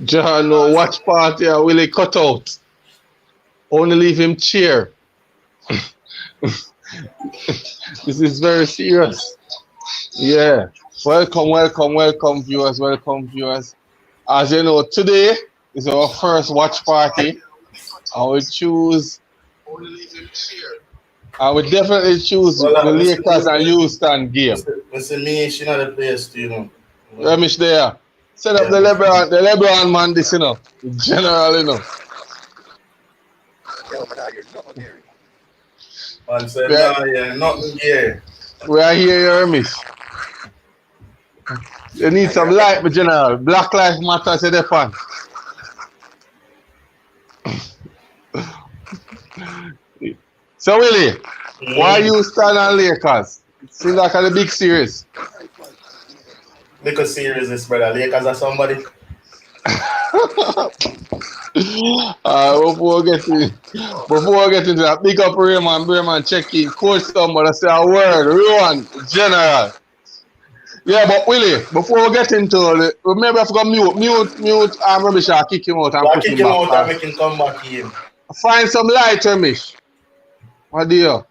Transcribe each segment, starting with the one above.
John, no watch party and Willie cut out. Only leave him cheer. This is very serious. Yeah. Welcome, viewers. Welcome, viewers. As you know, today is our first watch party. I will choose. I would definitely choose Well, the Mr. Lakers and Houston game. Mr. Me, she not the place to, you know. Remish there. Set up Yeah. the LeBron man, this, you know. General, you know. Man said, Yeah. nah, yeah, nothing here. We are here, you Remish. You need some light, my general. Black Lives Matter, say the fan. So, Willie, why you stand on Lakers? Seems like a big series. Look at serious, brother. Lakers are somebody. Before we get into that, big up Raymond check in, coach somebody say a word, Rowan, general. Yeah, but Willie, before we get into it, remember if you mute Rubbish, I'll kick him out and I'll push kick him him out back. and make him come back in. Find some light, Rubbish. What do you?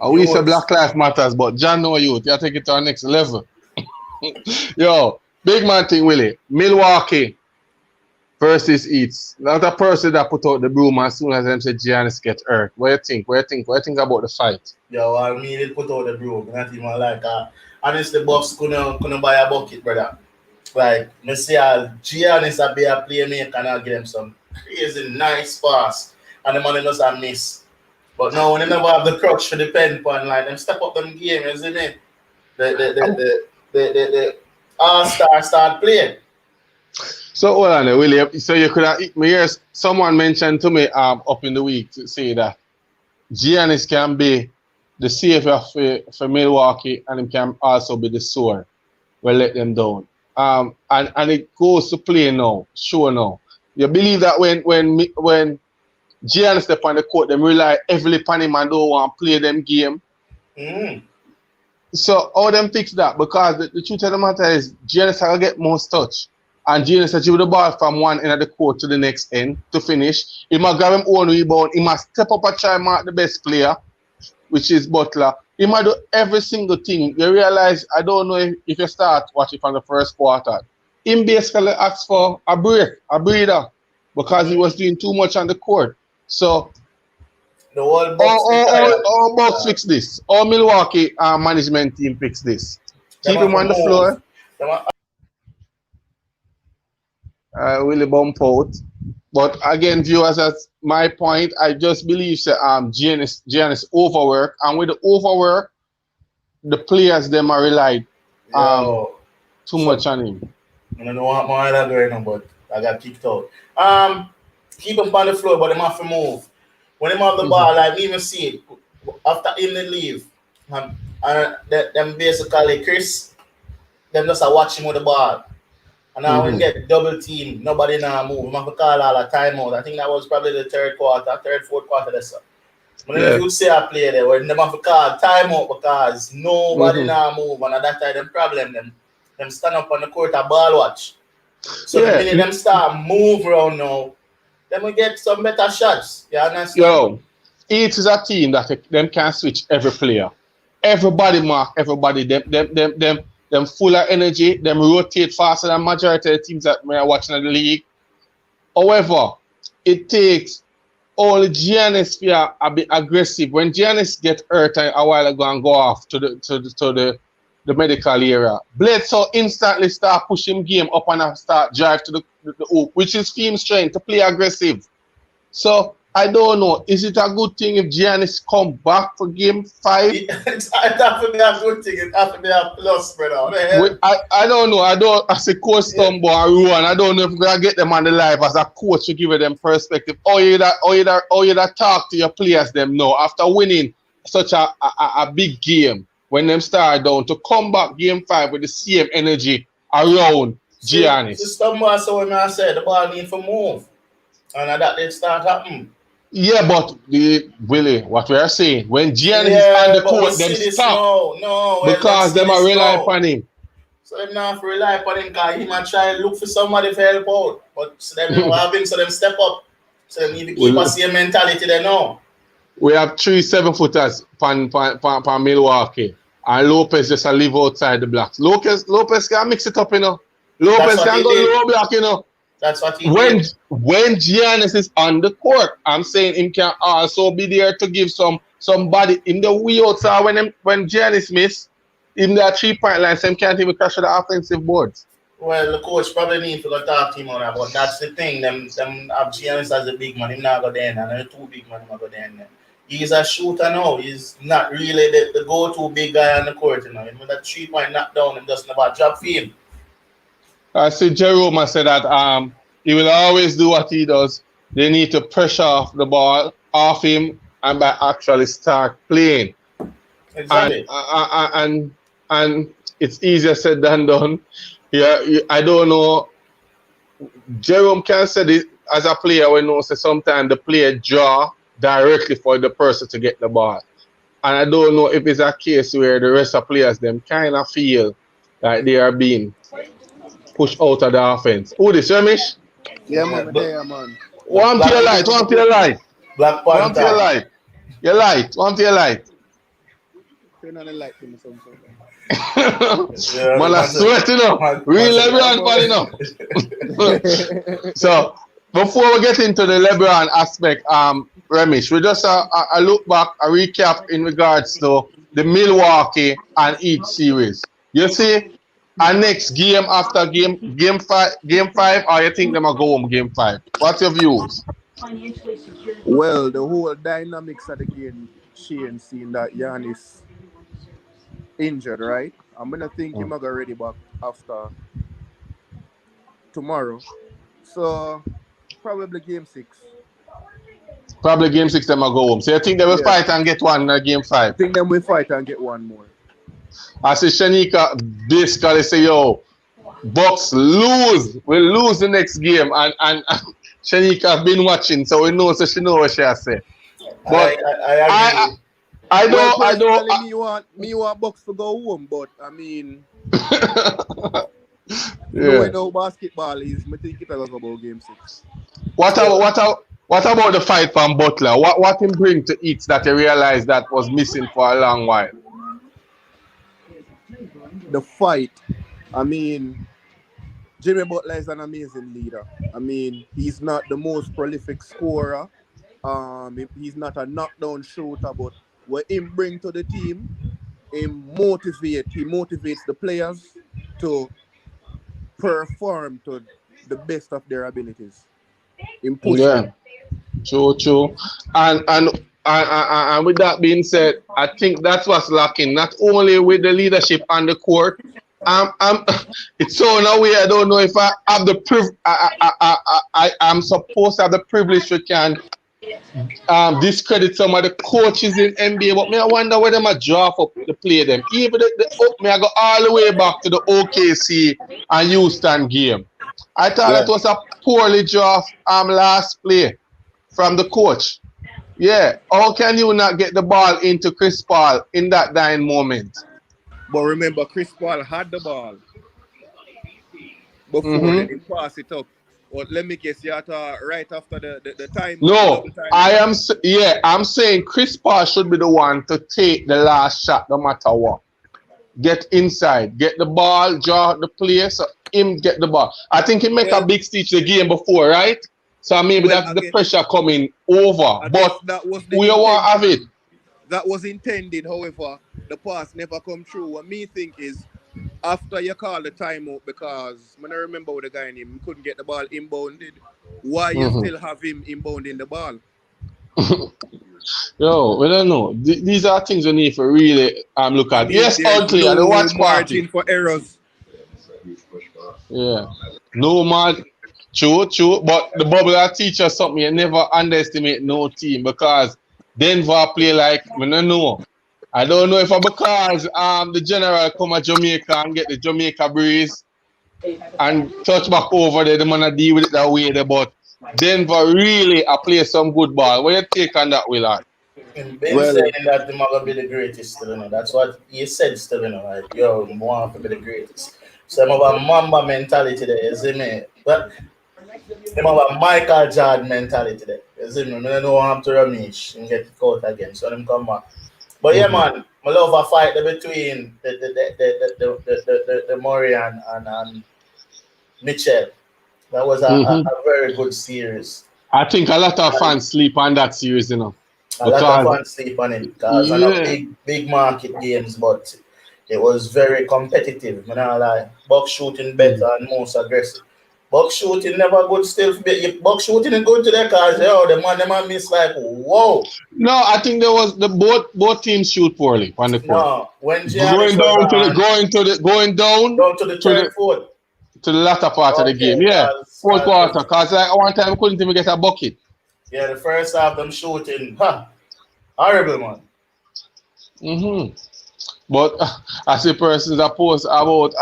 We say Black Lives Matters, but John know you take it to our next level. Yo, big man thing, Willie. Milwaukee versus Eats. Not a person that put out the broom as soon as them say Giannis get hurt. What you think? What you think about the fight? Yo, I mean, it put out the broom. Not even like honestly, Bucks couldn't buy a bucket, brother. Like, me see Giannis a be a playmaker and I'll give him some crazy nice pass. And the man does a miss. But now when they never have the crutch to depend upon, like them step up them game, isn't it? The all-star start playing. So hold on, Willie. So you could have me hear someone mentioned to me up in the week to say that Giannis can be the savior for Milwaukee and he can also be the sword. We'll let them down. And it goes to play now, sure now. You believe that when Giannis step on the court, them rely heavily upon him and don't want to play them game. So how them fix that? Because the truth of the matter is Giannis will get most touch. And Giannis will give the ball from one end of the court to the next end to finish. He must grab him own rebound. He must step up and try and mark the best player, which is Butler. He might do every single thing. You realize, I don't know if you start watching from the first quarter. Him basically asked for a breather, because he was doing too much on the court. So, The whole Bucks all Bucks fix this. All Milwaukee management team fix this. Keep him on the floor. Willie bump out. But again, viewers, that's my point. I just believe that Giannis overwork, and with the overwork, the players them are relied too much on him. I don't know what more that going on, but I got kicked out. Keep him on the floor, but they have to move. When him have the ball, like we even see it after him they leave, and them basically Chris, them just watch him with the ball. And now we get double team, nobody now move. We have to call all a timeout. I think that was probably the fourth quarter. That's when you say I play there, when they have to call timeout because nobody now move. And at that time, them problem them stand up on the court and ball watch. So the minute them start move around now, then we get some better shots. You understand? Yo, it is a team that them can switch every player. Everybody mark everybody. Them full of energy. Them rotate faster than majority of the teams that we are watching in the league. However, it takes only Giannis to be aggressive. When Giannis get hurt a while ago and go off to the medical area, Bledsoe instantly start pushing game up and start drive to the hoop, which is team strength to play aggressive. So I don't know. Is it a good thing if Giannis come back for game 5? It has to be a good thing. It has to be a plus, brother. I don't know. As a coach, Stumbo and Ruan, I don't know if we're going to get them on the live as a coach to give them perspective. Or you that talk to your players them now after winning such a big game when them start down to come back game 5 with the same energy around Giannis. Stumbo, so when I said the ball need to move. And that did start happening. Yeah, but Willie, what we are saying, when Giannis is on the court, them stop. No, because them are relying upon him. So them not have to rely upon him because he might try and look for somebody to help out. But so them don't have him, so them step up. So them need to keep a same mentality they know. We have 3 7-footers pan Milwaukee. And Lopez just live outside the blocks. Lopez can mix it up, you know. Lopez can go low block, you know. That's what he did. When Giannis is on the court, I'm saying him can also be there to give somebody in the way outside when Giannis miss, in that 3-point line, some can't even crash the offensive boards. Well, the coach probably need to go talk to him on that, but that's the thing. Them have Giannis as a big man, him not go there, and the 2 big man go there. He's a shooter now. He's not really the go-to big guy on the court, you know. When that 3-point knockdown, him just never drop for him. I see Jerome said that he will always do what he does. They need to pressure off the ball off him and by actually start playing. Exactly. And it's easier said than done. Yeah, I don't know. Jerome can say this as a player. We know say sometimes the player draw directly for the person to get the ball, and I don't know if it's a case where the rest of players them kind of feel like they are being pushed out of the offense. Who this, Remish? Yeah, man. There, man. One to your light. One to your light. Black Panther. One to your light. Your light. One to your light. Turn on the light for me, something. Man, I sweat, you know. Real LeBron fan, you know. So, before we get into the LeBron aspect, Remish, we just a look back, a recap in regards to the Milwaukee and each series. You see, our next game after game five, or you think them will go home game 5? What's your views? Well, the whole dynamics of the game change, seeing that Giannis injured, right? I'm gonna think he might get ready back after tomorrow. So probably game 6. Probably game 6 them will go home. So you think they will fight and get one in game 5? I think them will fight and get one more. I see Shanika basically say, yo, Bucks lose. We'll lose the next game. And Shanika been watching, so we know, so she know what she has said. But I don't. Me want Bucks to go home, but I mean, yeah. The way the basketball is, I think it's about game 6. What about the fight from Butler? What him bring to it that you realize that was missing for a long while? The fight, I mean, Jimmy Butler is an amazing leader. I mean, he's not the most prolific scorer. He's not a knockdown shooter, but what him bring to the team, he motivates the players to perform to the best of their abilities. Yeah, true. And with that being said, I think that's what's lacking. Not only with the leadership on the court. It's so now I don't know if I have the I'm supposed to have the privilege to can discredit some of the coaches in NBA, but I wonder whether I draft up to play them. Even I go all the way back to the OKC and Houston game. I thought that was a poorly draft last play from the coach. Yeah, how can you not get the ball into Chris Paul in that dying moment? But remember, Chris Paul had the ball before he passed it up. Or let me guess, you right after the time. No, I'm saying Chris Paul should be the one to take the last shot no matter what. Get inside, get the ball, draw the play, so him get the ball. I think he make a big stitch the game before, right? So maybe that's the pressure coming over. But we want to have it. That was intended, however, the pass never come true. What me think is, after you call the timeout, because when I remember with the guy in him couldn't get the ball inbounded, why you still have him inbounding the ball? Yo, we don't know. These are things we need to really look at. Yes, ugly, and the watch party. For errors. Yeah. No man. True. But the bubble teach us something. You never underestimate no team because Denver play like I don't know. I don't know if because the general come to Jamaica and get the Jamaica breeze and touch back over there, the man deal with it that way there, but Denver really play some good ball. What you take on that, Willard? And Ben saying that the gonna be the greatest still, you know. That's what he said still, you know, like, yo, want to be the greatest. Some of a Mamba mentality there, you see me? But them have a Michael Jordan mentality there. You see me? I don't know how to Ramesh and get caught again. So them come back. But yeah, man, I love a fight between the Murray and Mitchell. That was a very good series. I think a lot of fans sleep on that series, you know. A lot of fans sleep on it because I know big market games, but it was very competitive. You know, like box shooting better and most aggressive. Box shooting never good still. Box shooting is good today because the man miss like whoa. No, I think there was both teams shoot poorly on the court. No, when going down to the third, fourth. To the latter part of the game, fourth quarter. Because like one time we couldn't even get a bucket. Yeah, the first half them shooting, horrible, man. But I see persons that post about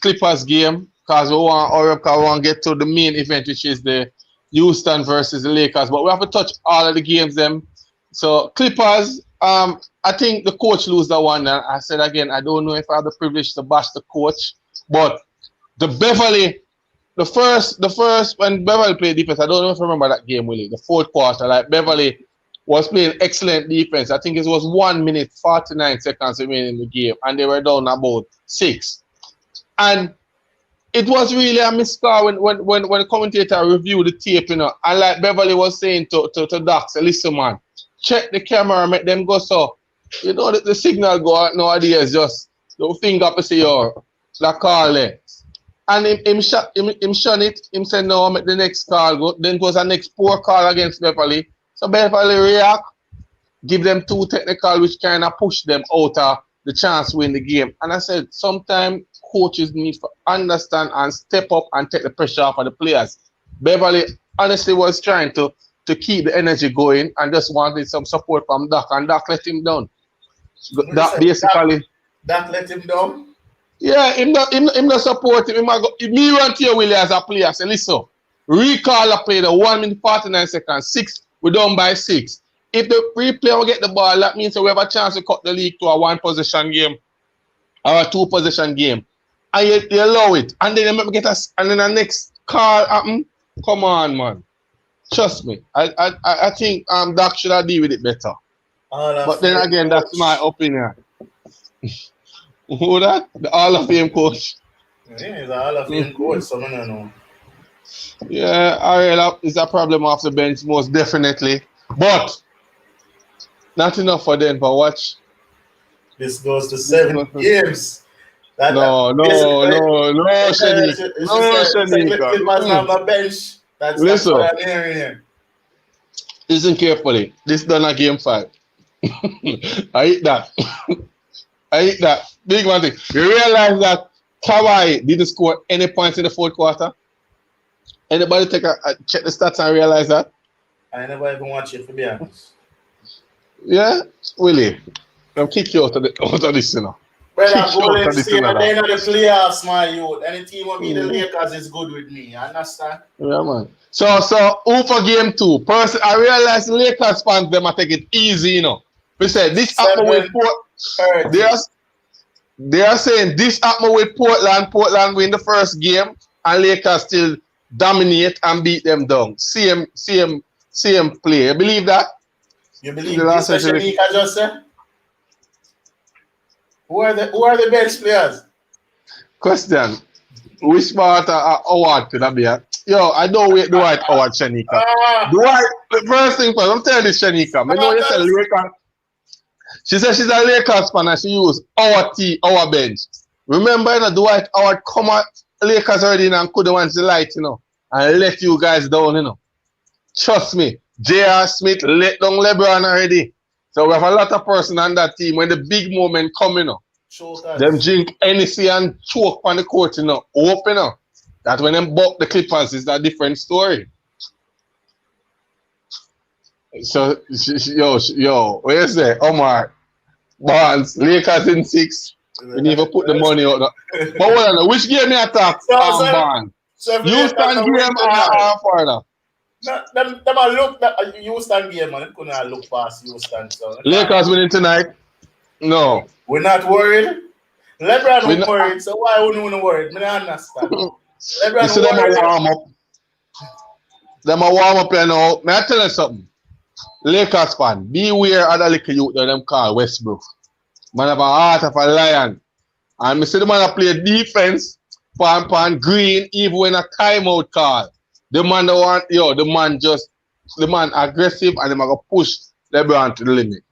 Clippers game because we want to get to the main event, which is the Houston versus the Lakers. But we have to touch all of the games them. So Clippers, I think the coach lose that one. And I said again, I don't know if I have the privilege to bash the coach, but the Beverly, the first when Beverly played defense, I don't know if I remember that game really. The fourth quarter, like Beverly was playing excellent defense. I think it was 1 minute 49 seconds remaining in the game, and they were down about 6. And it was really a missed call when the commentator reviewed the tape, you know, and like Beverly was saying to Doc, say, listen man, check the camera, make them go so. You know the signal go out nowadays, just the finger up and say, yo, la call there. And him shun it. Him said, no, make the next call go. Then it was a next poor call against Beverly. So Beverly react, give them 2 technical, which kind of push them out of the chance to win the game. And I said, sometimes coaches need to understand and step up and take the pressure off of the players. Beverly honestly was trying to keep the energy going and just wanted some support from Doc, and Doc let him down. Doc basically. Doc let him down? Yeah, him not support him. Me run to you, Willie, as a player. Say, listen, recall a play the 1 minute 49 seconds, 6, we're down by 6. If the replay will get the ball, that means we have a chance to cut the league to a 1-possession game or a 2-possession game. And you allow it. And then you get us, and then the next call happen. Come on, man. Trust me. I think Doc should have deal with it better. But then again, that's my opinion. Who that? The Hall of Fame coach. Yeah, he's a Hall of Fame coach, so I don't know. Yeah, Ariel is a problem off the bench, most definitely. But not enough for them. But watch. This goes to 7 games. No, Shanika. On the bench. Listen. What I'm hearing here. Listen carefully. This done a game 5. I hate that. Big one thing. You realize that Kawhi didn't score any points in the fourth quarter? Anybody check the stats and realize that? I never even watch it, to be honest. Yeah? Willie, I'm kick you out of this, you know. Brother, Golden State at the end of the playoffs, my youth. Any team will be the Lakers is good with me. You understand? Yeah, man. So who for game 2? I realize the Lakers fans, them are take it easy, you know. We said this happened with they are saying this happened with Portland. Portland win the first game, and Lakers still dominate and beat them down. Same play. You believe that? You believe this Shanika just said? Who are the best players? Question. Which part of Howard could that be? Yo, I don't wait Dwight Howard, Shanika. Dwight, the first thing first, I'm telling this Shanika. I know you tell Lakers. She said she's a Lakers fan and she used our bench. Remember, you know, Dwight Howard come at Lakers already and couldn't want the light, you know, and let you guys down, you know. Trust me, J.R. Smith let down LeBron already. So we have a lot of person on that team when the big moment come, you know. Them drink Hennessy and choke on the court, you know. Open, you know. That when them buck the Clippers is a different story. So, yo, where's that? Omar, Barnes, Lakers in 6. We need to put the money out. But hold on, which game you attack? Barnes. Houston game or further? Them look that Houston game, man. Them couldn't look past Houston. So. Lakers winning tonight? No. We're not worried. LeBron We don't no- worried, so why wouldn't you worried? I don't understand. You LeBron see them a worried. warm up. Them a warm up, you know. May I tell you something? Lakers fan, beware of the little youth that them call Westbrook. Man have a heart of a lion. And me see the man a play defense pan green even when a timeout call. The man the want, the man aggressive and them go push LeBron to the limit.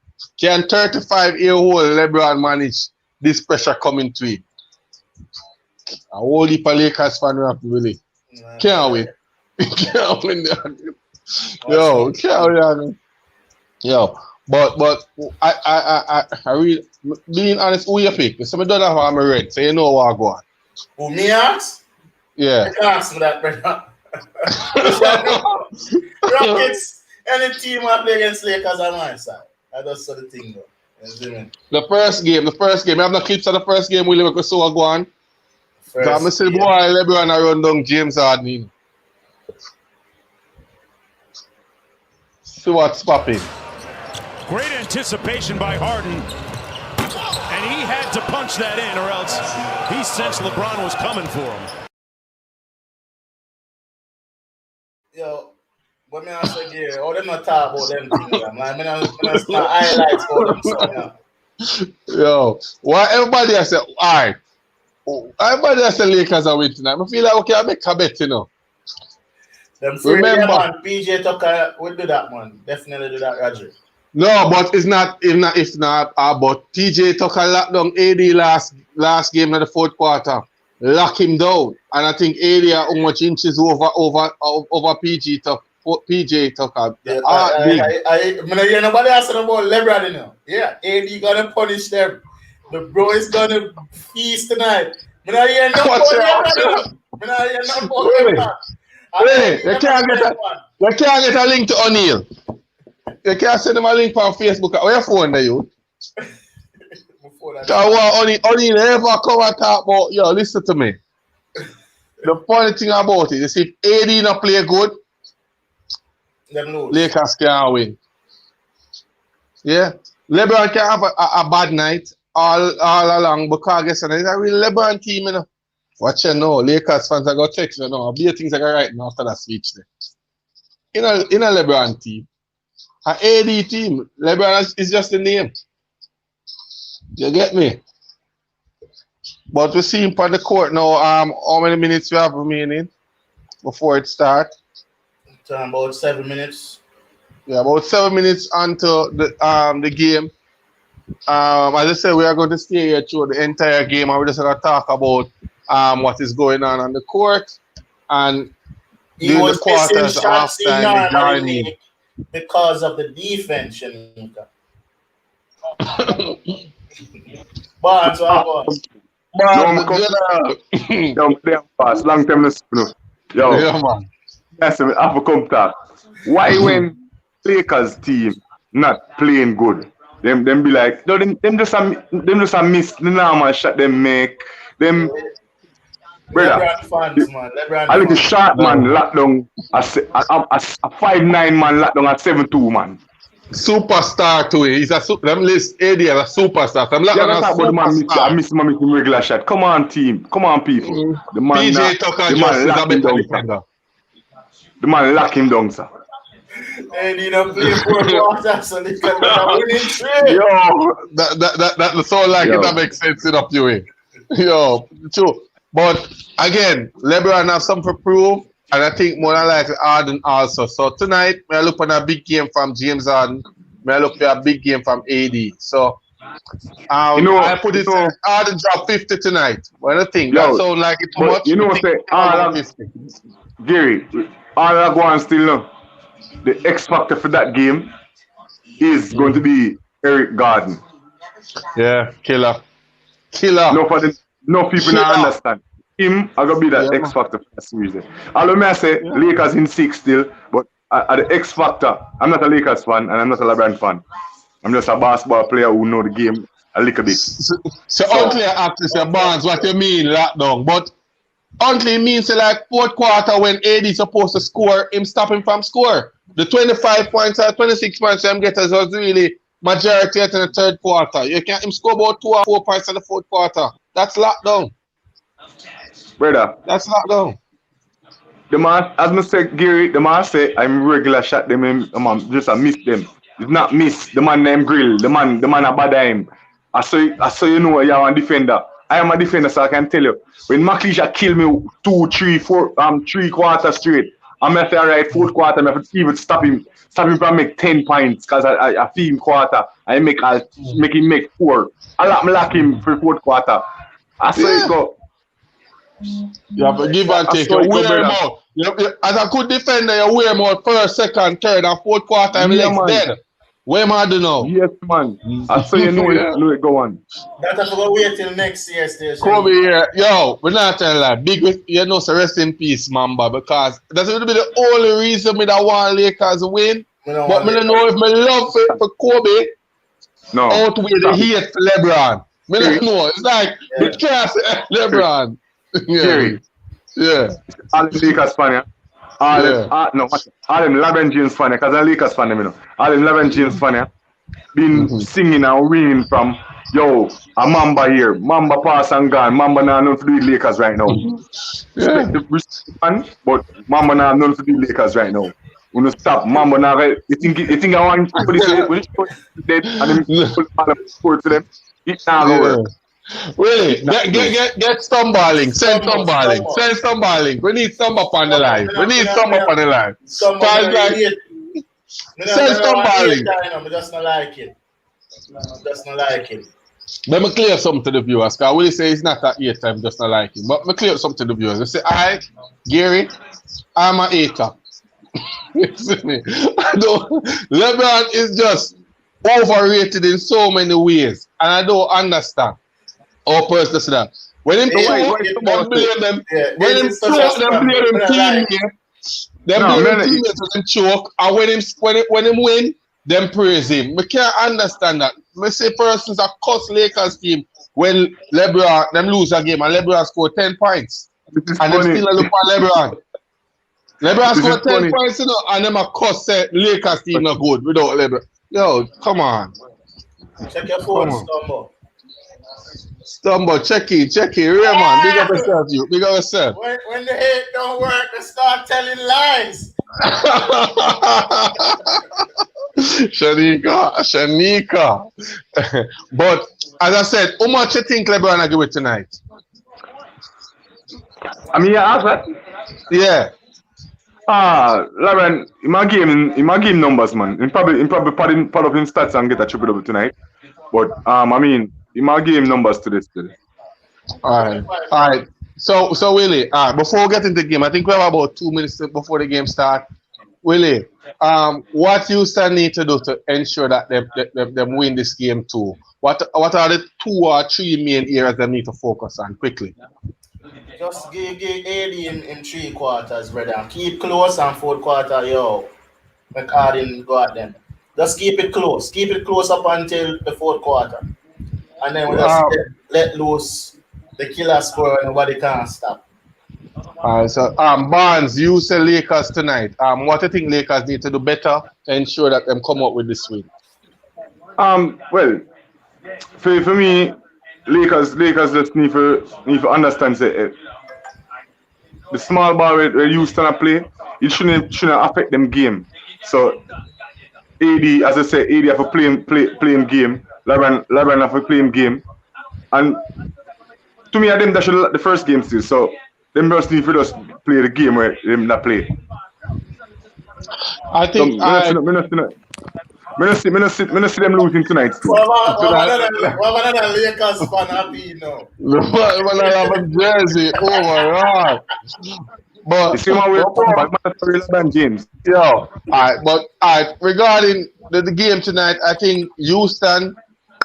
Can 35-year-old LeBron manage this pressure coming to him? A whole heap of Lakers fan have to really. Can't win. Can't win that. Yo, can't win. Yo, but I really, being honest, who you pick? Some don't have I'm red, so you know what I go on. Who me ask? Yeah. I can't ask me that, brother. Rockets, any team I play against Lakers on my side. I just saw the thing though. You see me? The first game. I have no clips of the first game. Will you so go on? Because I see boy LeBron run down James Harden. See what's popping. Great anticipation by Harden. And he had to punch that in or else he sensed LeBron was coming for him. Yo, what me I say here? Oh, them not talk about them things. I'm like, I start highlights for them. So, yeah. Yo, why everybody has said, alright. Everybody has said Lakers are winning tonight. I feel like okay, I make a bet, you know. Them free man, PJ Tucker will do that, man. Definitely do that, Roger. No, but it's not but PJ Tucker locked down AD last game in the fourth quarter. Lock him down. And I think AD are how much inches over PJ Tucker. Yeah, I hear nobody asking about LeBron, you know. Yeah, AD gonna punish them. The bro is gonna feast tonight. I hear no about LeBron. I hear no about LeBron. Really? You can't get a link to O'Neal. You can't send them a link on Facebook. Where your phone there, you? O'Neal never come and talk about, yo, listen to me. The funny thing about it is if AD not play good, Lakers can't win. Yeah. LeBron can have a bad night all along because guess what? It's a real LeBron team, you know. Watch you know, Lakers fans are going to text you know. A few things are going to write now after that speech there. In a LeBron team. An AD team. LeBron is just the name. You get me? But we see him on the court now. How many minutes we have remaining before it starts? About 7 minutes. Yeah, about 7 minutes onto the game. As I said, we are going to stay here through the entire game and we're just going to talk about what is going on the court and he was the quarters shots after because of the defense, Shanika. Barnes, fast, long time no speak. Yo, yeah, man. Yes, I have to come talk. Why when Lakers team not playing good, them be like, no, them just a miss the normal shot them make. Them brother, LeBron fans, man. a little short man locked down a 5'9" man locked down at 7'2" man. Superstar to it. He's them list AD as a superstar. I'm like I miss him regular shot. Come on, team. Come on, people. The man PJ Tucker just is a better defender. The man lock him down, sir. And you know, play 4 quarters, so they can win three. Yo, that sound like it. That makes sense enough, you. Yo, true. But again, LeBron have something to prove, and I think more than likely Harden also. So tonight, I look for a big game from James Harden. I look for a big game from AD. So I put it. Harden drop 50 tonight. Well, I think that sounds like it too much. You know, say Gary, all I go on still know. The X factor for that game is going to be Eric Gordon. Yeah, killer. No people now understand. Him are gonna be that X factor for that series. Although may I say Lakers in 6 still, but at the X factor, I'm not a Lakers fan and I'm not a LeBron fan. I'm just a basketball player who know the game a little bit. So only after say Barnes, what you mean lockdown? But only means like fourth quarter when AD is supposed to score, him stop him from score. The 25 points or 26 points I'm getting was really majority in the third quarter. You can't him score about 2 or 4 points in the fourth quarter. That's lockdown. Brother. That's lockdown. The man, as I say, Gary, the man say I'm regular shot them in, just I miss them. It's not miss. The man named Grill. The man a bad him. I saw you know you are a defender. I am a defender, so I can tell you. When McLeish kill me 2, 3, 4, 3 quarters straight, I'm gonna say alright, fourth quarter, I'm gonna even stop him from make 10 points because I feel him quarter. I make him make 4. I lock him for fourth quarter. I saw it go. You have to give and take. You wear him out. As a good defender, you wear him out first, second, third, and fourth quarter. I'm dead. Where am I do now? Yes, man. I saw you know it go on. That I forgot wait till next year station. Kobe here. Yo, we're not telling like big, you know, so rest in peace, Mamba, because that's going to be the only reason me that want Lakers win. But I don't know if my love for Kobe outweigh the hate for LeBron. I don't know. It's like the can't say LeBron. Yeah. All the Lakers fan, yeah. All them LeBron James fan, because I'm Lakers fan, you know. All them LeBron James fan, yeah. Been singing and winning from, yo, a Mamba here. Mamba pass and gone. Mamba now none to do Lakers right now. Respect the fan, but Mamba now none to do Lakers right now. When you stop, Mamba now, you think I want to put this dead and then put to them? It's not over. Really? Get Stumballing. Send Stumballing. We need Stumba on the line. Send Stumballing. I just not like it. Let me clear something to the viewers, because Willie say it's not that 8 time, just not like him. But me clear something to the viewers. I say, Gary, I'm an hater. LeBron is just overrated in so many ways, and I don't understand. Our person say that. When him choke, them blame them. When him choke, them blame them teammates. Them blame them teammates when him choke. And when him win, them praise him. I can't understand that. I say persons are cuss Lakers team when LeBron them lose a game and LeBron score 10 points. And them still look for LeBron. LeBron scored 10 points, you know, and them a cuss say Lakers team not good without LeBron. Yo, come on. Check your phone, Stumbo. Stumbo, check it. Raymond, big up yourself, you. Big up yourself. When the hate don't work, they start telling lies. Shanika. But as I said, how much you think LeBron will give it tonight? I mean, yeah, that. Yeah. LeBron, in my game numbers, man. In probably part of his stats and get a triple double tonight. But I mean, in my game numbers to this. All right. So Willie, before we get into the game, I think we have about 2 minutes before the game starts. Willie, what Houston need to do to ensure that them win this game too? What are the 2 or 3 main areas they need to focus on quickly? Just give AD in 3 quarters, brother. Keep close and fourth quarter, yo. McCartin go at them. Just keep it close. Keep it close up until the fourth quarter. And then we just let loose the killer score and nobody can stop. Alright, so Barnes, you say Lakers tonight. What do you think Lakers need to do better to ensure that them come up with this win? Well, for me, Lakers just need to understand that the small ball where Houston play, it shouldn't affect them game. So AD, as I said, AD have a playing game. LeBron have a playing game. And to me, I think that should the first game still. So them just need to just play the game where them not play. I think I see them losing tonight. What about another Lakers fan happy now? When I have a jersey overall. But the same way LeBron James. Yo, but regarding the game tonight, I think Houston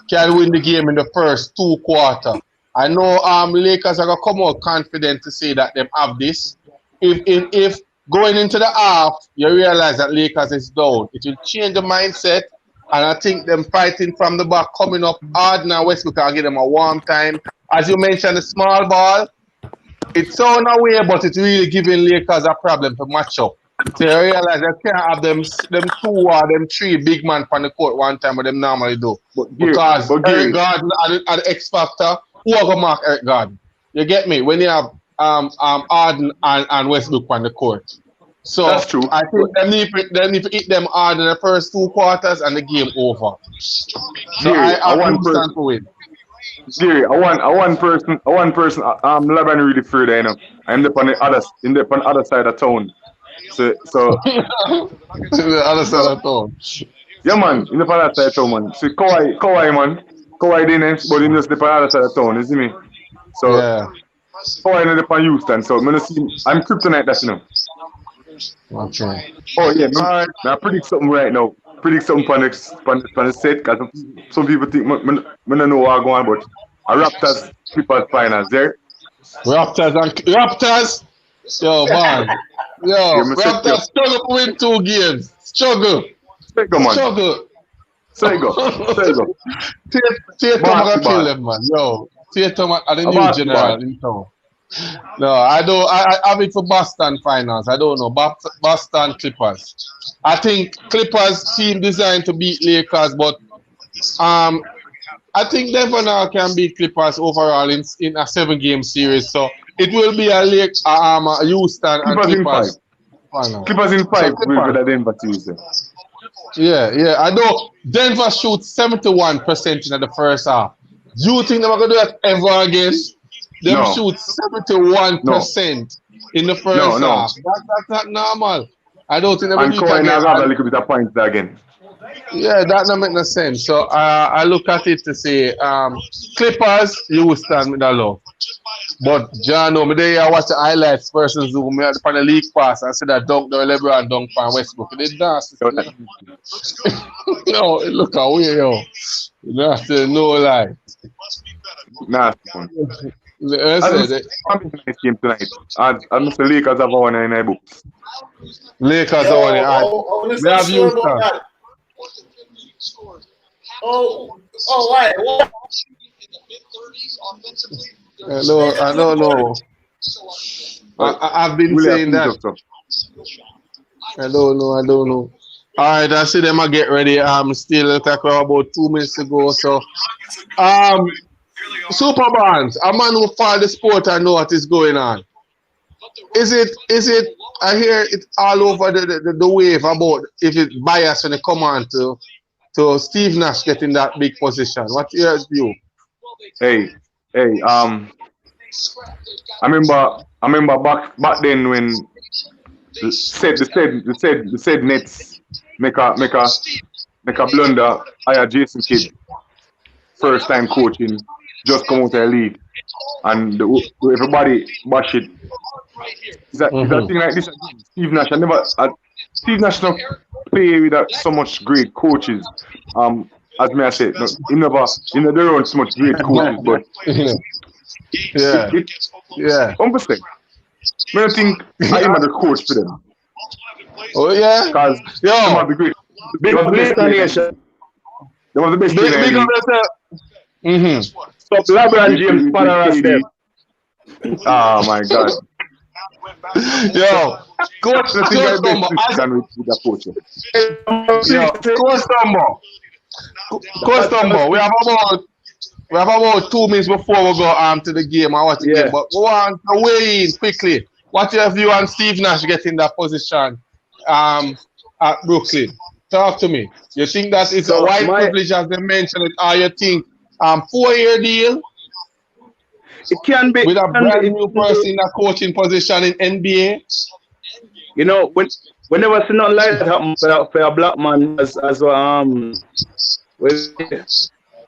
can win the game in the first 2 quarters. I know Lakers are gonna come out confident to say that they have this. If going into the half, you realize that Lakers is down, it will change the mindset, and I think them fighting from the back, coming up hard now, Westbrook can give them a warm time. As you mentioned, the small ball, it's on away, but it's really giving Lakers a problem to match up. So you realize they can't have them 2 or them 3 big man on the court one time, but them normally do. Because Eric Gordon at the X Factor, who are gonna mark Eric Gordon? You get me? When you have Harden and Westbrook on the court. So that's true. I think they need to hit them hard in the first 2 quarters and the game over. So Jerry, I want to win. Jerry, I want person. Laban really free there, you know. I'm on the other side of town. So the other side of town. Yeah, man, in the other side of town, man. See, Kawhi, man. Kawhi didn't, but in just the other side of town, you see me? So, yeah. Kawhi in the Houston, so I'm kryptonite, that's, you know. Okay. Oh, yeah, I predict something right now. Predict something for the set, because some people think, I don't know what's going on, but a Raptors Clippers finals there. Raptors? Yo, man. Yo, Raptors struggle to win 2 games. Struggle. Struggle. Tatum gonna kill them, man. Yo, Tatum are the new general in town. No, I have it for Boston finals. I don't know. Boston Clippers. I think Clippers team designed to beat Lakers, but I think Denver now can beat Clippers overall in a 7-game series. So it will be a Houston and Clippers. Clippers in 5 with the Denver Tuesday. Yeah. I know Denver shoots 71% in the first half. Do you think they're going to do that ever again? Them shoot 71% in the first half. That's not normal. I don't think they're going to do it again. And have a little bit of points again. Yeah, that don't make no sense. So I look at it to say Clippers, Houston with the love. But John, me there I watch the highlights versus Zoom. Me on the league pass and see that dunk the LeBron dunk on Westbrook. They dance. No, look away, yo. That's no lie. Nah. I'm nice game tonight. I'm the Lakers have won in my books. Lakers have won it. We have Houston. Why? What? Hello, I don't know. I've been saying that. I don't know. All right, I see them. I get ready. Still like about 2 minutes ago. So, Super Barnes, a man who follow the sport and know what is going on. Is it? I hear it all over the wave about if it's biased when it come on to Steve Nash getting that big position. What's your view? Hey, I remember back then when the said Nets make a blunder, hire Jason Kidd, first time coaching, just come out of the league, and everybody bash it. Is that thing like this? Steve Nash don't play with so much great coaches. As me I said, he never run so much great coaches, but yeah. Understand? I don't think I am the coach for them. Oh yeah, because some of the great. They was the best player. Stop LeBron James Panara. Oh my God. Yo, coach Coach, we have about 2 minutes before we go to the game. I watch the game, but we want to weigh in quickly. What's your view on Steve Nash getting that position at Brooklyn? Talk to me. You think that it's a white privilege as they mentioned it, or you think 4-year deal? It can be with a brand new person in a coaching position in NBA. You know, whenever see nothing like that happen for a black man as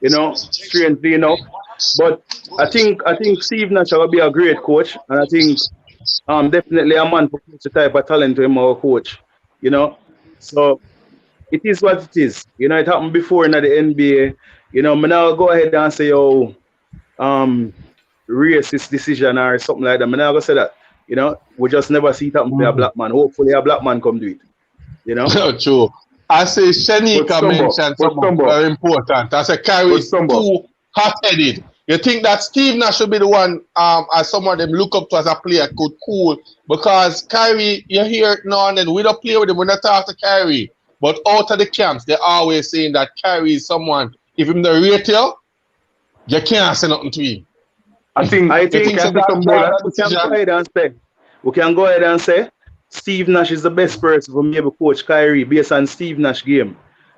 you know, strangely enough. But I think Steve Nash will be a great coach, and I think definitely a man for the type of talent to him or coach. You know, so it is what it is. You know, it happened before in the NBA. You know, me now go ahead and say, racist decision or something like that. I'm not gonna say that. You know, we just never see it happen to a black man. Hopefully a black man come do it. You know? True. I say Shanika mentioned something very important. I say Kyrie is too hot-headed. You think that Steve Nash should be the one as someone them look up to as a player could cool because Kyrie, you hear it now and then, we don't play with him, we don't talk to Kyrie. But out of the camps, they're always saying that Kyrie is someone, if him the rate you can't say nothing to him. I think we can go ahead and say Steve Nash is the best person for me to coach Kyrie based on Steve Nash game.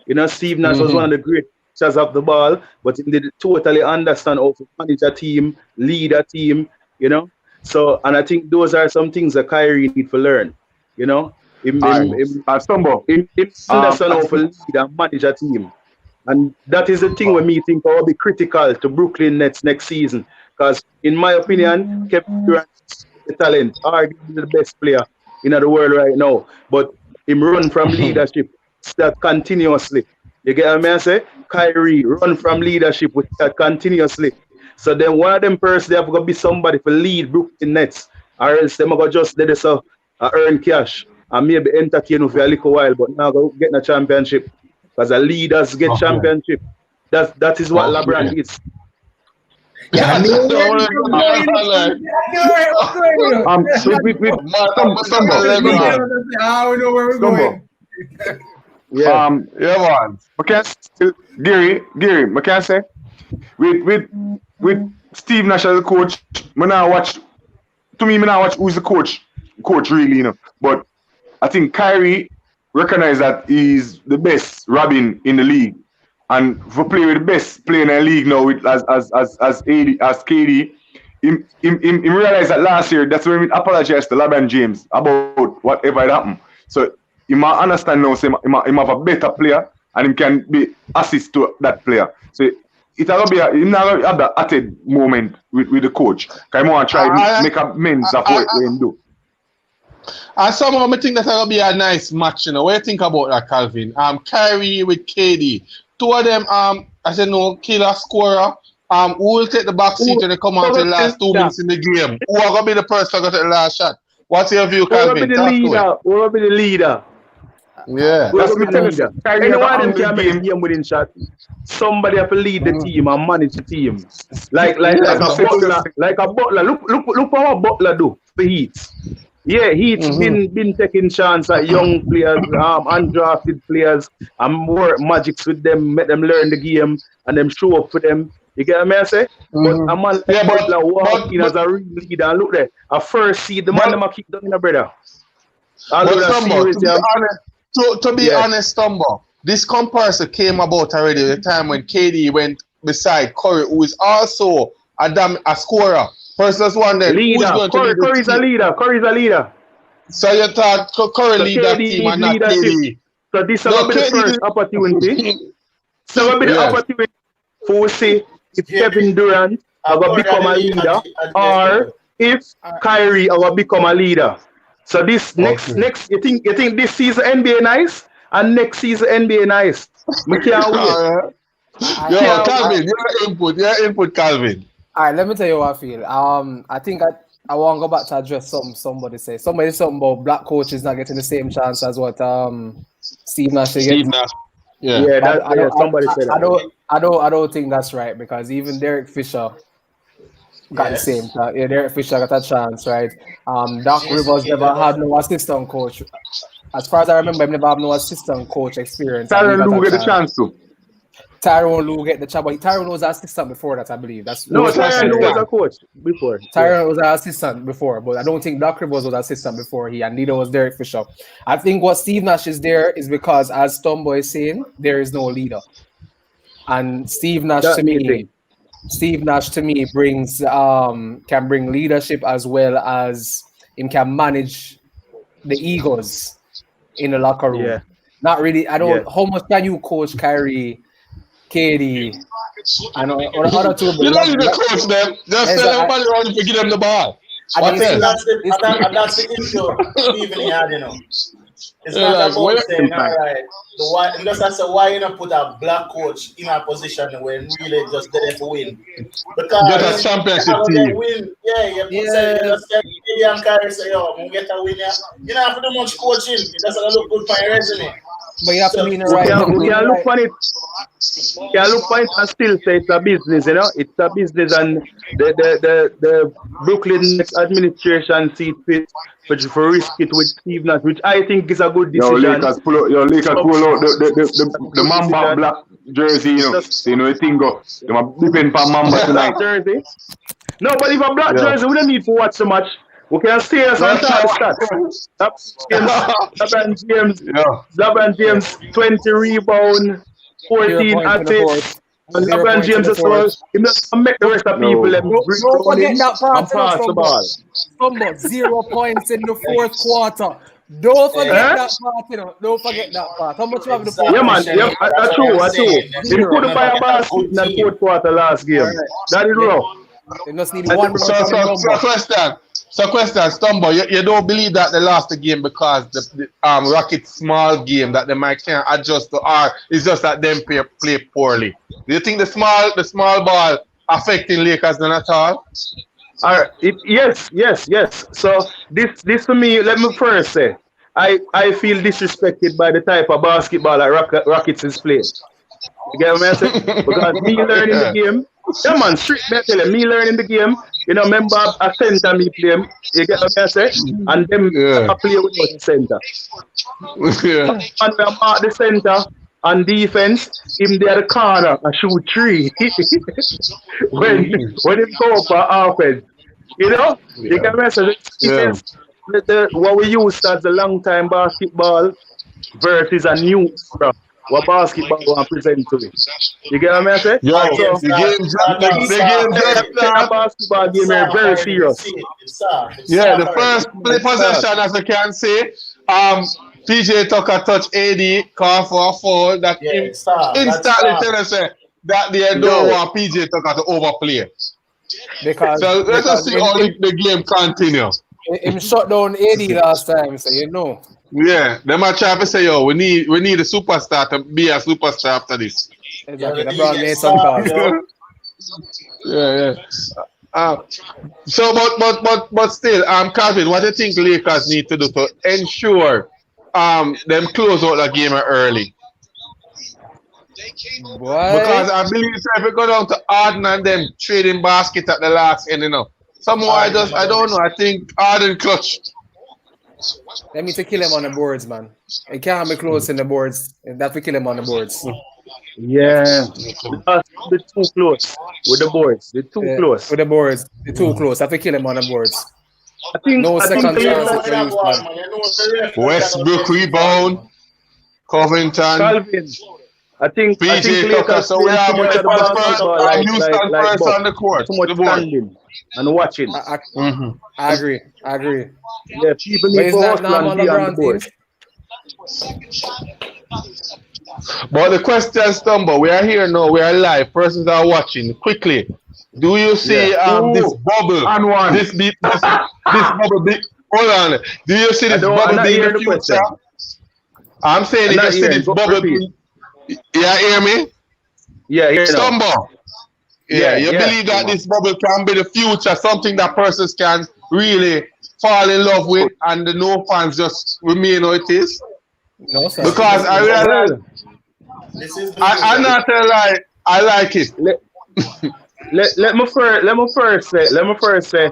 You know, Steve Nash was one of the great coaches of the ball, but he didn't totally understand how to manage a team, lead a team, you know. So, and I think those are some things that Kyrie need to learn, you know. Him understand how to lead and manage a team. And that is the thing when me think I will be critical to Brooklyn Nets next season. Because in my opinion, Kevin Durant is the talent, arguably the best player in the world right now. But him run from leadership that continuously. You get what I say? Kyrie run from leadership with that continuously. So then one of them person they have to be somebody for lead Brooklyn Nets. Or else them go just let us earn cash and maybe entertain for a little while, but now go get a championship. Because the leaders get championship. That is what LeBron is. Yeah, I mean, I don't know where we're going. Yeah. Man. Gary, I can say with Steve Nash as a coach, me not watch who's the coach really, you know. But I think Kyrie recognize that he's the best Robin in the league. And for play with the best player in the league now with as KD, he realized that last year that's when we apologized to LeBron James about whatever had happened. So he might understand now, say he have a better player and he can be assist to that player. So it's gonna be he not gonna have that added moment with the coach. Cause he want to try make amends of what he do. And somehow I think that's gonna be a nice match, you know. What do you think about that, Calvin? Kyrie with KD. Two of them, I said no killer scorer. Who will take the back seat when they come out in the last 2 minutes in the game? Who are gonna be the person to get the last shot? What's your view, Calvin? Who will be the leader? Yeah. Who will be the leader? Anyone can make a game within shot. Somebody have to lead the team and manage the team. Like a Butler. Look what Butler do for Heat. Yeah, Heat's been taking chance at young players, undrafted players, and work magics with them, make them learn the game, and them show up for them. You get what I say? But a man like Butler walk in as a real leader, and look there, a first seed, the man them a kick down in a brother. To be honest, Stumbo, this comparison came about already at the time when KD went beside Curry, who is also a scorer. First, let's wonder who's going to lead Curry's a leader. Curry's a leader. So you thought Curry lead that team and not KD. So this will be the first opportunity. So will be the opportunity for say if Kevin Durant will become a leader or if Kyrie will become a leader. So this next you think this season NBA nice and next season NBA nice. We can't wait. Yo, Calvin, your input, Calvin. All right, let me tell you what I feel. I think I want to go back to address somebody said. Somebody something about black coaches not getting the same chance as what Steve Nash gets. Yeah, somebody said that. I don't think that's right because even Derek Fisher got the same chance. Yeah, Derek Fisher got a chance, right? Doc Rivers never had no assistant coach. As far as I remember, he never had no assistant coach experience. Tyronn Lue get the chance to. Tyronn Lue get the chance, but Tyronn was an assistant before that, I believe. Tyronn Lue was a coach before. Tyronn was an assistant before, but I don't think Doc Rivers was an assistant before and neither was Derek Fisher. I think what Steve Nash is there is because, as Stumbo is saying, there is no leader. And Steve Nash to me brings can bring leadership as well as him can manage the egos in the locker room. Yeah. Not really. How much can you coach Kyrie, KD, and other two? You don't need to coach them. Just tell everybody around to give them the ball. That's the issue Stephen had, you know. It's not about saying, all right, why you not put a black coach in a position when really just there to win? Because get a championship team. Win. You just get KD and Kyrie say, yo, we get a win. You don't have to do much coaching. It doesn't look good for your resume. But you have to be in the We right. can look on it. Can look on it and still say it's a business, you know. It's a business, and the Brooklyn Nets administration see fit for risk it with Steve Nash, which I think is a good decision. Lakers pull out the Mamba black jersey, you know. So, you know, the thing go. They are dipping for Mamba tonight. Jersey. No, but if a black jersey, we don't need to watch so much. We can stay as on LeBron James, 20 rebound, 14 assists. And LeBron James as well. He doesn't make the rest of people Don't forget that part and pass the ball. 0 points in the fourth quarter. Don't forget that part, you know. Don't forget that part. How much you have in the fourth? Yeah, man. Yeah, that's true. That's true. He couldn't buy a basket in that fourth quarter last game. That is rough. They just need one. So question, Stumbo, you don't believe that they lost the game because the Rockets small game that they might can't adjust to, or it's just that them play poorly? Do you think the small ball affecting Lakers none at all? Yes. So this for me, let me first say, I feel disrespected by the type of basketball that Rockets is playing. You get what I'm saying? Because me learning the game, yeah man, straight me tell you, me learning the game, you know, remember a center me play him, you get what I'm saying? And them play without the center. And we mark the center on defense, him there the corner and shoot 3. when him go for offense. You know? You get what I'm saying? What we use as a long time basketball versus a new stuff. What basketball want to present to me. You get what I'm saying? Yeah, so, the basketball game is very serious. Yeah, the first possession, as I can say, PJ Tucker touch AD, call for a foul that instantly tell us that they don't want PJ Tucker to overplay. So let us see how the game continue. Him shut down AD last time, so you know. Yeah, them are trying to say, yo, we need a superstar to be a superstar after this. Exactly. LeBron made some calls. Yeah. So, but still, Calvin, what do you think Lakers need to do to ensure them close out the game early? What? Because I believe if we go down to Harden and them trading basket at the last end, you know. Somehow I don't know. I think Harden clutch. Let me to kill him on the boards, man. It can't be close in the boards. That we kill him on the boards. Yeah. They're too close with the boards. They're too close. With the boards. They're too close. That we kill him on the boards. I think second chance. Westbrook rebound. Covington. Calvin. I think PJ Tucker. So we have with the first Houston first on the court. Too much standing and watching. I agree. Yeah, people need to hustle and be on the board. But the question, Stumble, we are here now. We are live. Persons are watching. Quickly, do you see this bubble? And one. This bubble. Hold on. Do you see this bubble being the future? I'm saying, if you see this bubble. You hear me? Yeah, Stumble. You believe that this bubble can be the future, something that persons can really fall in love with, and the no fans just remain how it is? No, sir. Because I realize I'm not gonna lie, I like it. Let me first say,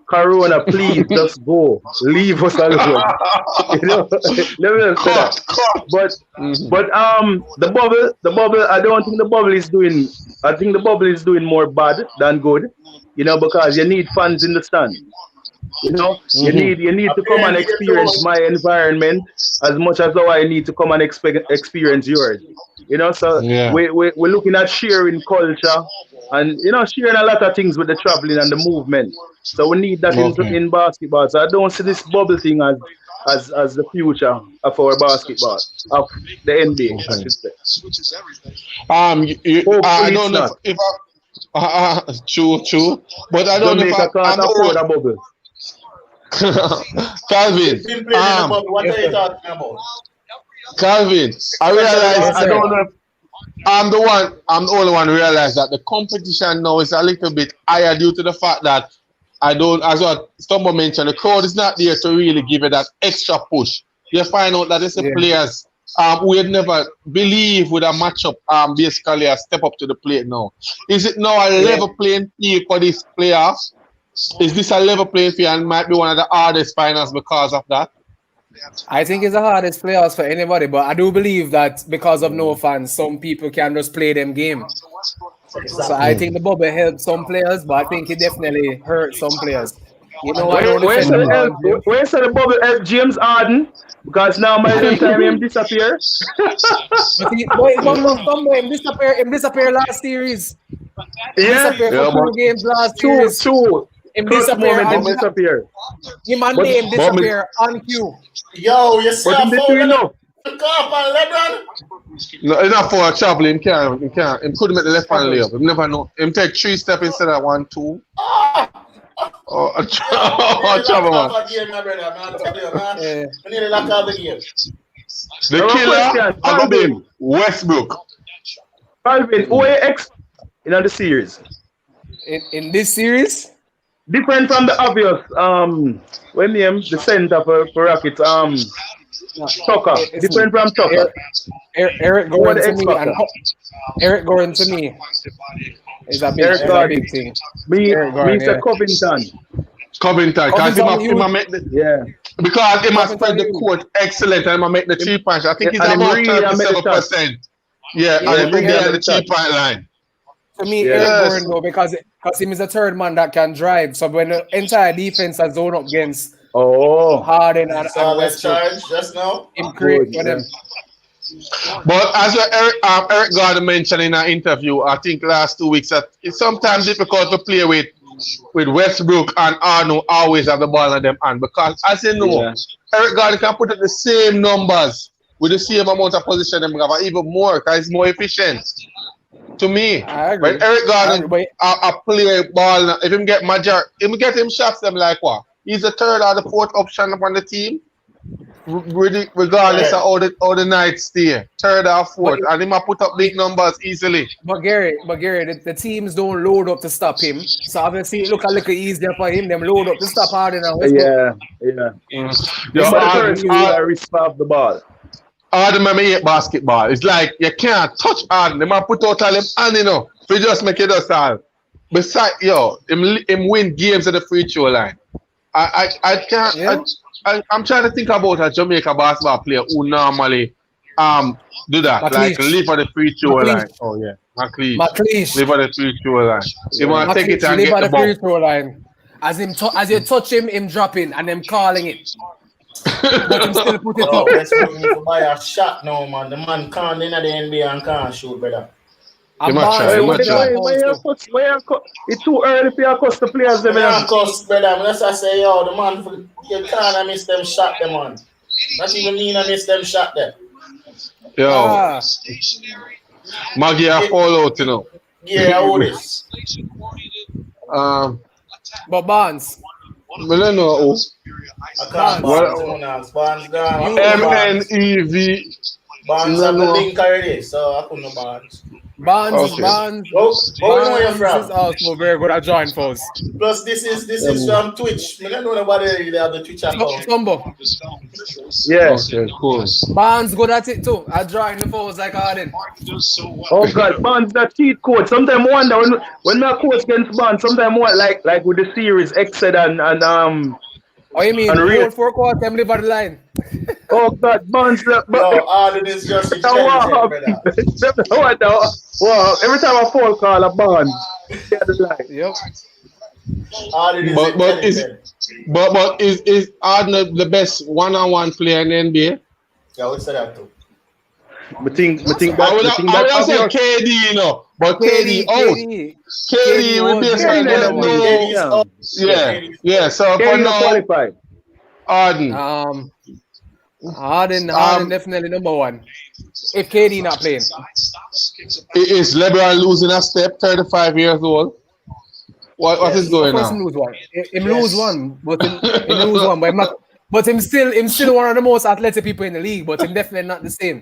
Corona, please just go. Leave us alone. You know, let me say that. But the bubble. I don't think the bubble is doing. I think the bubble is doing more bad than good. You know, because you need fans in the stand. You know, you need to come and experience my environment as much as though I need to come and experience yours. You know, so we're looking at sharing culture and, you know, sharing a lot of things with the traveling and the movement. So we need that in basketball. So I don't see this bubble thing as the future of our basketball, of the NBA, I should say. I don't know if true, but I don't know if I'm afford a bubble. Calvin, what are you talking about? Calvin, I realize I don't know if I'm the only one who realized that the competition now is a little bit higher due to the fact that as what Stumble mentioned, the crowd is not there to really give it that extra push you find out that it's the players we had never believe would a matchup basically a step up to the plate now. Is it now a level playing field for these players? Is this a level playing field and might be one of the hardest finals because of that? I think it's the hardest playoffs for anybody, but I do believe that because of no fans, some people can just play them game. So I think the bubble helped some players, but I think it definitely hurt some players. You know, where's the bubble help James Harden? Because now my time him disappear. Him disappear last series. Disappear for 2 games last series. Two. Him disappear. Him and name disappear on cue. Yo, you see a foul? LeBron? No, it's not for a travel. Him can't. Him couldn't make the left hand layup. Him never know. Him take 3 steps instead of 1, 2. Travel man. The killer, I got him. Westbrook. Calvin, who X in the series? In this series? Different from the obvious. When name the center for Rockets. Tucker. Different from Tucker. Eric Gordon to me. Eric Gordon to me is a big thing. Me say Covington. Covington, because he must spread the court excellent and he make the 3 points. I think he's about 37%. Yeah, and he'll be on the 3-point line. To me, Eric Gordon though, because he is a third man that can drive. So when the entire defense has zone up against Harden and Westbrook, just now, him create for them. But as Eric Gordon mentioned in an interview, I think last 2 weeks, that it's sometimes difficult to play with Westbrook and Arno always have the ball in them hand because as you know, Eric Gordon can put up the same numbers with the same amount of position them have, even more because he's more efficient. To me, when Eric Gordon a play ball, if him get him shots them like what? He's the 3rd or the 4th option on the team. Regardless of how the night stay, 3rd or 4th, and he might put up big numbers easily. But Gary, the teams don't load up to stop him. So obviously it look a little easier for him. Them load up to stop Harden and Westbrook. Respect the ball. Harden may hate basketball. It's like you can't touch Harden. They might put out all them hand, you know. So just make it us all. Besides, him win games at the free throw line. I can't. Yeah. I'm trying to think about a Jamaica basketball player who normally do that, McLeish. like live on the free throw line. Oh yeah, McLeish. Live on the free throw line. You want to take it and get the ball. Free throw line. As you touch him dropping and them calling it. But him still put it up. Let's buy a shot now, man. The man can't in the NBA and can't shoot better. It's too early for your cost the players. Cost, brother. Unless I say, the man, you can't miss them shot, them on. Not even mean I miss them shot there. Maggie, I fall out, you know. Yeah, all this. But Barnes. I don't know. Barnes gone. MNEV. Barnes have the link already, so I couldn't know Barnes. Barnes is also very good at join foes. Plus, this is from Twitch. I don't know nobody really have the Twitch account. Combo. Yeah. Okay, cool. Barnes good at it too. At drawing the foes like Harden. Oh God, Barnes that cheat code. Sometimes I wonder when my coach against Barnes. Sometimes more like with the series Exed and Oh, you mean the 4 quarters them live on the line? Oh God, Barnes. Harden is just wow. Every time I phone call a Barnes, Yep. But is Harden the best one-on-one player in the NBA? Yeah, I would say that too. I would say KD, you know, but KD out. KD will be yeah. So for now, qualified. Harden. Harden definitely number 1. If KD not playing. Is LeBron losing a step? 35 years old. What is going on? Him lose one, but him lose one, but him not. But him still one of the most athletic people in the league, but him definitely not the same.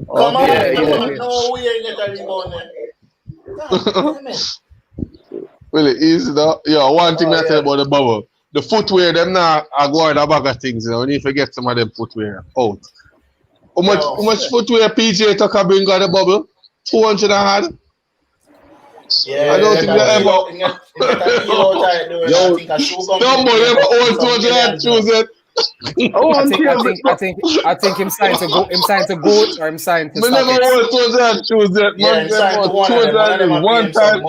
Come on, no, we ain't get a rebound there. Really easy though. Yeah, one thing I tell about the bubble. the footwear, them now are going a bag of things. You know, when you forget some of them footwear out. How much footwear PJ Tucker bring on the bubble? 200 and had? Yeah, I don't think they ever. Stumbo never own 200 and choose it. I think him signed to go. Him signed to goat or him signed to. We never own 200 and choose it. Yeah, him signed to one time.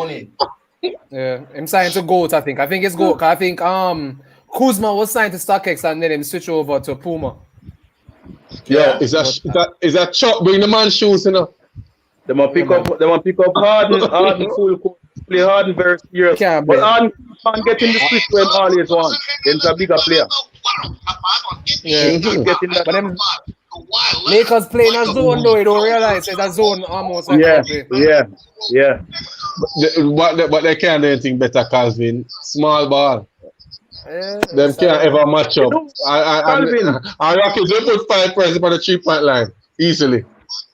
Yeah, him signed to goat. I think it's goat. I think Kuzma was signed to StockX and then him switch over to Puma. Yeah, is that Chuck bring the man shoes, you know? They want pick up Harden full court, play Harden very serious. But Harden can't get in the switch when all is one. He's a bigger player. Yeah, but them Lakers playing a zone though, you don't realize it's a zone almost. Like Yeah. But they can't do anything better, Calvin. Small ball. Them can't ever match up. And Rockets will put 5 points on the 3-point line easily.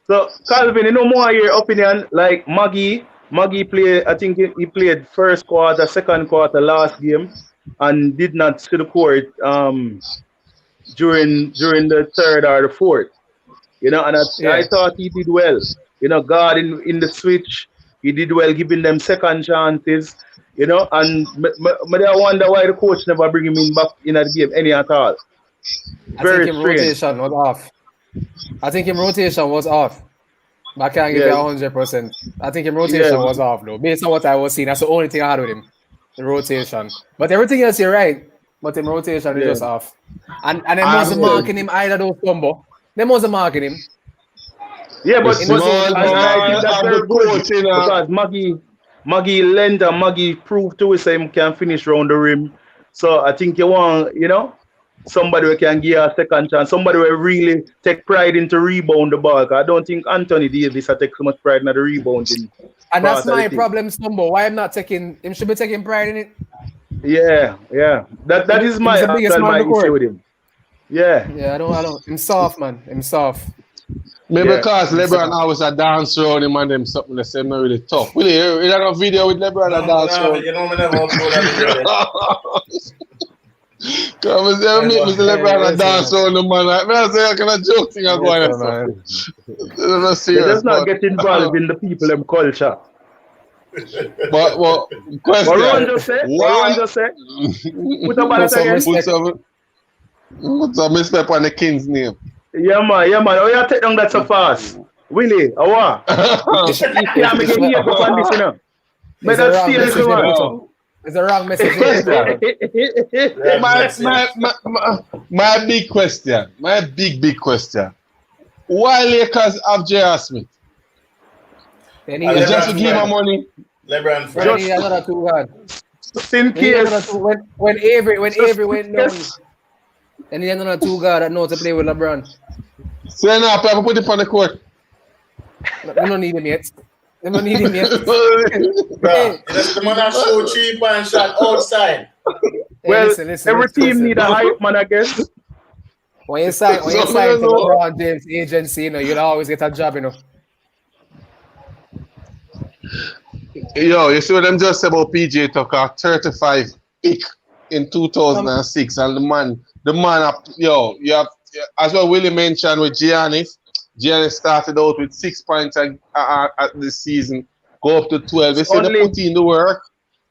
So Calvin, you know more your opinion. Like Maggie played. I think he played first quarter, second quarter last game, and did not see the court during the third or the fourth. You know, and I thought he did well. You know, God in the switch, he did well, giving them second chances. You know, and I wonder why the coach never bring him in back in the game any at all. Very strange. Rotation was off. I think his rotation was off. But I can't give you 100%. I think his rotation was off though. Based on what I was seeing, that's the only thing I had with him. The rotation. But everything else you're right. But the rotation is just off. And they wasn't marking him either those combo. They wasn't marking him. Yeah, but I think that's very good because Maggie lent and Maggie proved to us that he can finish round the rim. So I think you want, you know, somebody who can give a second chance, somebody who really take pride into rebound the ball. I don't think Anthony Davis takes so much pride in the rebounding. And that's my problem, Stumbo. Why I'm not taking him should be taking pride in it. Yeah. That is my issue with him. Yeah, I don't. I'm soft, man. I'm soft. Maybe because LeBron always a dance around him and them something the same, not really tough. Really, you don't have video with LeBron a dance around. You know, me never upload that video. Come and say, meet Mr. LeBron a dance around the man. I say, I can a joke thing I'm going on. Let's not get involved in the people and culture. But question. What Ron just say? Put a balance again. Put some respect on the king's name. Yeah, man. Oh, you take down that so fast. Willie, what? Yeah, I'm getting here for this, you know. But that's still it's a wrong message. My big question. My big question. Why Lakers have J.R. Smith? Just to give him money. LeBron first. Need another 2 guard. Just in case. When Avery went down. And he had another 2 guard that know to play with LeBron. So now, I put him on the court. We don't need him yet. Bro, the man that show cheap and shot outside. Well, every team need a hype man, I guess. When you sign to LeBron James agency, you know, you'll always get a job, you know. Yo, you see what them just said about PJ Tucker, 35 pick in 2006, and the man up, yo, you have, as well Willie mentioned with Giannis started out with 6 points at this season, go up to 12. They say they put in the work.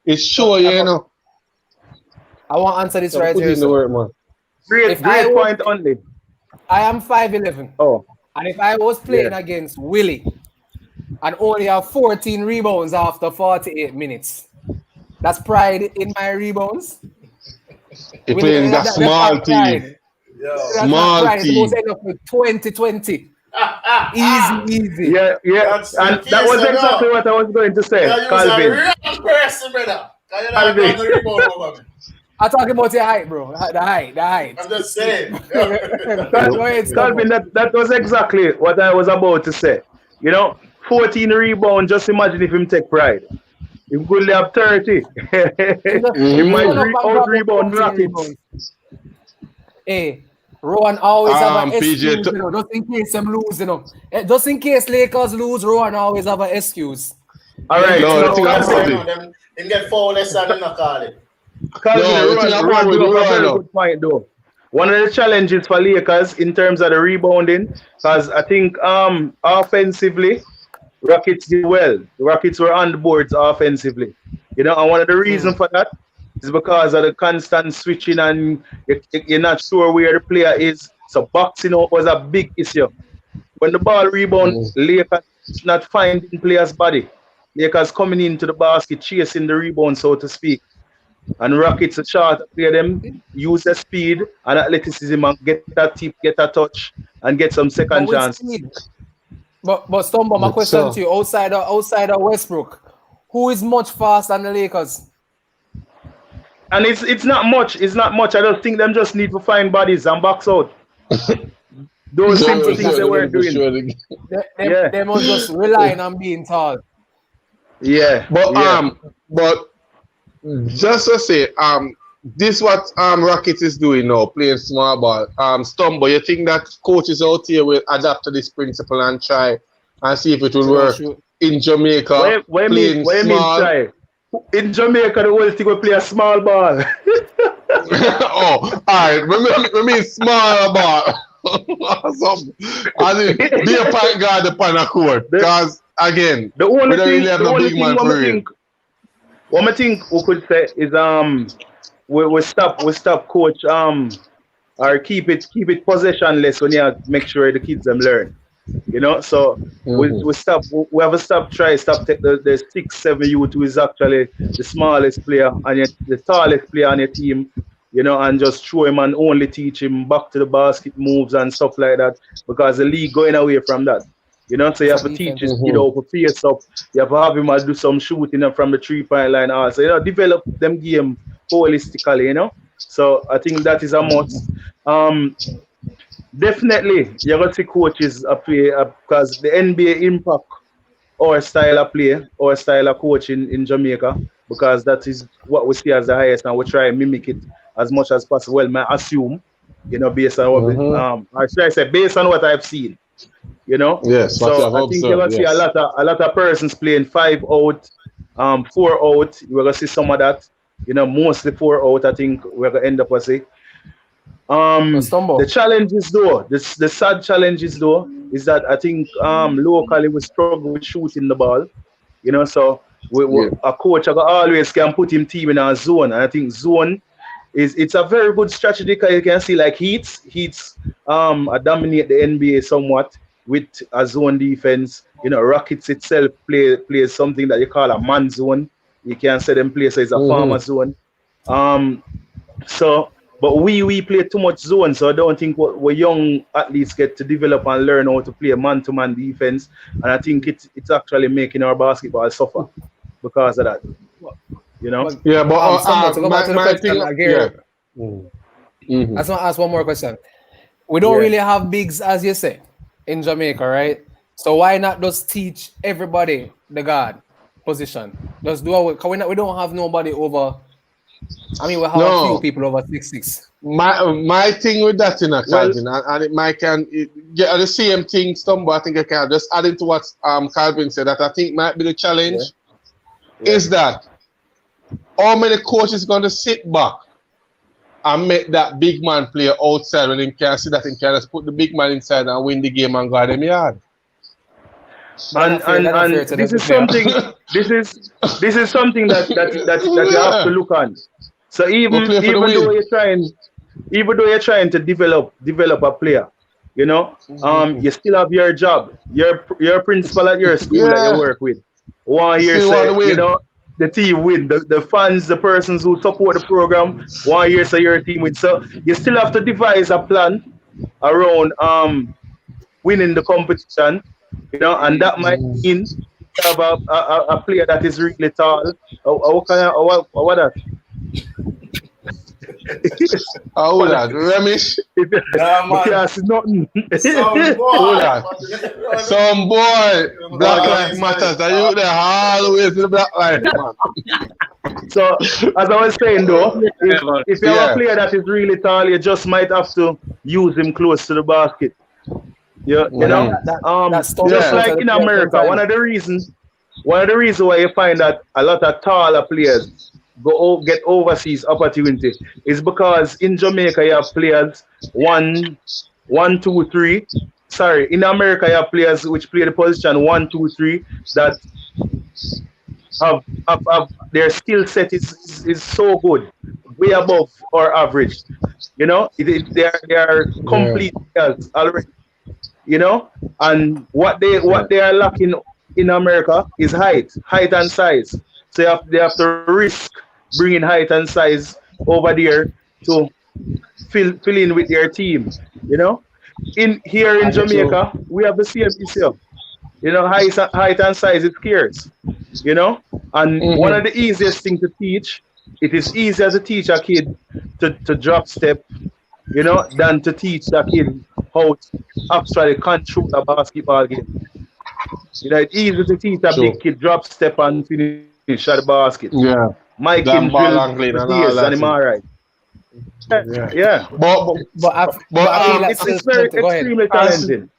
It's sure, you know. I want to answer this right here. Put in the work, man. Great point only. I am 5'11". Oh. And if I was playing against Willie and only have 14 rebounds after 48 minutes, that's pride in my rebounds. You're playing that small team. Small team. End up with 20-20. Easy. Yeah. And that was exactly what I was going to say, Calvin. I'm talking about your height, bro. The height. I'm just saying. Calvin, that was exactly what I was about to say. You know, 14 rebounds, just imagine if him take pride. He could have 30. He might out-rebound Rockets. Hey, Rowan always have an excuse, you know, just in case them lose, you know. Just in case Lakers lose, Rowan always have an excuse. All right. They get foul less than not call it. Calvin, No, you think I'm Ron with brought up a very Ron. good point though. One of the challenges for Lakers in terms of the rebounding, because I think offensively, Rockets did well. The Rockets were on the boards offensively. You know, and one of the reasons for that is because of the constant switching and you're not sure where the player is. So boxing out was a big issue. When the ball rebound, Lakers not finding players' body. Lakers coming into the basket, chasing the rebound, so to speak. And Rockets are short to play them, use their speed and athleticism and get that tip, get a touch, and get some second chance. But Stumbo, my question to you, outside of Westbrook, who is much faster than the Lakers? And it's not much. It's not much. I don't think them just need to find bodies and box out. Those simple things they weren't doing. They must just rely on being tall. Yeah. But just to say, this what Rockets is doing now, playing small ball. Stumbo, you think that coaches out here will adapt to this principle and try and see if it will work in Jamaica? What you mean try? In Jamaica, the whole thing will play a small ball. Oh, all right. We mean small ball. I mean, be a point guard upon a court. Because, again, the only thing, really have no big man for real. What I think we could say is we stop coach or keep it possessionless when you make sure the kids them learn. You know, so we have a stop take the 6-7 youth who is actually the smallest player and the tallest player on your team, you know, and just show him and only teach him back to the basket moves and stuff like that, because the league going away from that. You know, so you have to teach his kid how to face up. You have to have him do some shooting from the 3-point line also. You know, develop them game holistically, you know. So I think that is a must. Definitely, you're going to see coaches play because the NBA impact our style of play, our style of coach in Jamaica, because that is what we see as the highest, and we try and mimic it as much as possible. Well, I assume, you know, based on what or should I say, based on what I've seen, you know. Yes. So I think you're going to see a lot of persons playing 5 out, 4 out. We're going to see some of that, you know, mostly 4 out. I think we're going to end up with it. The challenges though, the sad challenges though, is that I think locally we struggle with shooting the ball, you know. So a coach always can put him team in a zone, and I think zone it's a very good strategy, because you can see like Heats dominate the NBA somewhat with a zone defense. You know, Rockets itself plays something that you call a man zone. You can say them play so it's a farmer zone. But we play too much zone, so I don't think what young athletes get to develop and learn how to play man-to-man defense, and I think it's actually making our basketball suffer because of that. You know? Yeah, but to go back to the question again. I just want to ask one more question. We don't really have bigs, as you say, in Jamaica, right? So why not just teach everybody the guard position? Just do it. We don't have nobody over. I mean, we have a few people over 6'6". My thing with that, you know, Calvin, and it might the same thing, Stumbo. I think I can just add into what Calvin said, that I think might be the challenge is that how many coaches going to sit back and make that big man play outside when they can see that they can just put the big man inside and win the game and go them yard. And this is something. This is something that you have to look on. So even though you're trying to develop a player, you know, you still have your job. You're a principal at your school that you work with. 1 year say, you know, the team win. The fans, the persons who support the program, 1 year say your team win. So you still have to devise a plan around winning the competition. You know, and that might mean have a player that is really tall. What that? Hold on, Remish. Nothing. Some boy. Black Lives Matters. Are you there always the Black Lives Matter? So, as I was saying though, if you have a player that is really tall, you just might have to use him close to the basket. You know, just like in America, one of the reasons why you find that a lot of taller players get overseas opportunity is because in Jamaica you have players 1, 2, 3. Sorry, in America you have players which play the position 1, 2, 3 that have their skill set is so good, way above our average. You know, they are complete players already. You know, and what they are lacking in America is height and size. So they have to risk bringing height and size over there to fill in with their team. You know, here in Jamaica we have the same issue. You know, height and size is scarce. You know, and one of the easiest things to teach, it is easier to teach a kid to drop step, you know, than to teach a kid how to actually control a basketball game. You know, it's easy to teach a big kid drop step and finish at the basket. Yeah. My kid drills and him all right. Yeah. But I feel like it's very extremely talented.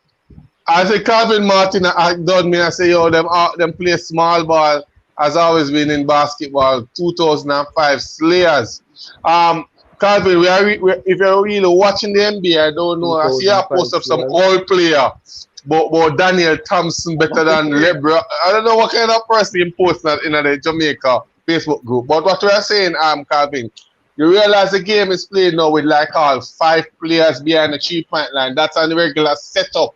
I say Calvin Martin done me. I say, yo, them play small ball has always been in basketball. 2005 Slayers. Calvin, if you're really watching the NBA, I don't know. I see a post of some old player, but Daniel Thompson better than LeBron. I don't know what kind of person he posted in the Jamaica Facebook group. But what we are saying, Calvin, you realize the game is played now with like all 5 players behind the 3-point line. That's on the regular setup.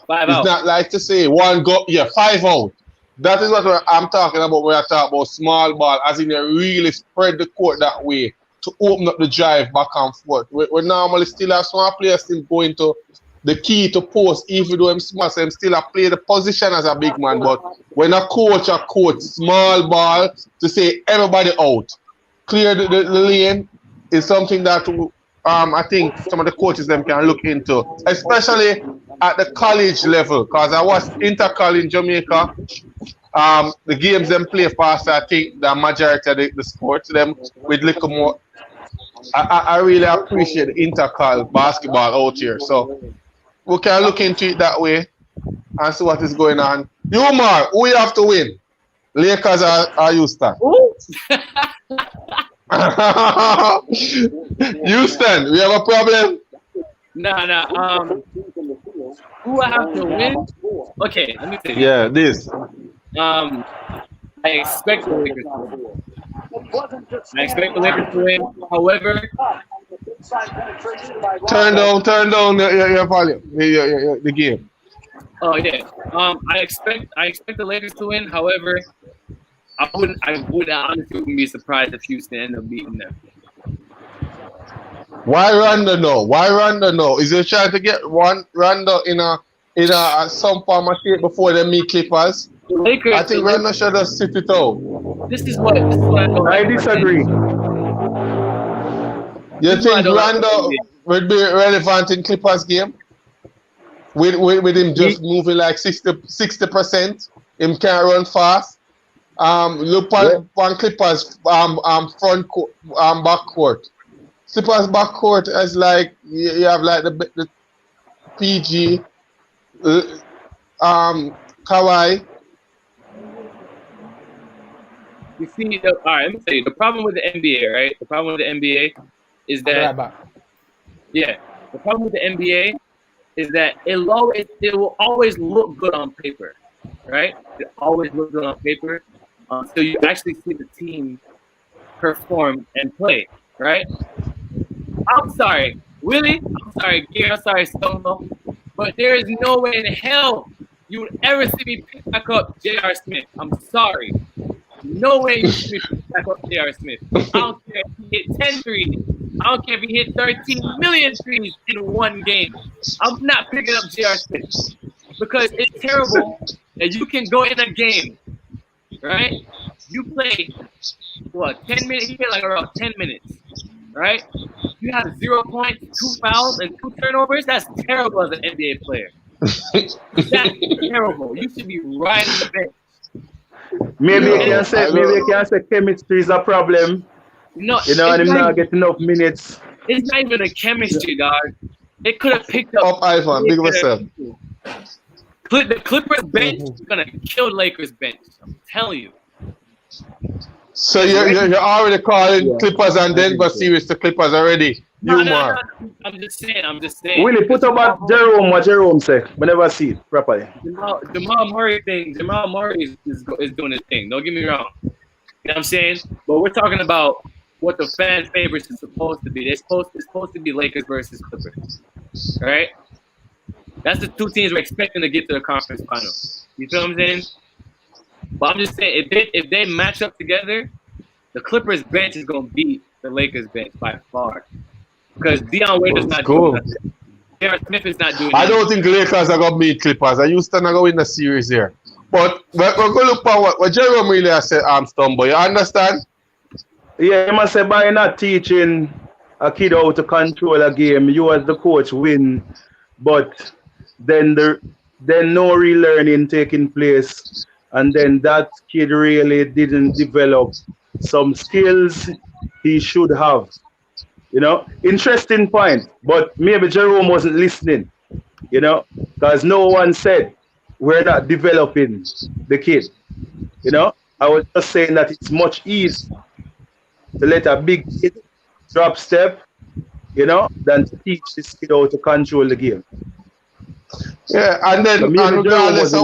5 it's out. not like to say 1 go, 5 out. That is what I'm talking about when I talk about small ball, as in you really spread the court that way to open up the drive back and forth. We normally still have small players still going to the key to post, even though I'm small, so I'm still play the position as a big man. But when a coach small ball to say everybody out, clear the lane is something that I think some of the coaches them can look into, especially at the college level, because I watched Intercoll in Jamaica. The games them play faster, I think, the majority of the sports them with little more. I really appreciate the Intercoll basketball out here. So we can look into it that way and see what is going on. You, Mar, who you have to win? Lakers or Houston? Houston, we have a problem? No. Who I have to win? Okay, let me see. Yeah, this. I expect the Lakers to win. However, turn down your volume, the game. Oh yeah. I expect the Lakers to win. However, I would honestly be surprised if Houston end up beating them. Why Rondo no? Is he trying to get Rondo in a some form of shape before they meet Clippers? The Lakers, I think Rondo should have sit it out. This is what I disagree. You think Rondo would be relevant in Clippers game? With him just moving like 60%, him can't run fast. Look on Clippers front court, back court. Clippers back court is like you have like the PG, Kawhi. You see, all right. Let me tell you the problem with the NBA, right? The problem with the NBA is that the problem with the NBA is that it will always look good on paper, right? It always looks good on paper until you actually see the team perform and play, right? I'm sorry, Willie. I'm sorry, Gear. I'm sorry, Solo. But there is no way in hell you would ever see me pick back up J.R. Smith. I'm sorry. No way you see me pick back up J.R. Smith. I don't care if he hit 10 threes. I don't care if he hit 13 million threes in one game. I'm not picking up J.R. Smith because it's terrible that you can go in a game, right? You play, 10 minutes? You get like around 10 minutes, right? You have 0 points, 2 fouls, and 2 turnovers. That's terrible as an NBA player. That's terrible. You should be right in the bench. Maybe you can say chemistry is a problem. No, and him not get enough minutes. It's not even a chemistry, dog. It could have picked up. Ivan, big myself. The Clippers bench is gonna kill the Lakers bench. I'm telling you. So you're already calling Clippers and Denver series to Clippers already. No. I'm just saying. Willie, put about Jerome what Jerome said. We never see it properly. Jamal Murray is doing his thing. Don't get me wrong. You know what I'm saying? But we're talking about what the fan favorites is supposed to be. It's supposed to be Lakers versus Clippers. Right? That's the two teams we're expecting to get to the conference final. You feel what I'm saying? But I'm just saying, if they match up together, the Clippers bench is gonna beat the Lakers bench by far. Because Dion Waiters not doing nothing. J.R. Smith is not doing I don't think Lakers are going to beat Clippers. Houston are going to win the series here. But we're going to look for what Jerome really has said, Stumbo. You understand? Yeah, you must say by not teaching a kid how to control a game, you as the coach win, but then no relearning taking place, and then that kid really didn't develop some skills he should have. You know, interesting point, but maybe Jerome wasn't listening, you know, because no one said we're not developing the kid. You know, I was just saying that it's much easier to let a big kid drop step, you know, than to teach this kid how to control the game. Yeah, and then regardless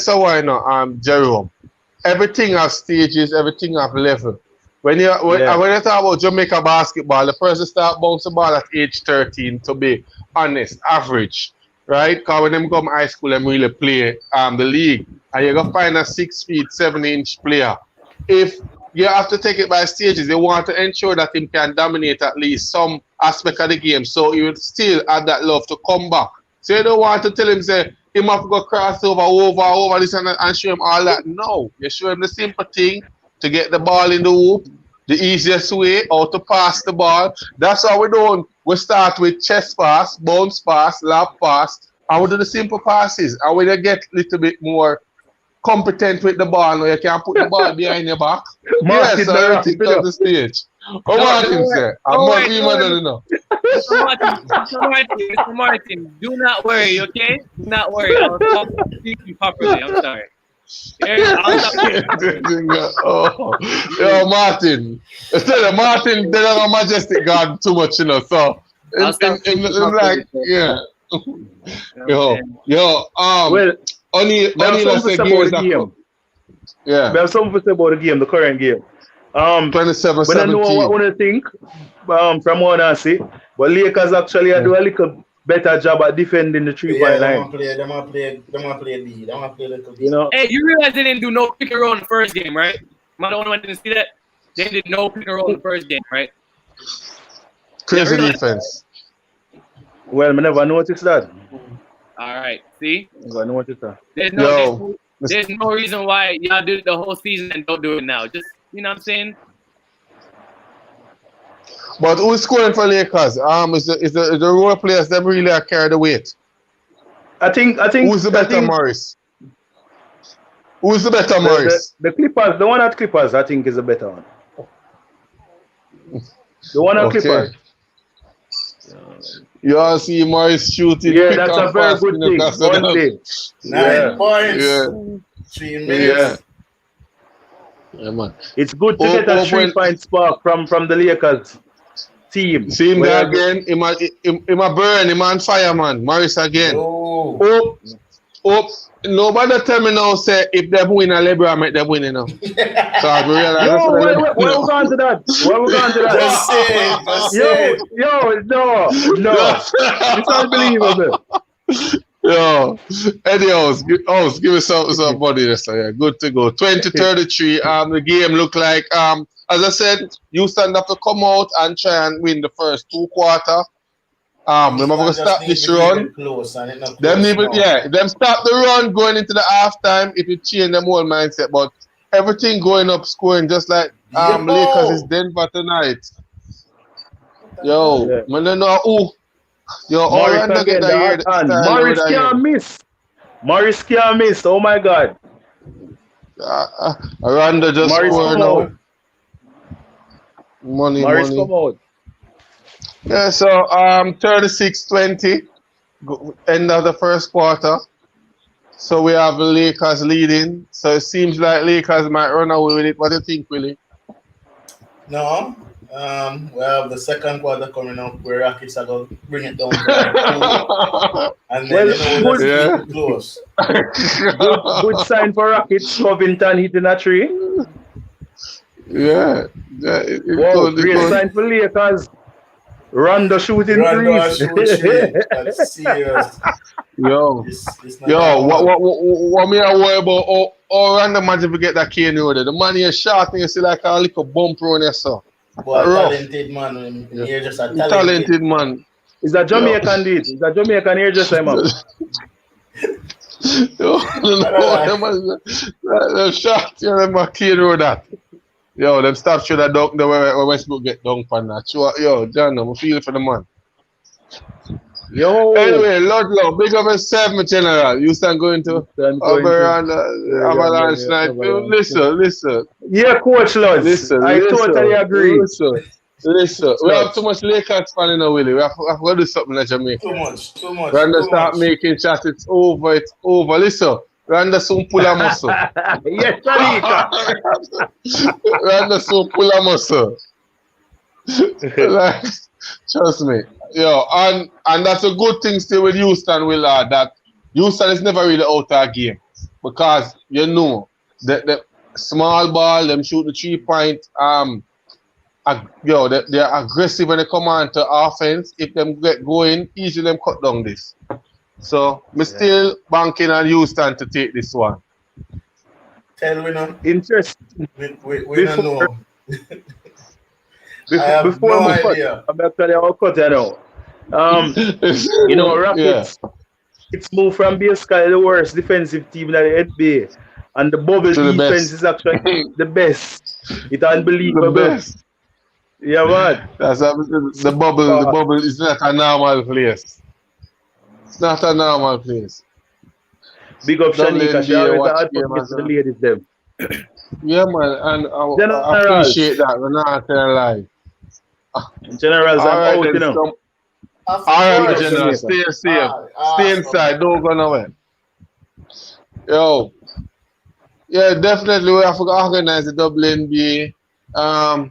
of what, Jerome, everything have stages, everything have level. When you talk about Jamaica basketball, the person start bouncing ball at age 13, to be honest, average, right? Because when them come high school, them really play the league, and you're going to find a 6 feet, 7-inch player. If you have to take it by stages, they want to ensure that him can dominate at least some aspect of the game, so he will still have that love to come back. So you don't want to tell him, say, him have to go cross over this and show him all that. No, you show him the simple thing, to get the ball in the hoop, the easiest way, how to pass the ball. That's how we do. We start with chest pass, bounce pass, lap pass, and we do the simple passes. And when you get a little bit more competent with the ball, you can put the ball behind your back. Yes, everything on the stage. What Martin say? I'm not even know. Mr. Martin, do not worry, okay? Do not worry. I'll talk to you properly. I'm sorry. Yo, Martin. Instead of Martin, they don't have majestic God too much, you know. So, like, yeah. Only say game. Yeah. We have something to say about the game, the current game. 27-17. But I know what I want to think from what I see. But Lakers actually do a little better job at defending the 3-point line. They want to play B. They want to play little B. You know? Hey, you realize they didn't do no pick and roll in the first game, right? Am I the only one that didn't see that? They did no pick and roll in the first game, right? Crazy defense. Well, I never noticed that. All right, see? I noticed that. There's no reason why y'all do it the whole season and don't do it now. Just, you know what I'm saying? But who's scoring for Lakers? Is the role players them really carry the weight? I think. Who's the better Morris? Who's the better Morris? The Clippers, the one at Clippers, I think is the better one. The one at Clippers. You all see Morris shooting. Yeah, that's a very good thing. 9 points. 3 minutes. Yeah, man. It's good to get a 3-point spark from the Lakers team. See him there again. Him a burn. Him on fire, man. Morris again. Nobody tell me now, say, if they win a LeBron, make them win, you know. So I realize. Where we going to that? No. It's unbelievable. Yo, Eddie House, give us somebody this. Yeah, good to go. 20-33. The game look like as I said, Houston have to come out and try and win the first 2 quarters. Them have to stop this run. Them stop the run going into the halftime if you change them whole mindset. But everything going up, scoring just like Lakers is Denver tonight. Yo, man, don't know who. Yo, Morris again, Morris can't miss. Morris can't miss. Oh my God. Aranda just scored now. Money. Come out. Yeah, so 36-20, end of the first quarter. So we have the Lakers leading. So it seems like Lakers might run away with it. What do you think, Willie? No. We have the second quarter coming up where Rockets are going to bring it down to and then it's close. Good sign for Rockets. Covington hitting a tree. Yeah. Great sign for Lakers. Rondo shooting threes. That's serious. Yo, what me I worry about? Oh, random imagine we get that cane over there. The man here short and you see like a little bump on there, so. Boy, talented man. You're just a talented man. Is that Jamaican dude? Is that Jamaican here just man? Yo, the shot, you know, my kid wrote that. Yo, them stop should have dunk the way Westbrook get dunked on that. Yo, John, I'm feeling for the man. Yo. Anyway, Ludlow, big up a 7 general. You stand going to Avalanche night. Listen. Yeah, Coach Lodge. Listen. I totally agree. Listen. We have too much Lakers fan in a Willie. We have to do something in Jamaica. Too much. Randa start making shots. It's over. Listen. Randa soon pull a muscle. Yes, Jamaica. Randa soon pull a muscle. Like, trust me. Yo, and that's a good thing still with Houston, Willard, that Houston is never really out of game. Because, you know, the small ball, them shoot the 3-point, they're aggressive when they come on to offense. If them get going, easily them cut down this. So, me still banking on Houston to take this one. Tell we know. Interesting. We don't know. Before I'm going to tell you how cut it out. You know, Rockets, it's moved from basically the worst defensive team in the NBA. And the bubble defense is actually the best. It's unbelievable. The best. Yeah, man. That's the bubble. The bubble is not a normal place. It's not a normal place. Big up Shanika. She always advocates the ladies them. Yeah, man, and I appreciate that. We're not telling a lie. Generals, I'm out, you know. All right, General, stay safe. Stay inside. Don't go nowhere. Yo. Yeah, definitely we have to organize the WNBA. And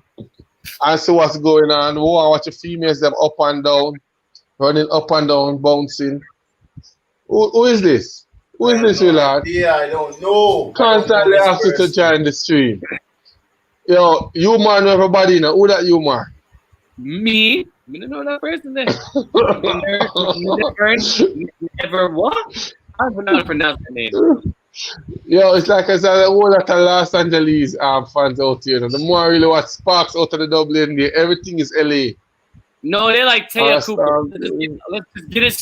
see what's going on. We want to watch the females them up and down, running up and down, bouncing. Who is this? Who is this, Willard? Yeah, I don't know. Constantly ask you to join the stream. Yo, you man, everybody know. Who that you man? Me? I don't know that person then. Never what? I don't know how to pronounce that name. Yo, it's like I said, all that Los Angeles fans out here. The more I really watch Sparks out of the WNBA, everything is LA. No, they like Taya Cooper. Let's just get it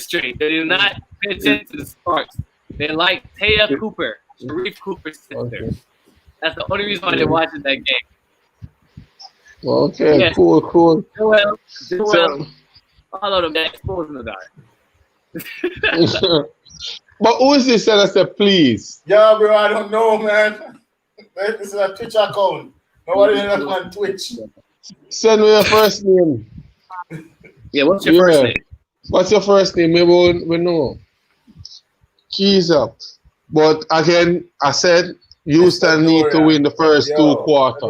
straight. They do not pay attention to the Sparks. They like Taya Cooper, Sharif Cooper's sister. Okay. That's the only reason why they're watching that game. Okay, yeah. Cool. Joel. All of them, they're exposing the guy. But who is this that said please? Yeah, bro, I don't know, man. This is a Twitch account. Nobody knows on Twitch. Send me your first name. Yeah, what's your first name? What's your first name? We know. Keys up. But again, I said Houston need to win the first 2 quarters.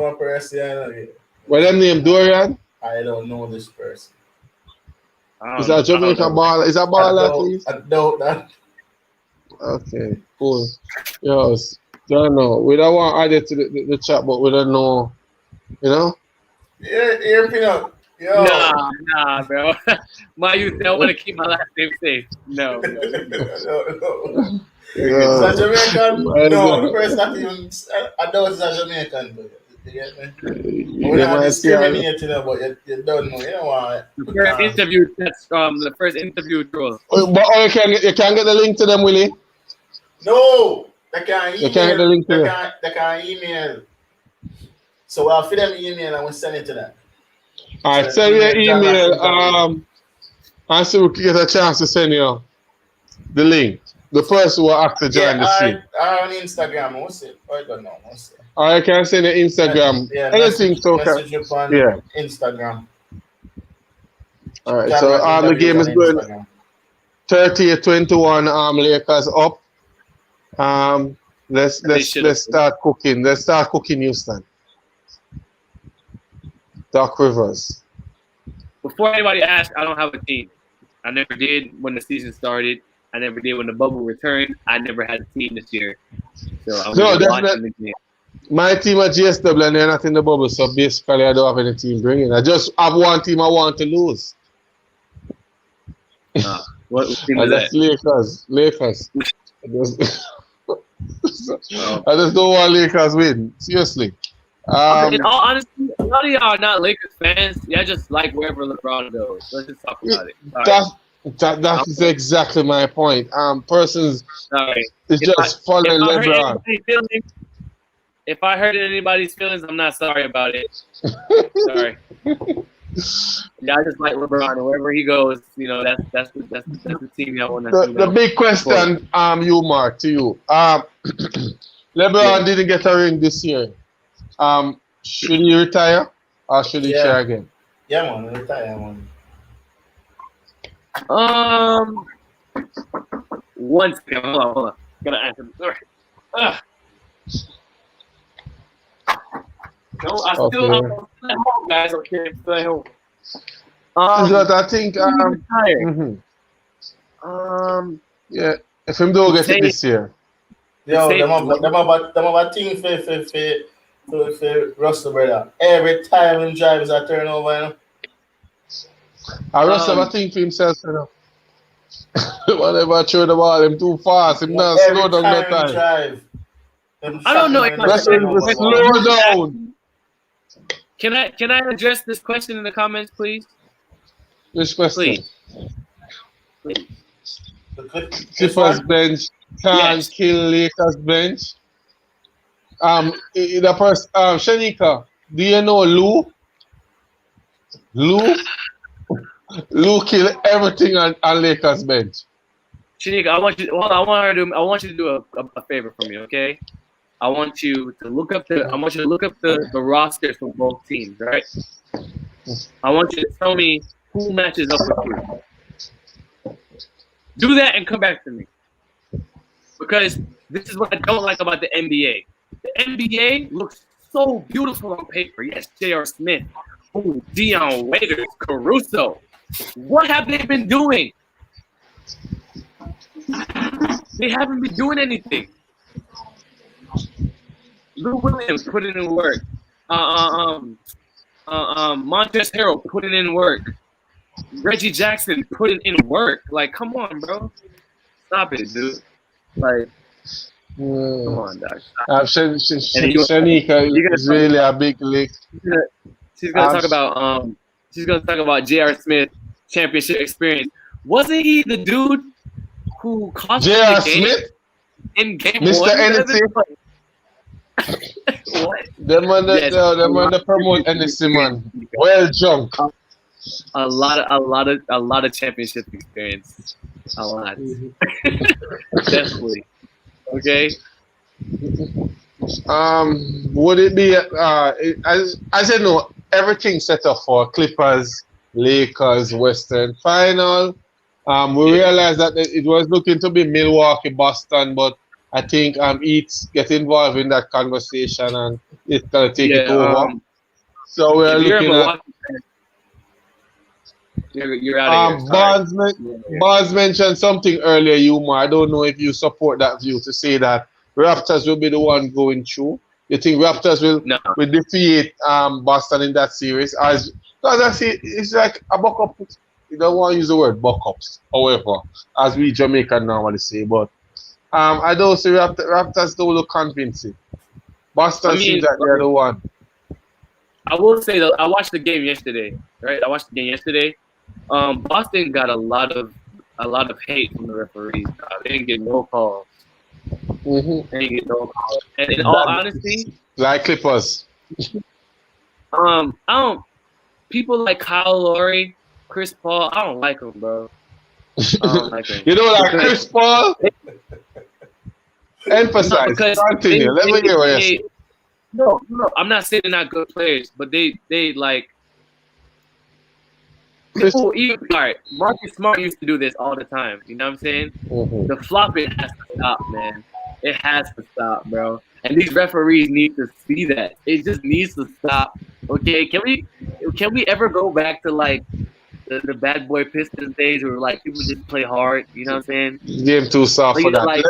What them name, Dorian? I don't know this person. Is that Jamaican baller? Is that baller, please? I doubt that. Okay, cool. Yes, don't know. We don't want to add it to the chat, but we don't know. You know? Yeah, Peanut. Yo. Nah, bro. My youth don't want to keep my last name safe. No. Is that Jamaican? No, the person that even I know it's a Jamaican. You get me? We're not discriminating, but you don't know. You know why? The first interview, that's the first interview troll. But you can get the link to them, Willie? No, they can't email. You can't get the link to they can't email. So I'll feed them email and we'll send it to them. All right, send me an email. And so we can get a chance to send you the link. The person will have to join the stream. On Instagram, what's it? I don't know. What's it? I can send an Instagram. Anything so message on Instagram. All right, so the game is going. 30-21 Lakers up. Let's start cooking. Let's start cooking Houston. Doc Rivers. Before anybody asks, I don't have a team. I never did when the season started. I never did when the bubble returned. I never had a team this year. So I'm watching the game. My team at GSW and they're not in the bubble, so basically I don't have any team bringing. I just have one team I want to lose. What team is that? Lakers. I just don't want Lakers win. Seriously. In all honesty, a lot of y'all are not Lakers fans. Y'all just like wherever LeBron goes. Let's just talk about it. That is exactly my point. Persons is just following LeBron. If I hurt anybody's feelings, I'm not sorry about it. Sorry. Yeah, I just like LeBron, and wherever he goes, you know, that's the team y'all want to. The big question, you Mark, to you. LeBron didn't get a ring this year. Should he retire or should he share again? Yeah, man, retire, man. One second, hold on. Gotta answer this. All right. No, I still am at home, guys. Okay, I'm still at home. I think yeah, if him don't get it this year. Yo, them about team for Russell, brother. Every time him drives a turnover, you know. Russell have a thing for himself, you know. Whatever throw the ball, him too fast, him not slow down that time. Drive, I don't know. Slow down. Can I address this question in the comments, please? Which question? Please. Clippers bench can't kill Lakers bench. The first Shanika, do you know Lou? Lou kill everything on Lakers bench. Shanika, I want you to do a favor for me, okay? I want you to look up the rosters for both teams, right? I want you to tell me who matches up with who. Do that and come back to me. Because this is what I don't like about the NBA. The NBA looks so beautiful on paper. Yes, J.R. Smith, Dion Waiters, Caruso. What have they been doing? They haven't been doing anything. Lou Williams put it in work. Montrezl Harrell put it in work. Reggie Jackson put it in work. Like, come on, bro. Stop it, dude. Like, come on, Doc. Shanika is really a big league. She's gonna talk about J.R. Smith championship experience. Wasn't he the dude who cost J.R. the game Smith in game Mr. one? Hennessy. Them on the promote Hennessy, man. Well drunk. A lot of championship experience. A lot. Definitely. Okay. Would it be as you know, everything set up for Clippers, Lakers, Western final. We realized that it was looking to be Milwaukee, Boston, but I think Eats get involved in that conversation and it's gonna take it over. So we're looking at. You're out of here. Barnes mentioned something earlier, Yuma. I don't know if you support that view to say that Raptors will be the one going through. You think Raptors will defeat Boston in that series? Because I see it's like a buck up. You don't want to use the word buck ups, however, as we Jamaican normally say, but I don't see Raptors don't look convincing. Boston seems like they're the one. I will say though, I watched the game yesterday, right? Boston got a lot of hate from the referees. They didn't get no calls. They didn't get no calls. And in all honesty, like Clippers. People like Kyle Lowry, Chris Paul, I don't like them, bro. I don't like them. You know, like Chris Paul? Emphasize. Continue. Let me hear what you say. No, I'm not saying they're not good players, but they like people, even all right, Marcus Smart used to do this all the time. You know what I'm saying? The flopping has to stop, man. It has to stop, bro. And these referees need to see that. It just needs to stop. Okay, can we ever go back to like the bad boy Pistons days where like people just play hard? You know what I'm saying? Game too soft for that. Like,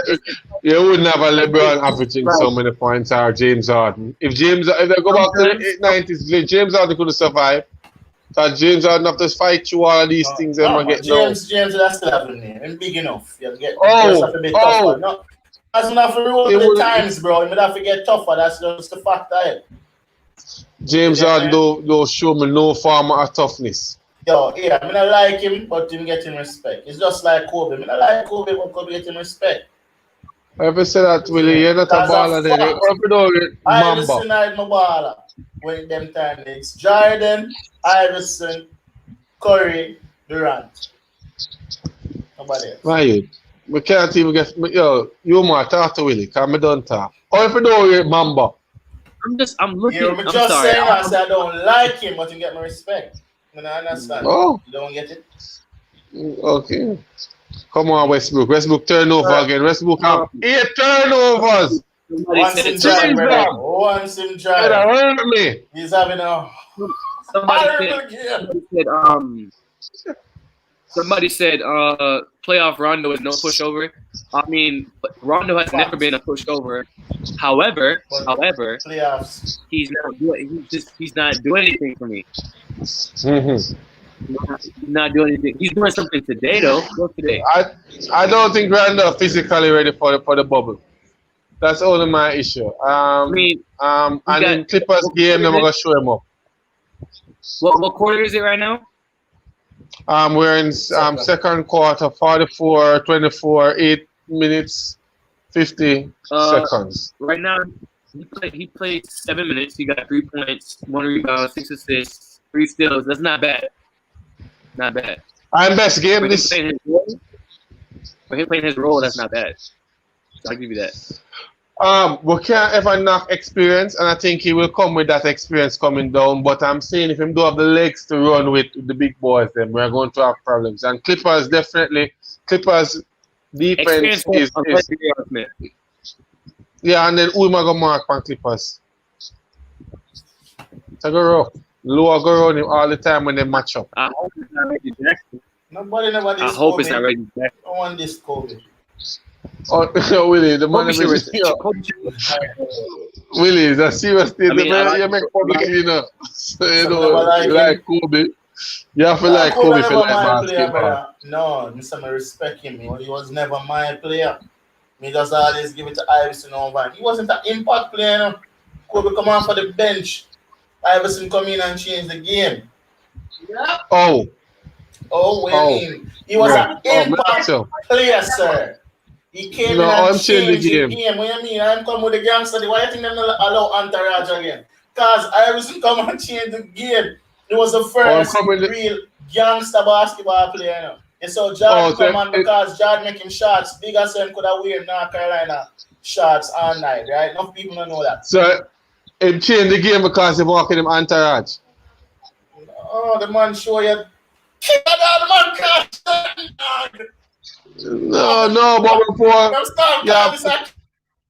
you wouldn't have a LeBron averaging so many points or James Harden. If they go back to the 90s, James Harden couldn't survive. So James Harden have to fight through all of these things and get James, that's still happening. And big enough. You get a bit tougher. No, that's not for roll the times, bro. You have to get tougher. That's just the fact of it. James Harden don't show me no form of toughness. Yo, yeah, I mean, I like him, but him getting respect. It's just like Kobe. I mean, I like Kobe, but Kobe getting respect. I ever say that, Willie, you're not a baller there. I listen to my baller when them time it's Jordan, Iverson, Curry, Durant. Nobody else. Right. We can't even get, you might talk to Willie, because I don't talk. Or if you don't hear Mamba. I'm looking. I'm just saying I don't like him, but you get my respect. I understand. Oh. You don't get it? Okay. Come on, Westbrook. Westbrook turnover again. Westbrook have 8 turnovers. Once in drive, brother. Once in drive. He's having a Somebody said playoff Rondo is no pushover. I mean, Rondo has never been a pushover. However, playoffs. He's not doing anything for me. He's not doing anything. He's doing something today, though. What today? I don't think Rondo physically ready for the bubble. That's only my issue. And in Clippers game, I'm gonna show him up. What quarter is it right now? We're in second quarter, 44, 24, 8 minutes, 50 seconds. Right now, he played 7 minutes. He got 3 points, 1 rebound, 6 assists, 3 steals. That's not bad. Not bad. I'm best game this. For him playing his role, that's not bad. I'll give you that. We can't ever knock experience, and I think he will come with that experience coming down. But I'm saying if him don't have the legs to run with the big boys, then we're going to have problems. And Clippers defense is yeah, and then who am I gonna mark on Clippers? So go rough. Lower go around him all the time when they match up. I hope it's not Reggie Jackson. Nobody never I hope it's not Reggie Jackson. I want this Kobe. Oh, Willie, the money Willie, the serious thing. You make public, you know. So, you know, like Kobe. You have to like Kobe for like basketball. No, I respect him. He was never my player. Me just always give it to Iverson over. He wasn't an impact player. No. Kobe come on for the bench. Iverson come in and change the game. Yeah. He was an impact player, sir. He came in and changed the game. What you mean? I'm coming with the gangster. Why you think they're not allow Entourage again? Because Iverson come and change the game. He was the first real gangster basketball player. You know? And so Jordan come on because Jordan making shots. Bigger son could have wear North Carolina shots all night, right? Enough people don't know that. So it changed the game because he walking him Entourage. Oh, the man show you. The man can't. No, but before. Yeah.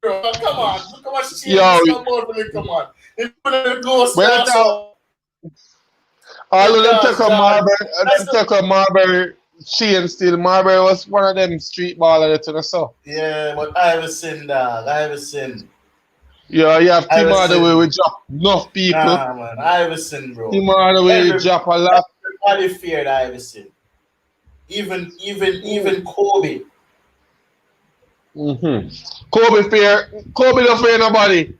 Come on. Look how much cheese come on. All of them took a Marbury chain still. Marbury was one of them street ballers to the south. Yeah, but Iverson, dog. Iverson. Yeah, you have Tim Hardaway with drop enough people. Nah, man. Iverson, bro. Tim Hardaway drop a lot. Everybody feared Iverson. Even Kobe. Kobe don't fear nobody.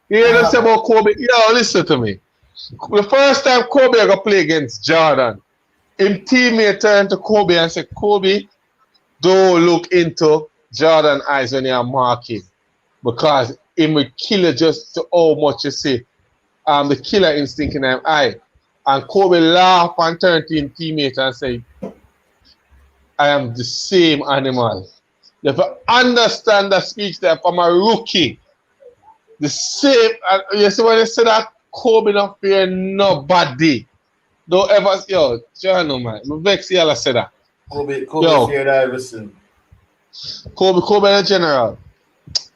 You hear them say about Kobe? Yo, listen to me. The first time Kobe ever play against Jordan, his teammate turned to Kobe and said, Kobe, don't look into Jordan's eyes when you're marking. Because he will kill you just to how much you see. The killer instinct in his eye. And Kobe laughed and turned to his teammate and said, I am the same animal. You have to understand that speech there from a rookie. The same, you see when they say that Kobe don't fear nobody. Don't ever, yo, Jano, man. I'm vexed y'all say that. Kobe Yo. Fair Iverson. Kobe in general.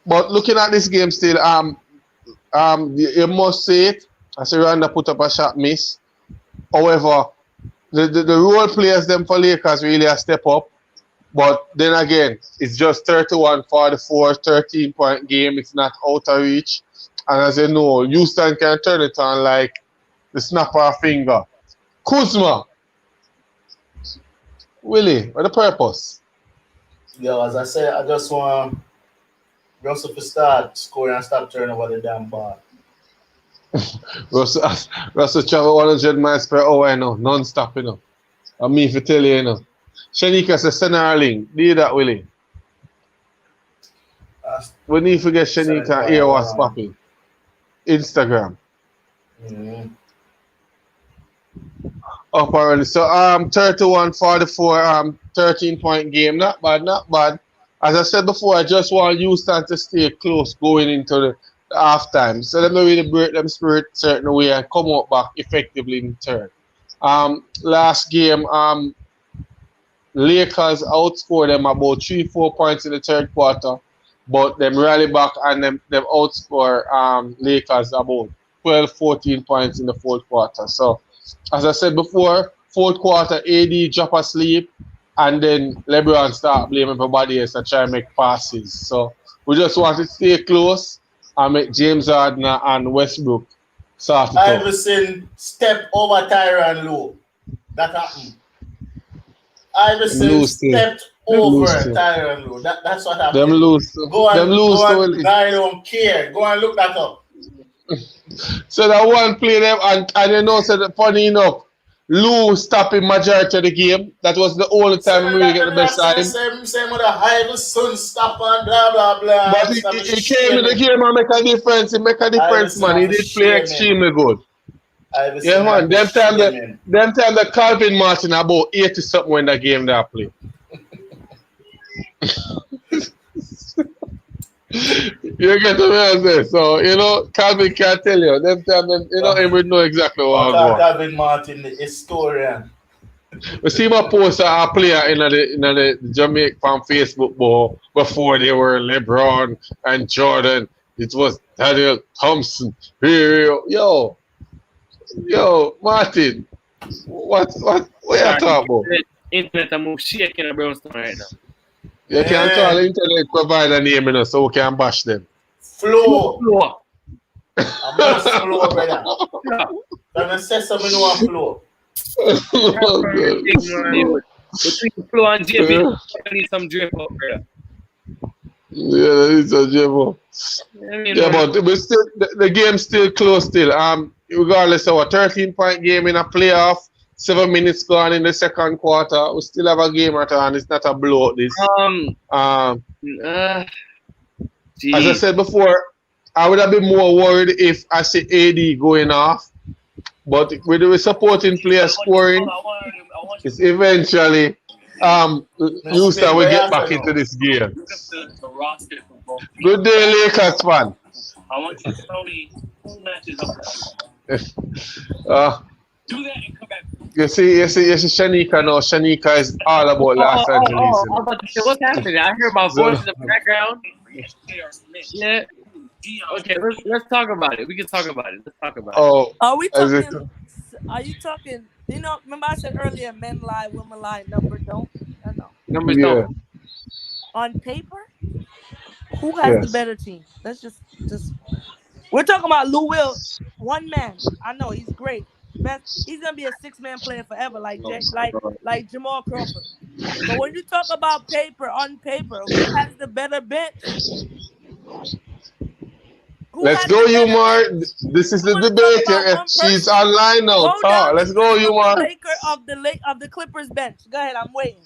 But looking at this game still, you must say it. I see Randa put up a shot miss. However, the role players them for Lakers really a step up. But then again, it's just 31-44, 13-point game. It's not out of reach. And as you know, Houston can turn it on like the snap of a finger. Kuzma. Willie, what the purpose? Yo, as I said, I just want Russell to start scoring and stop turning over the damn ball. Russell travel 100 miles per hour, you know, non-stop, you know. And me if you tell you, know. Shanika says, send her a link. Do that, Willie. We need to get Shanika and hear what's popping. Instagram. Mm-hmm. Up already. So 31-44, 13-point game. Not bad. As I said before, I just want Houston to stay close going into the halftime. So let me really break them spirit certain way and come out back effectively in third. Last game, Lakers outscored them about 3-4 points in the third quarter, but them rally back and them outscore Lakers about 12-14 points in the fourth quarter. So as I said before, fourth quarter, AD drop asleep, and then LeBron start blaming everybody else and try to make passes. So we just want to stay close and make James Harden and Westbrook start it out. Iverson stepped over Tyronn Lue. That happened. Iverson stepped over Tyronn Lue. That's what happened. Them lose. Go and I don't care. Go and look that up. So that one play them and you know, so that funny enough, Lou stopping majority of the game. That was the only time we really get the best time. Same with the Iverson stop and blah blah blah. But he came in the game and make a difference. He make a difference, man. He did play extremely good. Yeah, man. Them time the Calvin Martin about 80 something when the game they play. You get what I say? So, you know, Calvin can't tell you. Them time, you know, everyone know exactly what I'm going. Calvin Martin, the historian. We see my post a player in the Jamaica on Facebook before they were LeBron and Jordan. It was Daniel Thompson. Yo, Martin. What you talking about? Internet I'm shaking about right now. You can call the internet provider name, you know, so we can bash them. Flow. I'm not Flow, brother. Can I say something on Flow? Between Flow and JB, I need some drip up, brother. Yeah, that is a drip up. Yeah, but still, the game's still close still. Regardless of a 13-point game in a playoff, 7 minutes gone in the second quarter. We still have a game at hand. It's not a blowout. This. As I said before, I would have been more worried if I see AD going off. But with the supporting player scoring, it's eventually Houston will get back into this game. Good day, Lakers fan. I want you to tell me who matches up. Do that and come back. You see, Shanika now. Shanika is all about Los Angeles. I was about to say, what's happening? I hear my voice in the background. Yeah. Okay, let's talk about it. We can talk about it. Let's talk about it. Are we talking? Are you talking? You know, remember I said earlier, men lie, women lie, numbers don't. I know. Numbers don't. On paper, who has the better team? Let's just. We're talking about Lou Will, one man. I know he's great. Best, he's gonna be a 6-man player forever, like Jamal Crawford. But when you talk about on paper, who has the better bench? Let's go, Umar. This is the debate. She's online now. Let's go, Umar. Of the Clippers bench. Go ahead, I'm waiting.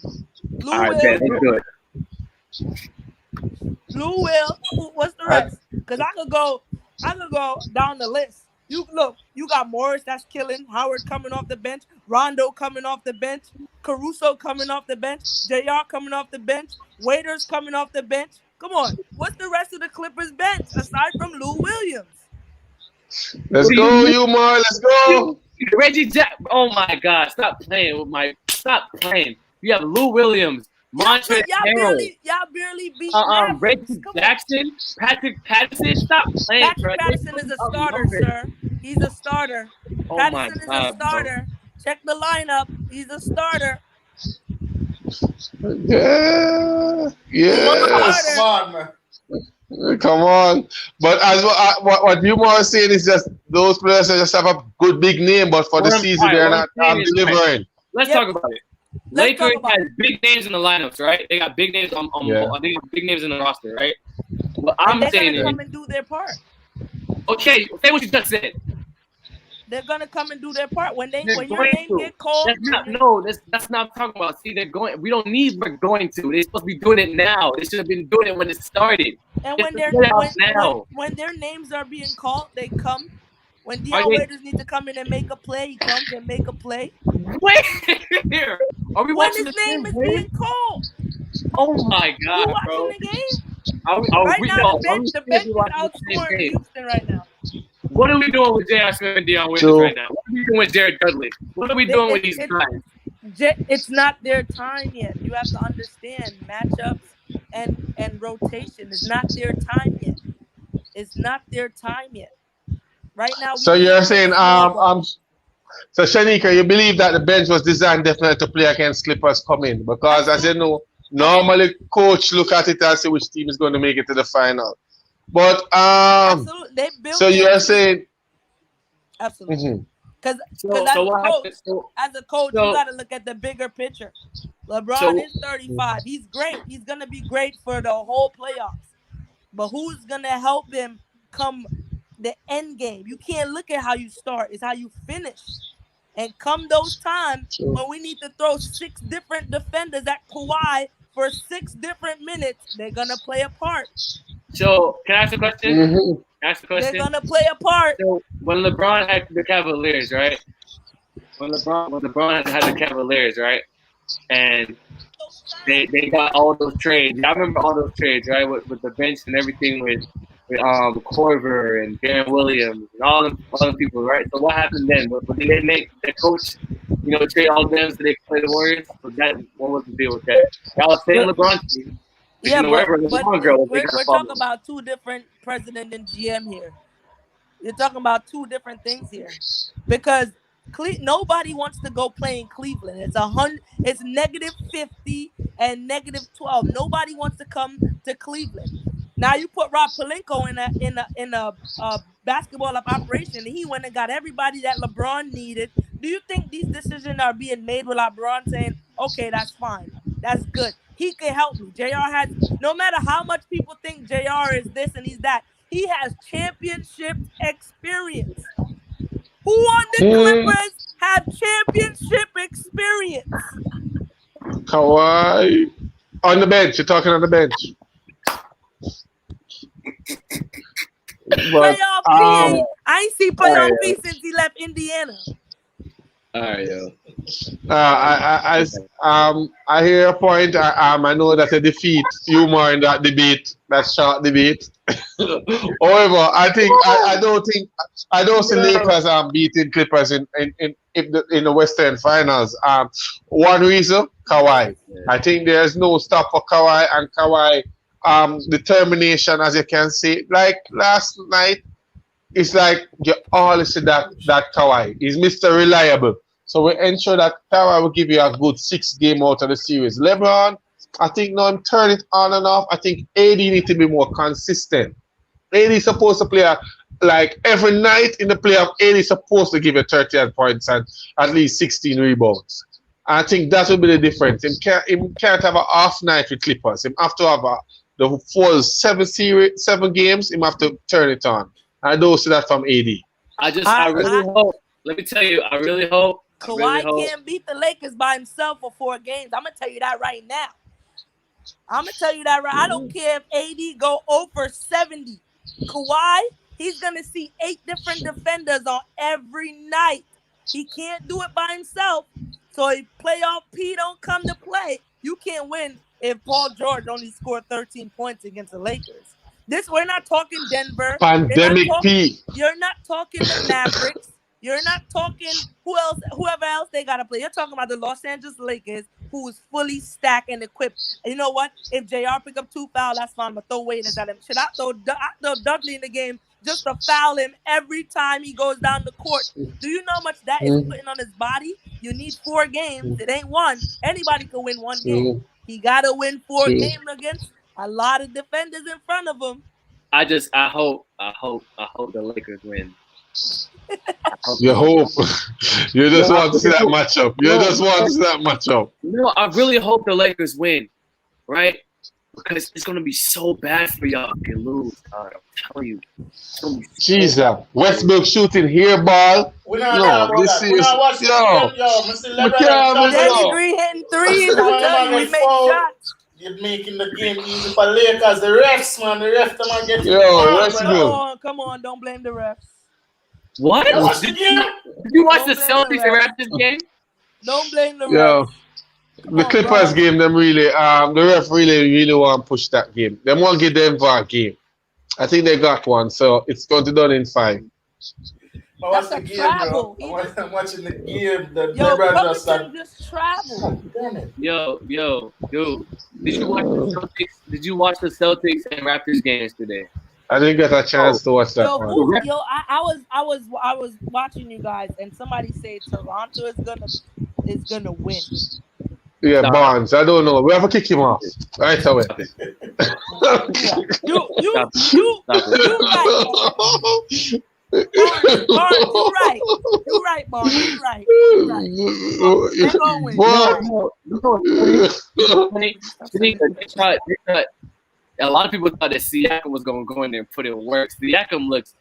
Lou Will. What's the rest? Because I could go down the list. You got Morris that's killing. Howard coming off the bench. Rondo coming off the bench. Caruso coming off the bench. JR coming off the bench. Waiters coming off the bench. Come on. What's the rest of the Clippers bench aside from Lou Williams? Let's go, Umar. Let's go. Reggie Jack. Oh my God! Stop playing. You have Lou Williams, Montrezl Harrell. Y'all barely beat Reggie Jackson, Patrick Patterson. Stop playing. Patrick Patterson is a starter, sir. He's a starter. Oh Patterson is a starter. Bro. Check the lineup. He's a starter. Yes. Come on, man. Come on. But as what you more saying is just those players just have a good big name, but for the season they're not delivering. Let's talk about it. Lakers has big names in the lineups, right? They got big names on they got big names in the roster, right? What I'm saying is come and do their part. Okay, say what you just said. They're gonna come and do their part when your name get called. That's not talking about. See, they're going. We don't need. We're going to. They're supposed to be doing it now. They should have been doing it when it started. And when their names are being called, they come. When Dion Waiters need to come in and make a play, he comes and make a play. Wait here. Are we watching his name is being called? Oh my God, you bro! Watching the game? Right now, the bench is outscoring Houston right now. What are we doing with J.R. Smith and Dion Waiters right now? What are we doing with Jared Dudley? What are we doing with these guys? It's not their time yet. You have to understand matchups and rotation is not their time yet. It's not their time yet. Right now. So you're saying so Shanika, you believe that the bench was designed definitely to play against Clippers come in because as you know, normally coach look at it and see which team is going to make it to the final. But so you're saying absolutely because as a coach, you got to look at the bigger picture. LeBron is 35. He's great. He's gonna be great for the whole playoffs. But who's gonna help him come the end game? You can't look at how you start; it's how you finish. And come those times when we need to throw 6 different defenders at Kawhi for 6 different minutes, they're gonna play a part. So, can I ask a question? Mm-hmm. They're gonna play a part. So, when LeBron had the Cavaliers, right? When LeBron had the Cavaliers, right? And they got all those trades. I remember all those trades, right? With the bench and everything with Korver and Darren Williams and all them people, right? So what happened then? Did they make the coach, trade all of them so they could play the Warriors? What was the deal with that? Y'all was saying LeBron's team. Yeah, but we're talking about 2 different president and GM here. You're talking about 2 different things here, because nobody wants to go play in Cleveland. It's -50 and -12. Nobody wants to come to Cleveland. Now you put Rob Pelinka in a basketball operation, and he went and got everybody that LeBron needed. Do you think these decisions are being made with LeBron saying, "Okay, that's fine, that's good. He can help me"? JR has, no matter how much people think JR is this and he's that, he has championship experience. Who on the Clippers have championship experience? Kawhi on the bench. You're talking on the bench. Playoff P. I ain't seen playoff P since he left Indiana. All right, yo. I hear your point. I know that a defeat few more in that debate, that short debate. However, I don't see Lakers beating Clippers in the Western Finals. One reason, Kawhi. I think there's no stop for Kawhi, and Kawhi determination, as you can see. Like last night, it's like you always see that Kawhi is Mr. Reliable. So we ensure that Kawhi will give you a good 6 game out of the series. LeBron, I think now I'm turning it on and off. I think AD needs to be more consistent. AD is supposed to play like every night in the playoff. AD is supposed to give you 38 points and at least 16 rebounds. I think that will be the difference. He can't have an off night with Clippers. He have to have the full 7 games. He have to turn it on. I don't see that from AD. I really hope. Let me tell you, I really hope. Kawhi can't beat the Lakers by himself for 4 games. I'm going to tell you that right now. I don't care if AD go over 70. Kawhi, he's going to see 8 different defenders on every night. He can't do it by himself. So if playoff P don't come to play, you can't win if Paul George only scored 13 points against the Lakers. We're not talking Denver. Pandemic P. You're not talking the Mavericks. You're not talking whoever else they gotta play. You're talking about the Los Angeles Lakers, who is fully stacked and equipped. And you know what? If JR pick up 2 fouls, that's fine. But throw Waiters at him. Should I throw Dudley in the game just to foul him every time he goes down the court? Do you know how much that is putting on his body? You need 4 games. It ain't 1. Anybody can win 1 game. He gotta win 4 games against a lot of defenders in front of him. I hope the Lakers win. You hope. You just want to see that matchup. You just want to see that matchup. No, I really hope the Lakers win, right? Because it's gonna be so bad for y'all if you lose. God, I'm telling you. Jesus, Westbrook shooting hair ball. We're not watching. Danny Green hitting threes. I tell you, we make shots. You're making the game easy for Lakers. The refs, man. The refs them are getting. Come on, don't blame the refs. What? Did you watch the Celtics and Raptors game? Don't blame the refs. The Clippers game, them really, the ref really want to push that game. They want to give Denver a game. I think they got one, so it's going to be done in 5. That's a travel. I'm watching the game. The Covington just traveled. Yo, dude. Did you watch the Celtics and Raptors games today? I didn't get a chance to watch that one. I was watching you guys, and somebody said Toronto is gonna win. Yeah, Barnes. I don't know. We have to kick him off right away. You right. You're right, Barnes. You're right. They're gonna win. A lot of people thought that Siakam was going to go in there and put in work. Siakam looks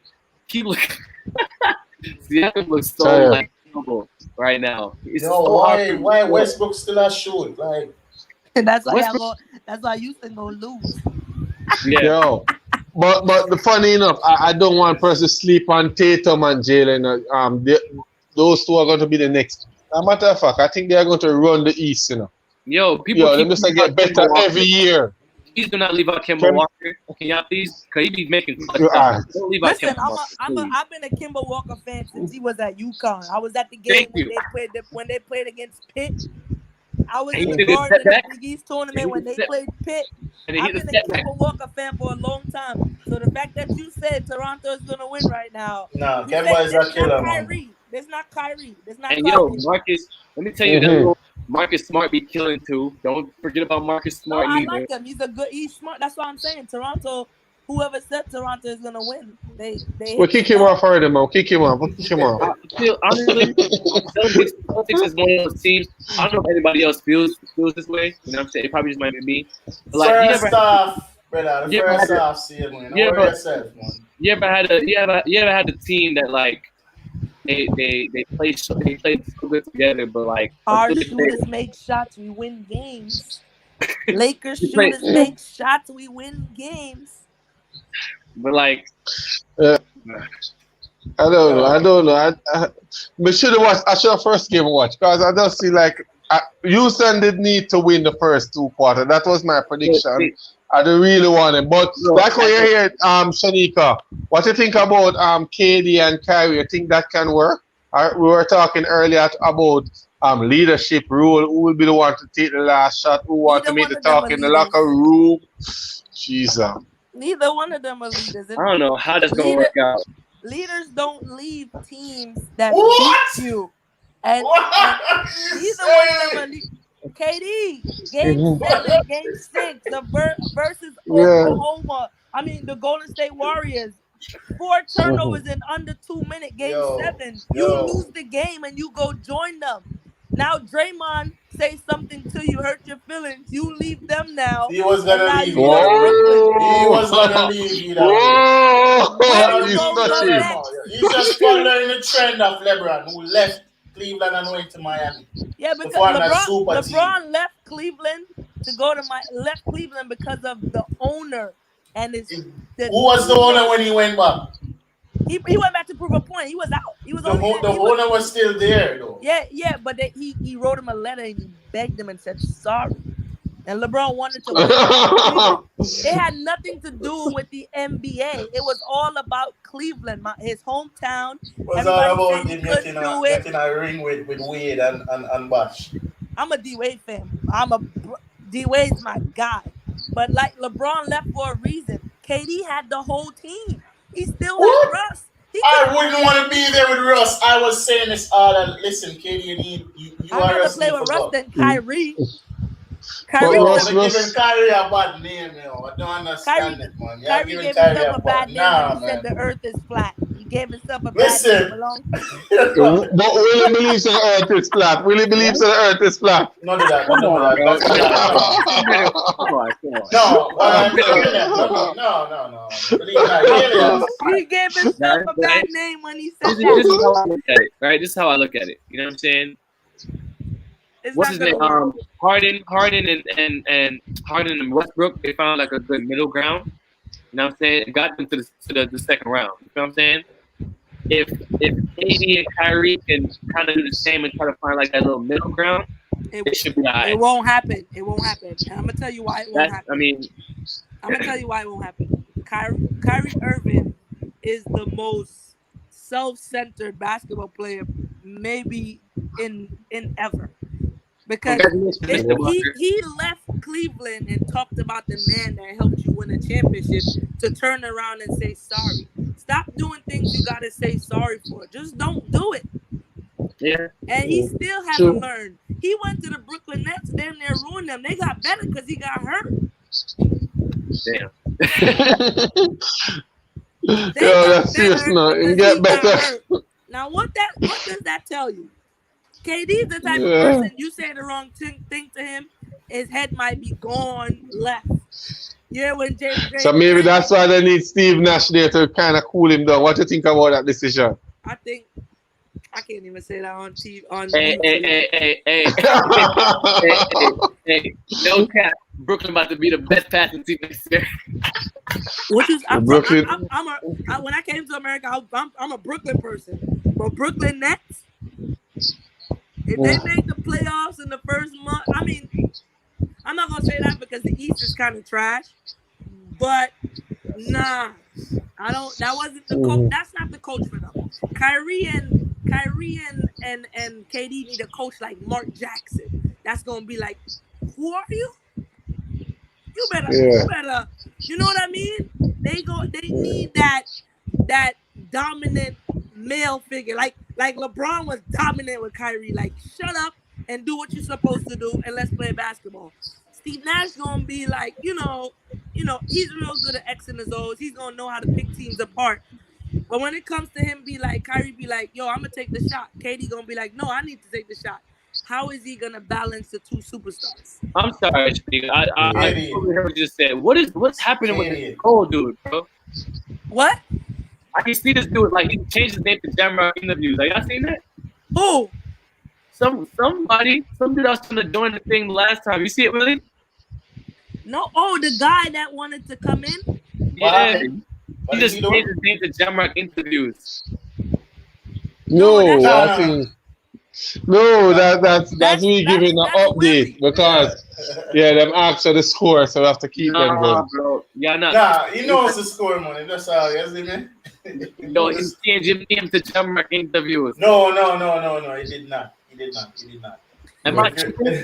so like trouble right now. Why Westbrook still a shoot? Like that's why Houston gonna lose. Yeah. Yo, but the funny enough, I don't want person to sleep on Tatum and Jalen. Those 2 are going to be the next. As a matter of fact, I think they are going to run the East. You know. Yo, they must get better every year. Please do not leave out Kemba Walker. Can y'all please? Because he be making clutch shots. Don't leave out Kemba Walker. I've been a Kemba Walker fan since he was at UConn. I was at the game when they played against Pitt. I was in the Garden in the Big East tournament when they played Pitt. I've been a Kemba Walker fan for a long time. So the fact that you said Toronto is going to win right now. No, Kemba is a killer, man. There's not Kyrie. There's not And Kyrie. Marcus, let me tell you that Marcus Smart be killing too. Don't forget about Marcus Smart I either. like him. He's smart. That's what I'm saying. Toronto, whoever said Toronto is gonna win, we'll kick him off already, man. We'll kick him off. Honestly, Celtics is one of those teams. I don't know if anybody else feels this way. You know what I'm saying? It probably just might be me. But like, first off, man. You ever had a team that like they play so good together, but like our shooters make shots, we win games. Lakers shooters make shots, we win games. But like, I don't know. I should have watched. I should have first game watched because I just see like Houston did need to win the first 2 quarters. That was my prediction. I don't really want it, but like what you hear, Shanika, what do you think about KD and Kyrie? You think that can work? We were talking earlier about leadership role. Who will be the one to take the last shot? Who want to make the talk in the locker room? Jesus. Neither one of them are leaders. I don't know how that's gonna work out. Leaders don't leave teams that beat you, and neither one of them are leaders. KD, game 7, game 6, the versus Oklahoma. I mean, the Golden State Warriors. 4 turnovers in under 2 minutes, game 7. You lose the game and you go join them. Now Draymond say something to you, hurt your feelings. You leave them now. He was gonna leave. He was gonna leave. He's just following the trend of LeBron, who left Cleveland and went to Miami. Yeah, because LeBron left Cleveland to go to left Cleveland because of the owner and who was the owner when he went back? He went back to prove a point. He was out. He was the owner was still there though. Yeah, but he wrote him a letter and he begged him and said sorry. And LeBron wanted to win. It had nothing to do with the NBA. It was all about Cleveland, his hometown. It was all about him getting a ring with Wade and Bosh. I'm a D-Wade fan. D-Wade's my guy. But like LeBron left for a reason. KD had the whole team. He still had Russ. I wouldn't want to be there with Russ. I was saying this all. Listen, KD, you I'd rather play with Russ than Kyrie. Kyrie giving Kyrie a bad name, I don't understand it, man. Kyrie gave himself a bad name and he said the earth is flat. He gave himself a bad name. But Willie believes the earth is flat. Willie believes the earth is flat. None of that. No. He gave himself a bad name when he said this is how I look at it, right? This is how I look at it. You know what I'm saying? What's his name? Harden and Westbrook. They found like a good middle ground. You know what I'm saying? It got them to the second round. You know what I'm saying? If KD and Kyrie can kind of do the same and try to find like that little middle ground, it should be all right. It won't happen. It won't happen. And I'm gonna tell you why it won't happen. I'm gonna tell you why it won't happen. Kyrie Irving is the most self-centered basketball player maybe in ever. Because he left Cleveland and talked about the man that helped you win a championship to turn around and say sorry. Stop doing things you gotta say sorry for. Just don't do it. Yeah. And he still hasn't learned. He went to the Brooklyn Nets, damn near ruined them. They got better because he got hurt. Damn. That's serious. No, you get better. Now, what does that tell you? KD's the type of person, you say the wrong thing to him, his head might be gone left. Yeah, when so maybe that's why they need Steve Nash there to kind of cool him down. What do you think about that decision? I think I can't even say that on TV. Hey, no cap. Brooklyn about to be the best passing team next year. When I came to America, I'm a Brooklyn person. But Brooklyn Nets, if they make the playoffs in the first month, I mean, I'm not gonna say that because the East is kind of trash. But nah, I don't. That wasn't the coach. That's not the coach for them. Kyrie and KD need a coach like Mark Jackson. That's gonna be like, who are you? You better. You know what I mean? They need that dominant male figure. Like LeBron was dominant with Kyrie. Like, shut up and do what you're supposed to do and let's play basketball. Steve Nash gonna be like, you know, he's real good at X and his O's. He's gonna know how to pick teams apart. But when it comes to him, be like, Kyrie be like, yo, I'm gonna take the shot. KD gonna be like, no, I need to take the shot. How is he gonna balance the two superstars? I'm sorry, I heard what you just said. What's happening with this cold dude, bro? What? I can see this dude like he changed his name to Jamrock interviews. Like, y'all seen that? Who? Some dude I was trying to join the thing last time. You see it, really? No. Oh, the guy that wanted to come in. Yeah. He just changed his name to Jamrock interviews. That's me giving an update because them asked for the score, so we have to keep them going. Bro. He knows the score, man. That's how he is, man. No, he's changed his name to Jamrock interviews. No. He did not. Am I tripping? He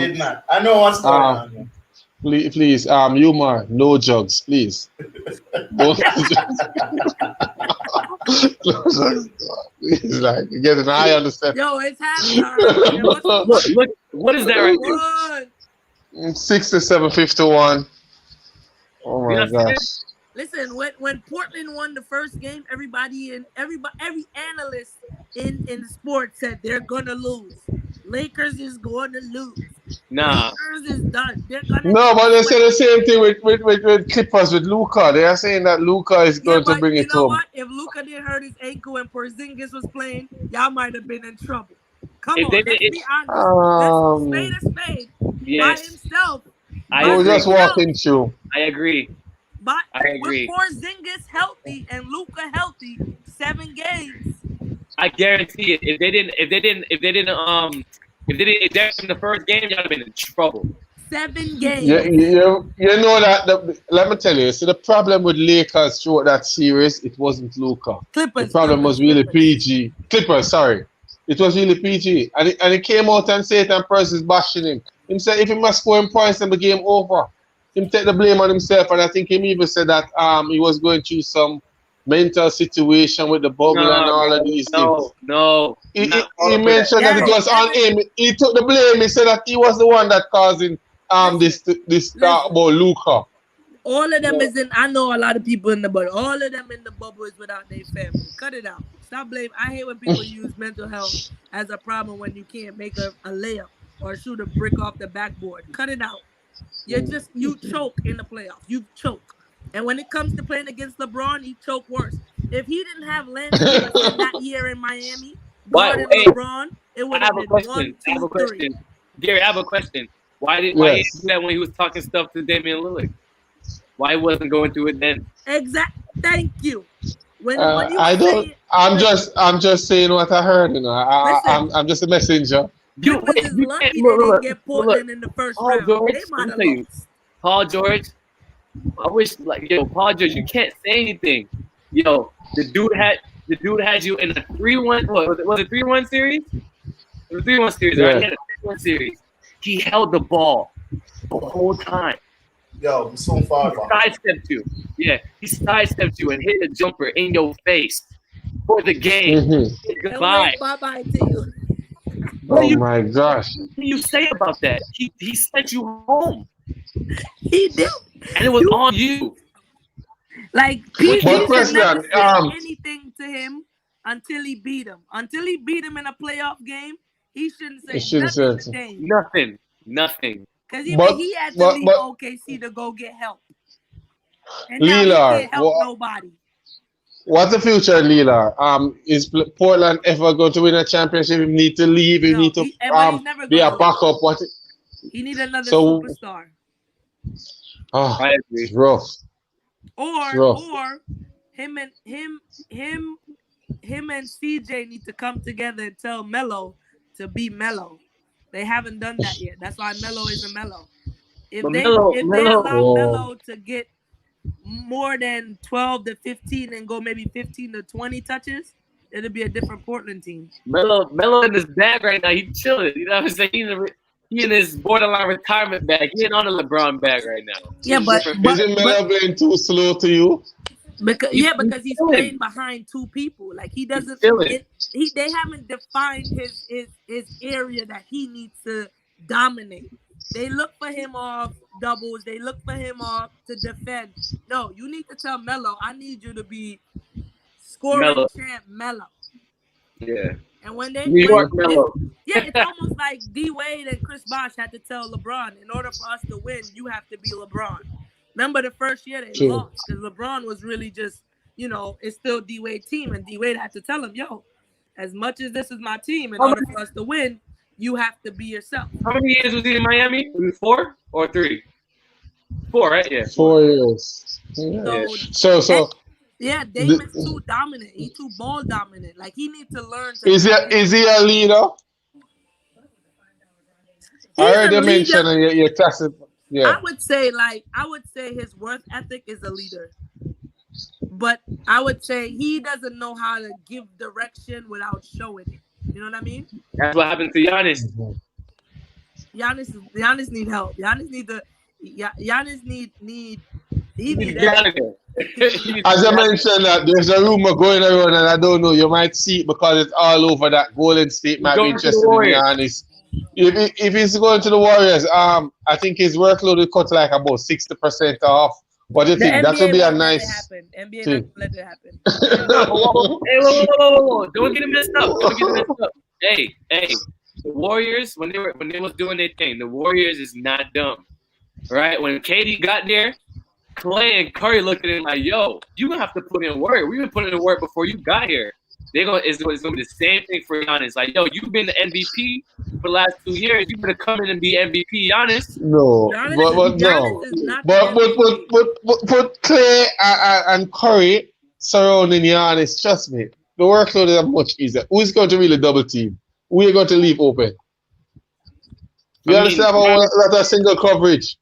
did not. I know what's going on. Man. Please, Umar, no drugs, please. He's like, you get an eye on the step. Yo, it's halftime. What is that right there? 67-51. Oh my gosh. Listen, when Portland won the first game, every analyst in sports said they're gonna lose. Lakers is going to lose. Nah. Lakers is done. No, but they say the same thing with Clippers with Luka. They are saying that Luka is going to bring it home. What? If Luka didn't hurt his ankle and Porzingis was playing, y'all might have been in trouble. Come on, let's be honest. Let's spade a spade. Yes. By himself. I was just walking through. I agree. But I agree. With Porzingis healthy and Luka healthy, 7 games. I guarantee it. If they didn't If they didn't eject him the first game, y'all have been in trouble. 7 games. You know that. Let me tell you. See, the problem with Lakers throughout that series, it wasn't Luka. Clippers. The problem was really PG. Clippers, sorry. It was really PG. And he came out and said and Percy's bashing him. He said if he must score him points, then the game over. Him take the blame on himself. And I think him even said that he was going through some mental situation with the bubble and all of these things. He mentioned that it was on him. He took the blame. He said that he was the one that causing this talk about Luka. All of them is in. I know a lot of people in the bubble. All of them in the bubble is without their family. Cut it out. Stop blaming. I hate when people use mental health as a problem when you can't make a layup or shoot a brick off the backboard. Cut it out. You choke in the playoffs. You choke. And when it comes to playing against LeBron, you choke worse. If he didn't have Lance Stevenson that year in Miami, LeBron, it would have been 1, 2, 3. Gary, I have a question. Why didn't he do that when he was talking stuff to Damian Lillard? Why wasn't going through it then? Exactly. Thank you. I'm just saying what I heard. You know, I'm just a messenger. Clippers is lucky they didn't get Portland in the first round. George, They might have lost. Paul George, I wish Paul George, you can't say anything. The dude had you in a 3-1. What was it 3-1 series? It was a 3-1 series, right? He had a 3-1 series. He held the ball the whole time. Yo, I'm so far. He sidestepped you. Yeah, he sidestepped you and hit a jumper in your face for the game. Goodbye. Bye-bye to you. My gosh. What do you say about that? He sent you home. He did. And it was on you. Like, people never say anything to him until he beat him. Until he beat him in a playoff game, he shouldn't say nothing. Because he had to leave OKC to go get help. And now Lillard, he can't help nobody. What's the future of Lillard? Is Portland ever going to win a championship? He need to leave. He need to be a backup. He need another superstar. It's rough. Or him and CJ need to come together and tell Melo to be Melo. They haven't done that yet. That's why Melo isn't Melo. If they allow Melo to get more than 12 to 15 and go maybe 15 to 20 touches, it'll be a different Portland team. Melo in his bag right now. He's chilling. You know what I'm saying? He in his borderline retirement bag. He ain't on a LeBron bag right now. Yeah, but isn't Melo playing too slow to you? Because he's playing behind two people. Like he doesn't. They haven't defined his area that he needs to dominate. They look for him off doubles. They look for him off to defend. No, you need to tell Melo, I need you to be scoring champ Melo. Yeah. And when they New York Melo. It's almost like D Wade and Chris Bosh had to tell LeBron, in order for us to win, you have to be LeBron. Remember the first year they lost because LeBron was really just, it's still D Wade team, and D Wade had to tell him, yo, as much as this is my team, in order for us to win, you have to be yourself. How many years was he in Miami? 4 or 3? 4, right? Yeah. 4 years. Yeah. Damon's too dominant. He's too ball dominant. Like he needs to learn. Is he a leader? I heard you mention your tacit. Yeah. I would say his work ethic is a leader. But I would say he doesn't know how to give direction without showing it. You know what I mean? That's what happened to Giannis. Giannis need help. Giannis need As I mentioned, there's a rumor going around, and I don't know. You might see it because it's all over that Golden State might be interested in Giannis. If he's going to the Warriors, I think his workload will cut like about 60% off. What do you think? That would be a nice. NBA doesn't let it happen. Whoa. Don't get it messed up. Hey, the Warriors, when they was doing their thing, the Warriors is not dumb, right? When KD got there, Clay and Curry looked at him like, "Yo, you gonna have to put in work. We've been putting in work before you got here." It's gonna be the same thing for Giannis. Like, yo, you've been the MVP for the last 2 years. You better come in and be MVP, Giannis. No, but Clay and Curry surrounding Giannis. Trust me, the workload is much easier. Who's going to really double team? Who are you going to leave open? Giannis have a lot of single coverage.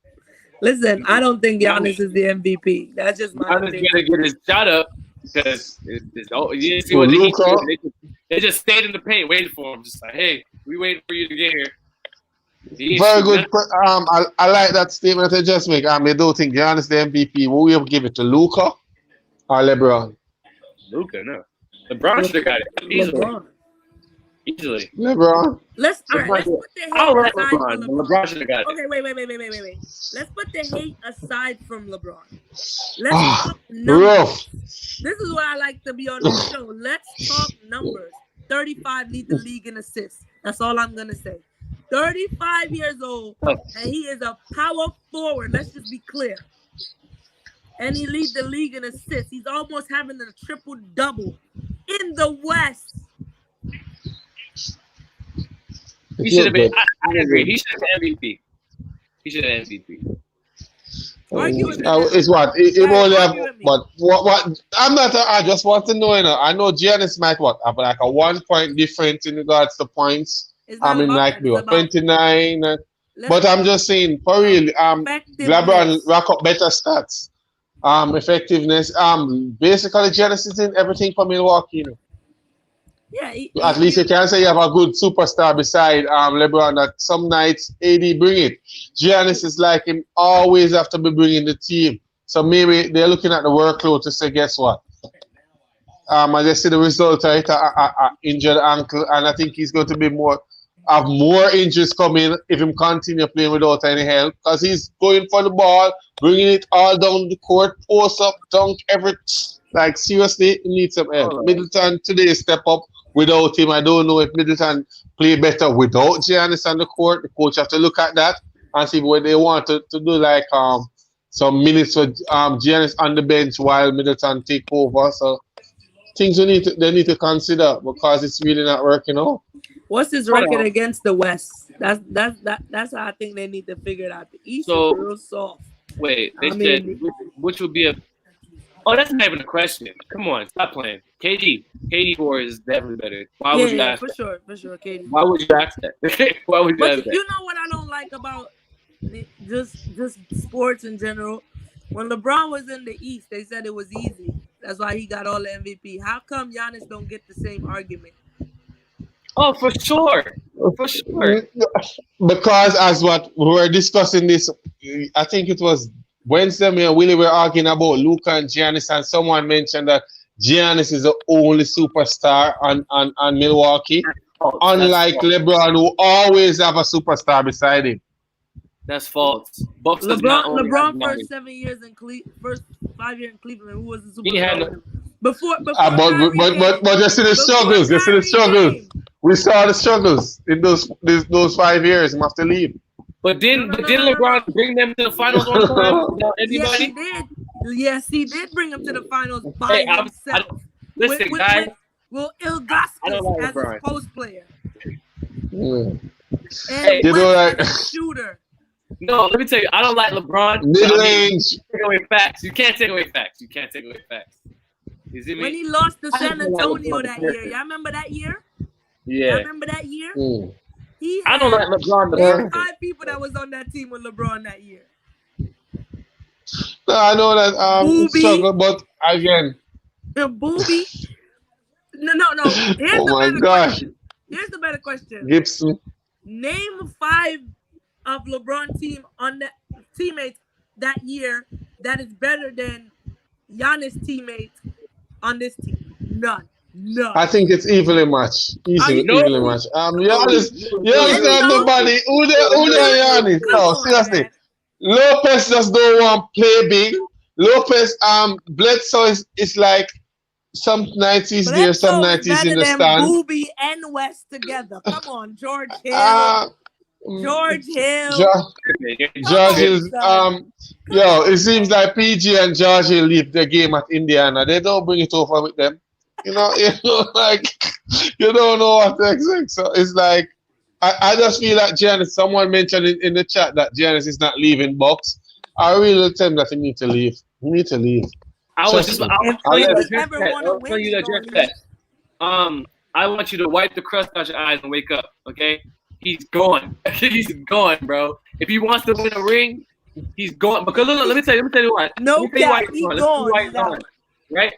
Listen, I don't think Giannis is the MVP. That's just my Giannis opinion. gonna get his shot up because you didn't see what the Heat did. They just stayed in the paint waiting for him. Just like, hey, we waiting for you to get here. Very good. I like that statement they just make. I don't think Giannis the MVP. Will we give it to Luka or LeBron? Luka, no. LeBron should have got it easily. Easily. LeBron. Let's put the hate aside from LeBron. Should have got it. Okay, wait. Let's put the hate aside from LeBron. Let's talk numbers. This is why I like to be on this show. Let's talk numbers. 35 lead the league in assists. That's all I'm gonna say. 35 years old, and he is a power forward. Let's just be clear. And he leads the league in assists. He's almost having a triple-double in the West. He should have been. I agree. He should have been MVP. He should have MVP. It's what? It only have, but what? I'm not. I just want to know. I know Giannis might have like a 1 point difference in regards to points. I mean, like 29. But I'm just saying, for real, LeBron rack up better stats. Effectiveness. Basically, Giannis is in everything for Milwaukee. Yeah. At least you can say you have a good superstar beside LeBron. That some nights AD bring it. Giannis is like him, always have to be bringing the team. So maybe they're looking at the workload to say, guess what? I just see the result of it, injured ankle, and I think he's going to be have more injuries coming if he continue playing without any help, because he's going for the ball, bringing it all down the court, post up, dunk, everything. Like, seriously, he needs some help. Middleton today step up without him. I don't know if Middleton play better without Giannis on the court. The coach have to look at that and see what they want to do, like some minutes with Giannis on the bench while Middleton take over. So things they need to consider, because it's really not working out. What's his record against the West? That's how I think they need to figure it out. The East is real soft. Wait, they said which would be a. Oh, that's not even a question. Come on, stop playing. KD 4 is definitely better. Why would you ask that? For sure, KD. Why would you ask that? Why would you ask that? You know what I don't like about just sports in general? When LeBron was in the East, they said it was easy. That's why he got all the MVP. How come Giannis don't get the same argument? Oh, for sure. For sure. Because as what we were discussing this, I think it was Wednesday, me and Willie were arguing about Luka and Giannis, and someone mentioned that Giannis is the only superstar on Milwaukee, unlike LeBron, who always have a superstar beside him. That's false. LeBron first 7 years in first 5 years in Cleveland, who was the superstar? He had before but you see the struggles. You see the struggles. We saw the struggles in those 5 years. He must have leave. But didn't LeBron bring them to the finals one time without anybody? Yes, he did bring them to the finals by himself. Listen, guys. Will Ilgauskas as his post player. And you know, like shooter. No, let me tell you, I don't like LeBron. Mid-range. Take away facts. You can't take away facts. You can't take away facts. You see me? When he lost to San Antonio that year, y'all remember that year? Yeah. Y'all remember that year? I don't like LeBron. There were 5 people that was on that team with LeBron that year. No, I know that struggle, but again. Booby. No. Here's oh my gosh. Question. Here's the better question. Gibson. Name 5 of LeBron teammates that year that is better than Giannis teammates on this team. None. I think it's evenly matched. Evenly matched. Giannis have nobody. Who the Giannis? No, seriously. Lopez just don't want to play big. Lopez, Bledsoe is like some nights he's there, some nights he's in the stand. Booby and West together. Come on, George Hill. George is it seems like PG and George Hill leave the game at Indiana. They don't bring it over with them. You know, like you don't know what to expect. So it's like I just feel like Giannis. Someone mentioned in the chat that Giannis is not leaving Bucks. I really tell him that he need to leave. He need to leave. I want you to wipe the crust out your eyes and wake up. Okay. he's going. He's going, bro. If he wants to win a ring, he's going. Because look, let me tell you why. No cap, he's going. Right?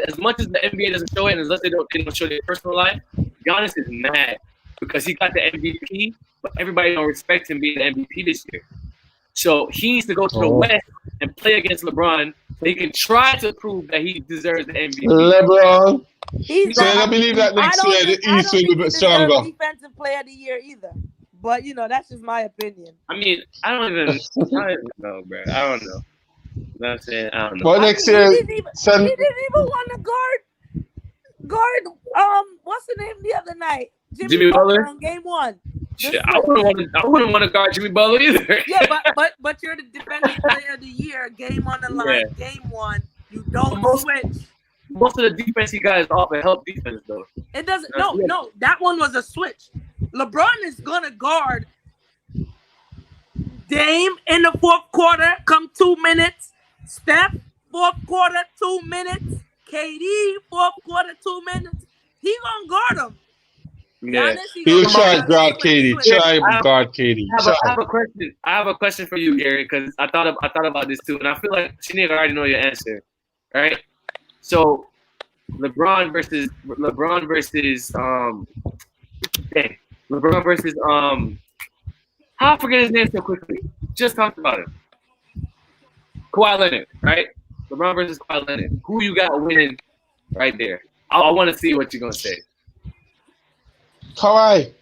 As much as the NBA doesn't show it, and unless they don't show their personal life, Giannis is mad because he got the MVP, but everybody don't respect him being the MVP this year. So he needs to go to the West and play against LeBron so he can try to prove that he deserves the MVP. LeBron. So I believe that next year the East will be a bit stronger. Defensive player of the year either. But that's just my opinion. I mean, I don't even know, bro. I don't know. You know what I'm saying? I don't know. Well, next year, he didn't even want to guard. What's the name the other night? Jimmy Butler on game 1. Shit, I wouldn't want to guard Jimmy Butler either. Yeah, but you're the defensive player of the year. Game on the line. Yeah. Game 1. You don't switch. Most of the defense he got is off a help defense, though. It doesn't. No. That one was a switch. LeBron is gonna guard Dame in the fourth quarter. Come 2 minutes. Steph fourth quarter 2 minutes. KD fourth quarter 2 minutes. He gonna guard him. Yeah. He'll try to guard KD. Try to guard KD. I have a question for you, Gary, because I thought about this too, and I feel like Shanika already know your answer. All right. So LeBron versus how I forget his name so quickly. Just talked about it. Kawhi Leonard, right? LeBron versus Kawhi Leonard. Who you got winning right there? I want to see what you're gonna say. Kawhi.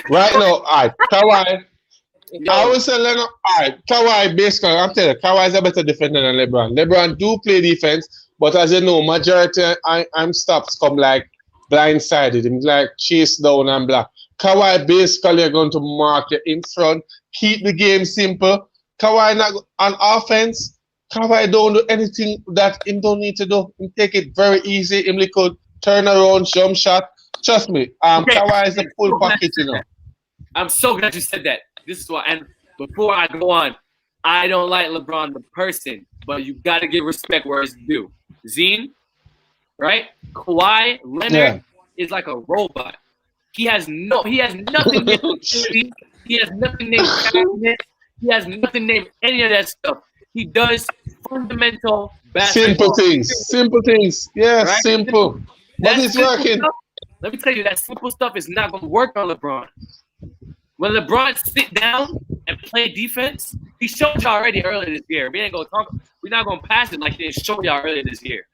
Right now, all right, Kawhi. I would say Leonard. All right, Kawhi. Basically, I'm telling you, Kawhi is a better defender than LeBron. LeBron do play defense, but as you know, majority I'm stops come like blindsided, him like chase down and block. Kawhi basically going to mark you in front, keep the game simple. Kawhi not on offense. Kawhi don't do anything that him don't need to do. He take it very easy. Him could turn around, jump shot. Trust me, Kawhi is a full package, I'm so glad you said that. This is why. And before I go on, I don't like LeBron the person, but you got to give respect where it's due. Zine, right? Kawhi Leonard is like a robot. He has nothing named he has nothing named passionate. He has nothing named any of that stuff. He does fundamental basketball. Simple things. Yeah, right? Simple. But it's working. Stuff, let me tell you, that simple stuff is not going to work on LeBron. When LeBron sit down and play defense, he showed you already earlier this year. We're not going to pass it like they showed y'all earlier this year.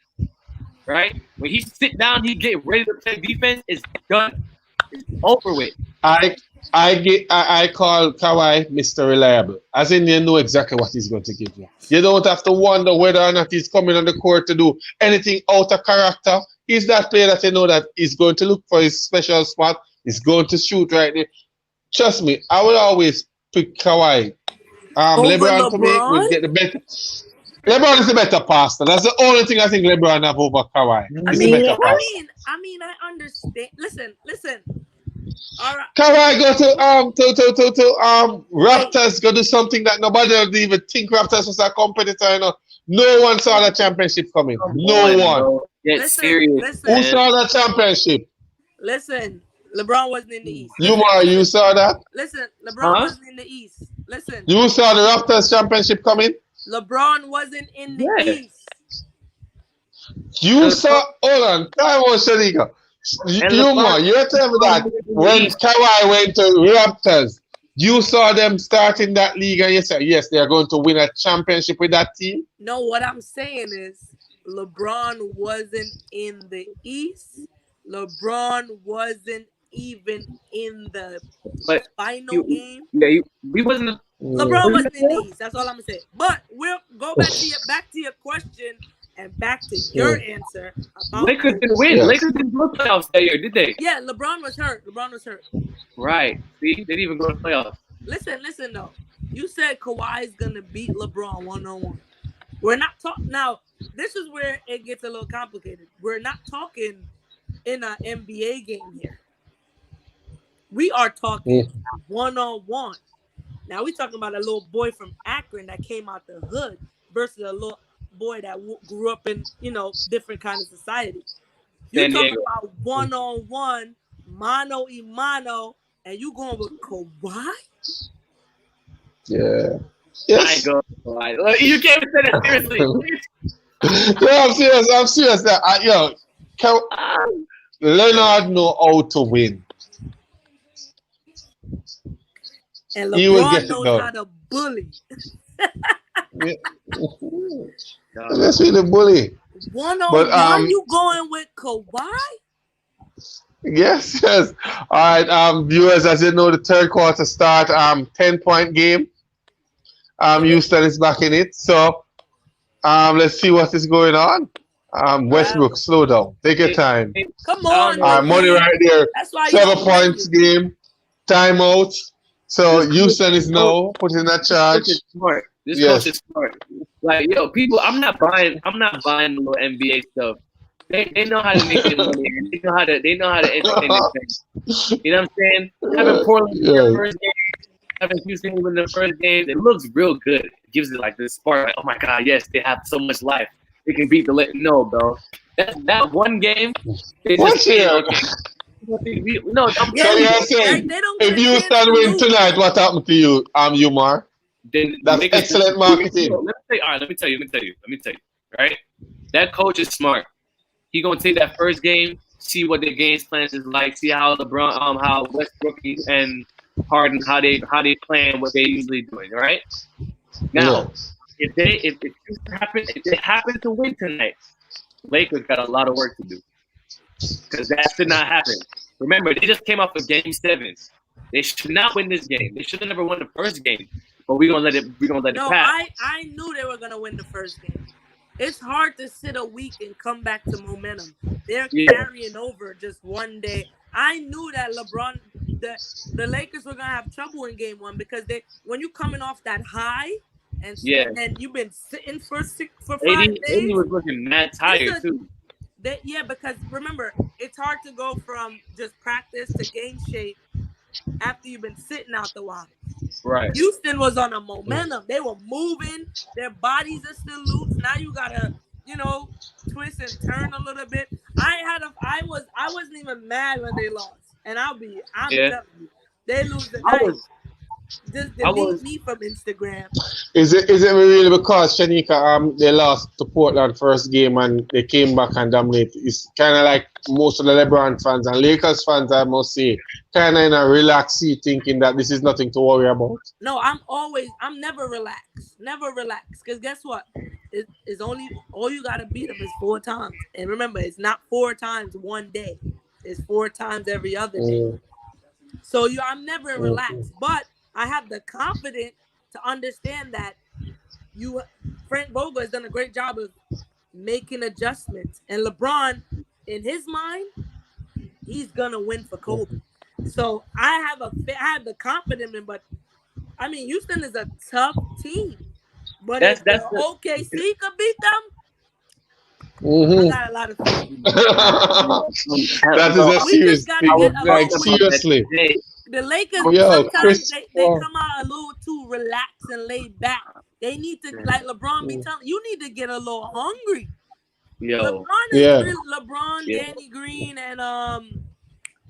Right? When he sit down, he get ready to play defense, it's done. It's over with. I call Kawhi Mr. Reliable. As in, you know exactly what he's going to give you. You don't have to wonder whether or not he's coming on the court to do anything out of character. He's that player that you know that he's going to look for his special spot. He's going to shoot right there. Trust me, I will always pick Kawhi. LeBron for me will get the better. LeBron is the better passer. That's the only thing I think LeBron have over Kawhi. I understand. Listen. All right. Kawhi go to Raptors, go do something that nobody would even think Raptors was a competitor. You know? No one saw the championship coming. No one. Get serious. Who saw that championship? Listen, LeBron wasn't in the East. You saw that? Listen, LeBron wasn't in the East. Listen. You saw the Raptors championship coming? LeBron wasn't in the East. You saw, hold on, time out, Shanika. You're telling me that when Kawhi went to Raptors, you saw them starting that league and you said, yes, they're going to win a championship with that team? No, what I'm saying is LeBron wasn't in the East. LeBron wasn't even in the final game. Yeah, we wasn't. LeBron wasn't in the East. That's all I'm gonna say. But we'll go back to your question and back to your answer. Lakers didn't win. Lakers didn't go to playoffs that year, did they? Yeah, LeBron was hurt. Right. See, they didn't even go to playoffs. Listen though. You said Kawhi is gonna beat LeBron 1-on-1. We're not talking now. This is where it gets a little complicated. We're not talking in an NBA game here. We are talking 1-on-1. Now we're talking about a little boy from Akron that came out the hood versus a little boy that grew up in, different kind of society. You're talking about 1-on-1 mano y mano, and you going with Kawhi? Yeah. I ain't going with Kawhi. Look, you can't even say that seriously. No, I'm serious. Leonard know how to win. And He will get LeBron it knows done. how to bully. Let's be the bully. One-on-one, you going with Kawhi? Yes. All right, viewers, as you know, the third quarter start. 10-point game. Houston is back in it. So, let's see what is going on. Westbrook, slow down. Take your time. Come on, money right there. That's why 7 points game. Timeout. So Houston is now put in that charge. This coach is smart. Like, yo, people, I'm not buying the little NBA stuff. They know how to make their money. They know how to entertain their fans. You know what I'm saying? Having Portland win the first game, having Houston win the first game, it looks real good. It gives it like this spark. Like, oh my God, yes, they have so much life. They can beat the no, bro. That one game. They just no, I'm telling you, if Houston win tonight, what happened to you, Umar? That's excellent marketing. Let me tell you. Right? That coach is smart. He gonna take that first game, see what their game plans is like, see how LeBron, how Westbrook and Harden, how they plan what they usually doing. Right? Now, if they happen to win tonight, Lakers got a lot of work to do because that should not happen. Remember, they just came off of Game 7. They should not win this game. They should have never won the first game. But we're gonna let it pass. I knew they were gonna win the first game. It's hard to sit a week and come back to momentum. They're carrying over just one day. I knew that LeBron, the Lakers were gonna have trouble in Game 1 because when you coming off that high and you've been sitting for 5 days. AD was looking mad tired too. Because remember, it's hard to go from just practice to game shape after you've been sitting out the while. Right. Houston was on a momentum. They were moving. Their bodies are still loose. Now you gotta, twist and turn a little bit. I wasn't even mad when they lost. And I'm telling you, they lose the night. Just delete me from Instagram. Is it really because Shanika they lost to Portland first game and they came back and dominated? It's kind of like most of the LeBron fans and Lakers fans, I must say, kind of in a relaxed seat thinking that this is nothing to worry about. No, I'm never relaxed. Never relaxed. Because guess what? It's only, all you got to beat them is 4 times. And remember, it's not 4 times one day. It's 4 times every other day. So I'm never relaxed. But I have the confidence to understand that Frank Vogel has done a great job of making adjustments. And LeBron, in his mind, he's going to win for Kobe. So I have the confidence in, but I mean, Houston is a tough team. But if OKC could beat them, I got a lot of faith. That is a serious thing. Like, seriously. The Lakers, sometimes they come out a little too relaxed and laid back. They need to, like LeBron be telling you, need to get a little hungry. Yo. LeBron, Danny Green, and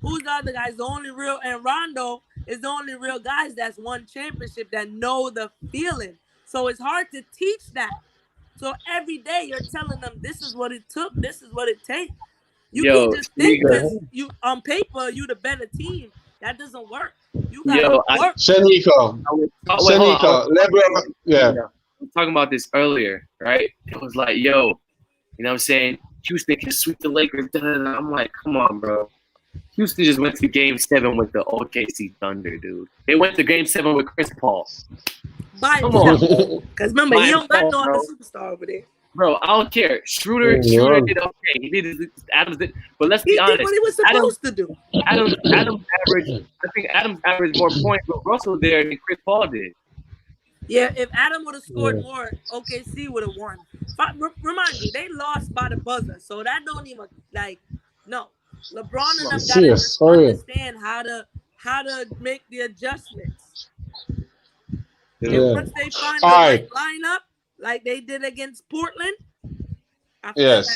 who's the other guys? And Rondo is the only real guys that's won championship that know the feeling. So it's hard to teach that. So every day you're telling them this is what it took, this is what it takes. You can't just think because you on paper you the better team. That doesn't work. You gotta work. Shanika, LeBron, I was talking about this earlier, right? It was like, yo, you know what I'm saying? Houston can sweep the Lakers. I'm like, come on, bro. Houston just went to Game 7 with the OKC Thunder, dude. They went to Game 7 with Chris Paul. Come on. Because remember, he don't got no other superstar over there. Bro, I don't care. Schroeder did okay. He did Adams did, but let's be honest. He did what he was supposed to do. Adams averaged. I think Adams averaged more points with Russell there than Chris Paul did. Yeah, if Adam would have scored more, OKC would have won. But remind you, they lost by the buzzer, so that don't even no. LeBron and them gotta just understand how to make the adjustments. And once they find the right lineup, like they did against Portland, after that,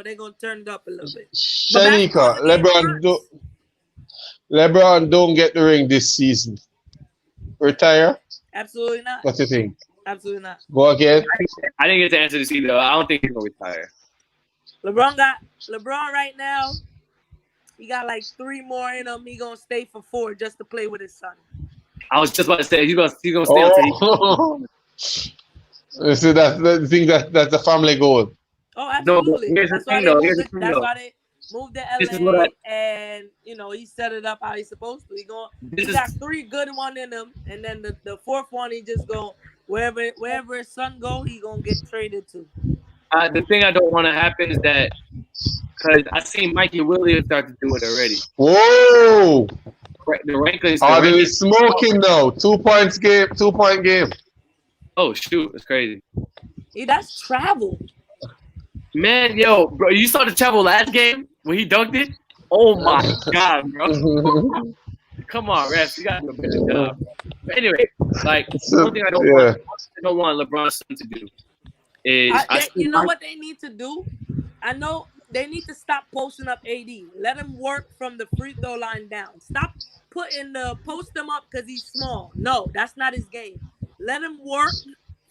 they're gonna turn it up a little bit. Shanika, LeBron, LeBron don't get the ring this season, retire? Absolutely not. What do you think? Absolutely not. Go again. I didn't get to answer this either. I don't think he's gonna retire. LeBron right now. He got like 3 more in him. He gonna stay for 4 just to play with his son. I was just about to say he's gonna stay until he. You see, that's the thing that's the family goal. Oh, absolutely. No, that's why they moved to LA, and he set it up how he's supposed to. He got 3 good ones in him, and then the 4th one he just go wherever his son go, he gonna get traded to. The thing I don't want to happen is that because I seen Mikey Williams start to do it already. Whoa! The rankings. Oh, they're smoking though. 2 point game. Oh shoot, that's crazy. Hey, that's travel. Man, yo, bro, you saw the travel last game when he dunked it? Oh my god, bro. Come on, refs, you gotta do a better job. But anyway, like one thing I don't want LeBron's son to do is what they need to do? I know they need to stop posting up AD. Let him work from the free throw line down. Stop post him up because he's small. No, that's not his game. Let him work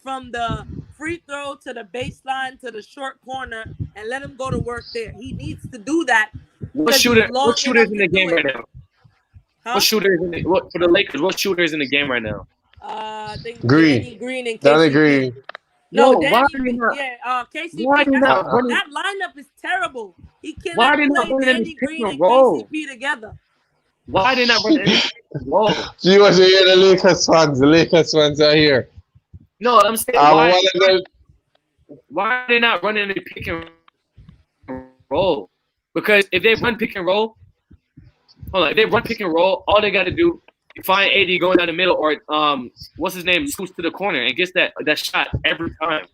from the free throw to the baseline to the short corner and let him go to work there. He needs to do that. What shooter is in the game right now? Huh? What shooter is in the, for the Lakers? What shooter is in the game right now? I think Green. Danny Green and Danny KCP. Green. No, why are they not? KCP. Why are they not running? That lineup is terrible. He Why are cannot they not play running Danny any pick Green and and roll? KCP together. Why are they not running any pick and roll? You want to hear the Lakers fans? The Lakers fans are here. No, I'm saying why are they not running any pick and roll? Because if they run pick and roll, if they run pick and roll, all they got to do is find AD going down the middle or what's his name scoots to the corner and gets that shot every time.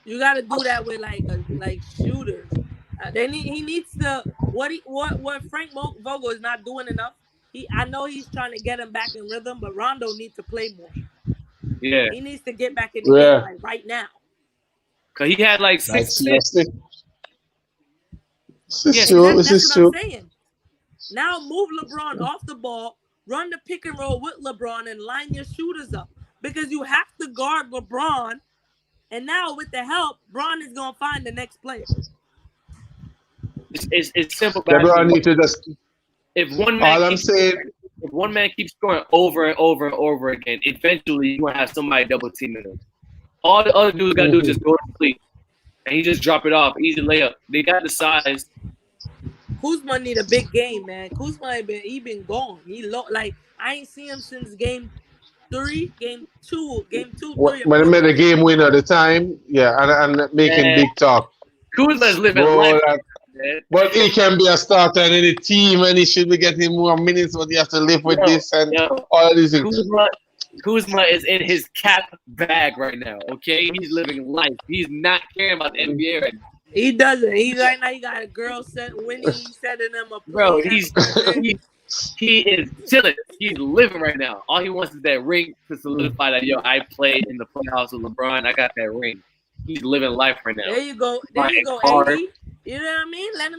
You got to do that with like shooters. He needs to what Frank Vogel is not doing enough. I know he's trying to get him back in rhythm, but Rondo needs to play more. Yeah, he needs to get back in the game right now. Cause he had like 6 This is true. That's what I'm saying. Now move LeBron off the ball, run the pick and roll with LeBron, and line your shooters up because you have to guard LeBron. And now with the help, Bron is gonna find the next player. It's simple. LeBron need to just. If one man keeps scoring over and over and over again, eventually you're gonna have somebody double teaming him. All the other dudes gotta do is just go to sleep. And he just drop it off. Easy layup. They got the size. Kuzma need a big game, man. Kuzma been gone. I ain't seen him since game 2, 3. When he made a game winner at the time, and making big talk. Kuzma's living life. But he can be a starter in any team and he should be getting more minutes, but he has to live with this and all of these things. Kuzma is in his cap bag right now, okay? He's living life. He's not caring about the NBA right now. He doesn't. Right now he got a girl Winnie setting him up. Bro, he is chilling. He's living right now. All he wants is that ring to solidify that, I played in the playoffs with LeBron. I got that ring. He's living life right now. There you go, AD. You know what I mean? Let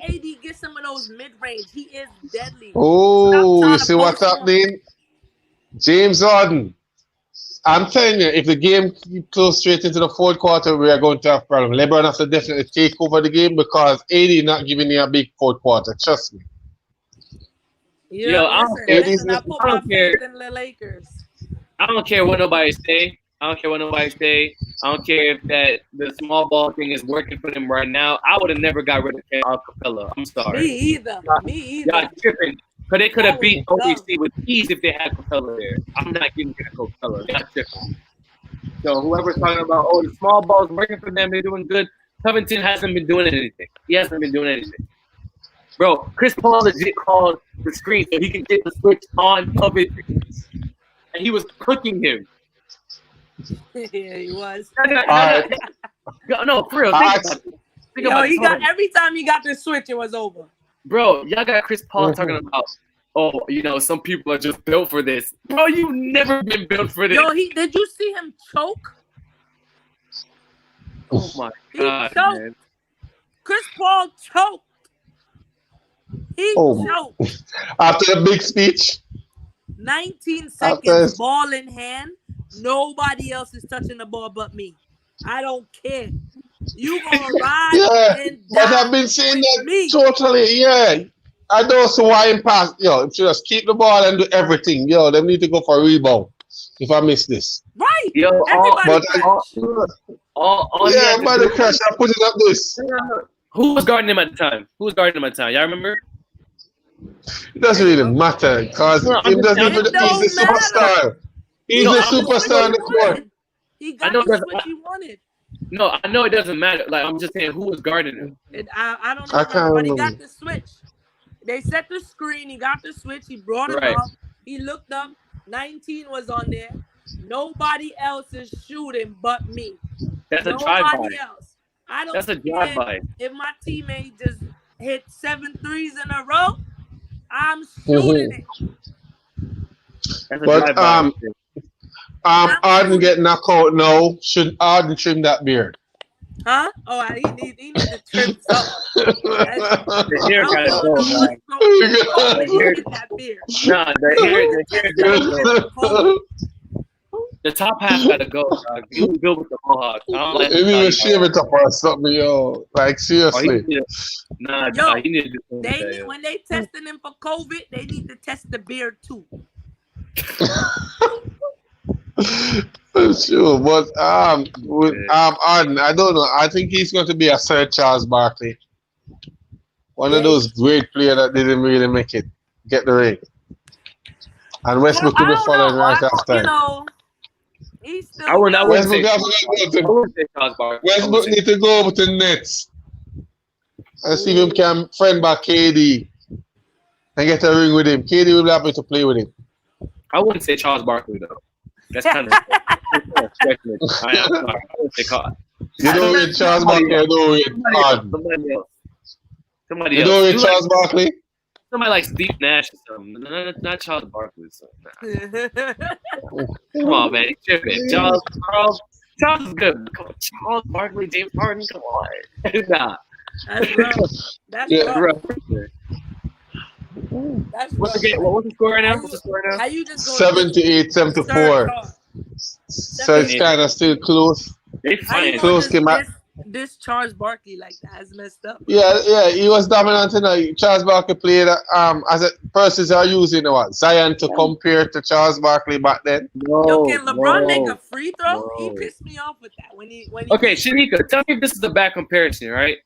AD get some of those mid-range. He is deadly. Oh, you see what's happening? James Harden. I'm telling you, if the game keeps close straight into the 4th quarter, we are going to have problems. LeBron has to definitely take over the game because AD not giving you a big 4th quarter. Trust me. I put my faith in the Lakers. I don't care what nobody say. I don't care if the small ball thing is working for them right now. I would have never got rid of Al Capella. I'm sorry. Me either. Y'all tripping. Because they could have beat OKC with ease if they had Capella there. I'm not giving rid of Capella. Y'all tripping. So whoever's talking about, the small ball's working for them, they're doing good. Covington hasn't been doing anything. He hasn't been doing anything. Bro, Chris Paul legit called the screen so he can get the switch on Covington. And he was cooking him. Yeah, he was. No, for real. Every time he got the switch, it was over. Bro, y'all got Chris Paul talking about, some people are just built for this. Bro, you've never been built for this. Did you see him choke? Oh my God, man. Chris Paul choked. He choked. After the big speech. 19 seconds, ball in hand. Nobody else is touching the ball but me. I don't care. You gonna ride and die. But I've been saying that totally, yeah. I don't see why in past, if you just keep the ball and do everything, they need to go for a rebound if I miss this. Right. Everybody crash. I put it up this. Who was guarding him at the time? Y'all remember? It doesn't really matter because he's the superstar. He's the superstar in the court. He got the switch he wanted. No, I know it doesn't matter. Like, I'm just saying, who was guarding him? I don't know, but he got the switch. They set the screen. He got the switch. He brought it up. He looked up. 19 was on there. Nobody else is shooting but me. That's a drive-by. Nobody else. I don't That's a drive-by. If my teammate just hit 7 threes in a row, I'm shooting it. But Arden get knocked out now. Should Arden trim that beard? Huh? Oh, he needs to trim something. The hair gotta go. Nah, the hair gotta go. The top half gotta go, dog. You was built with the mohawk. I don't like you need to shave it up or something, yo. Like, seriously. You need to do something. When they testing him for COVID, they need to test the beard too. Sure, but Arden, I don't know. I think he's going to be a Sir Charles Barkley, one of those great players that didn't really get the ring. And Westbrook could be following right after. Westbrook need to go over to the Nets and see if he can friend back KD and get a ring with him. KD will be happy to play with him. I wouldn't say Charles Barkley though. That's kind of stretching it. I wouldn't say Carl. You don't read Charles Barkley, you don't read Arden. Somebody else. You don't read Charles Barkley? Somebody like Steve Nash or something. Not Charles Barkley. So, Come on, man. You're tripping. Charles is good. Come on, Charles Barkley, James Harden. Come on. Nah. That's rough. That's rough. What's the score right now? How you just 78, 74. So it's kind of still close. They fine. Close game. This Charles Barkley like that is messed up. Yeah, he was dominant tonight. Charles Barkley played as a persons are using Zion to compare to Charles Barkley back then. Can LeBron make a free throw? No. He pissed me off with that when he Okay, Shanika, tell me if this is a bad comparison, right?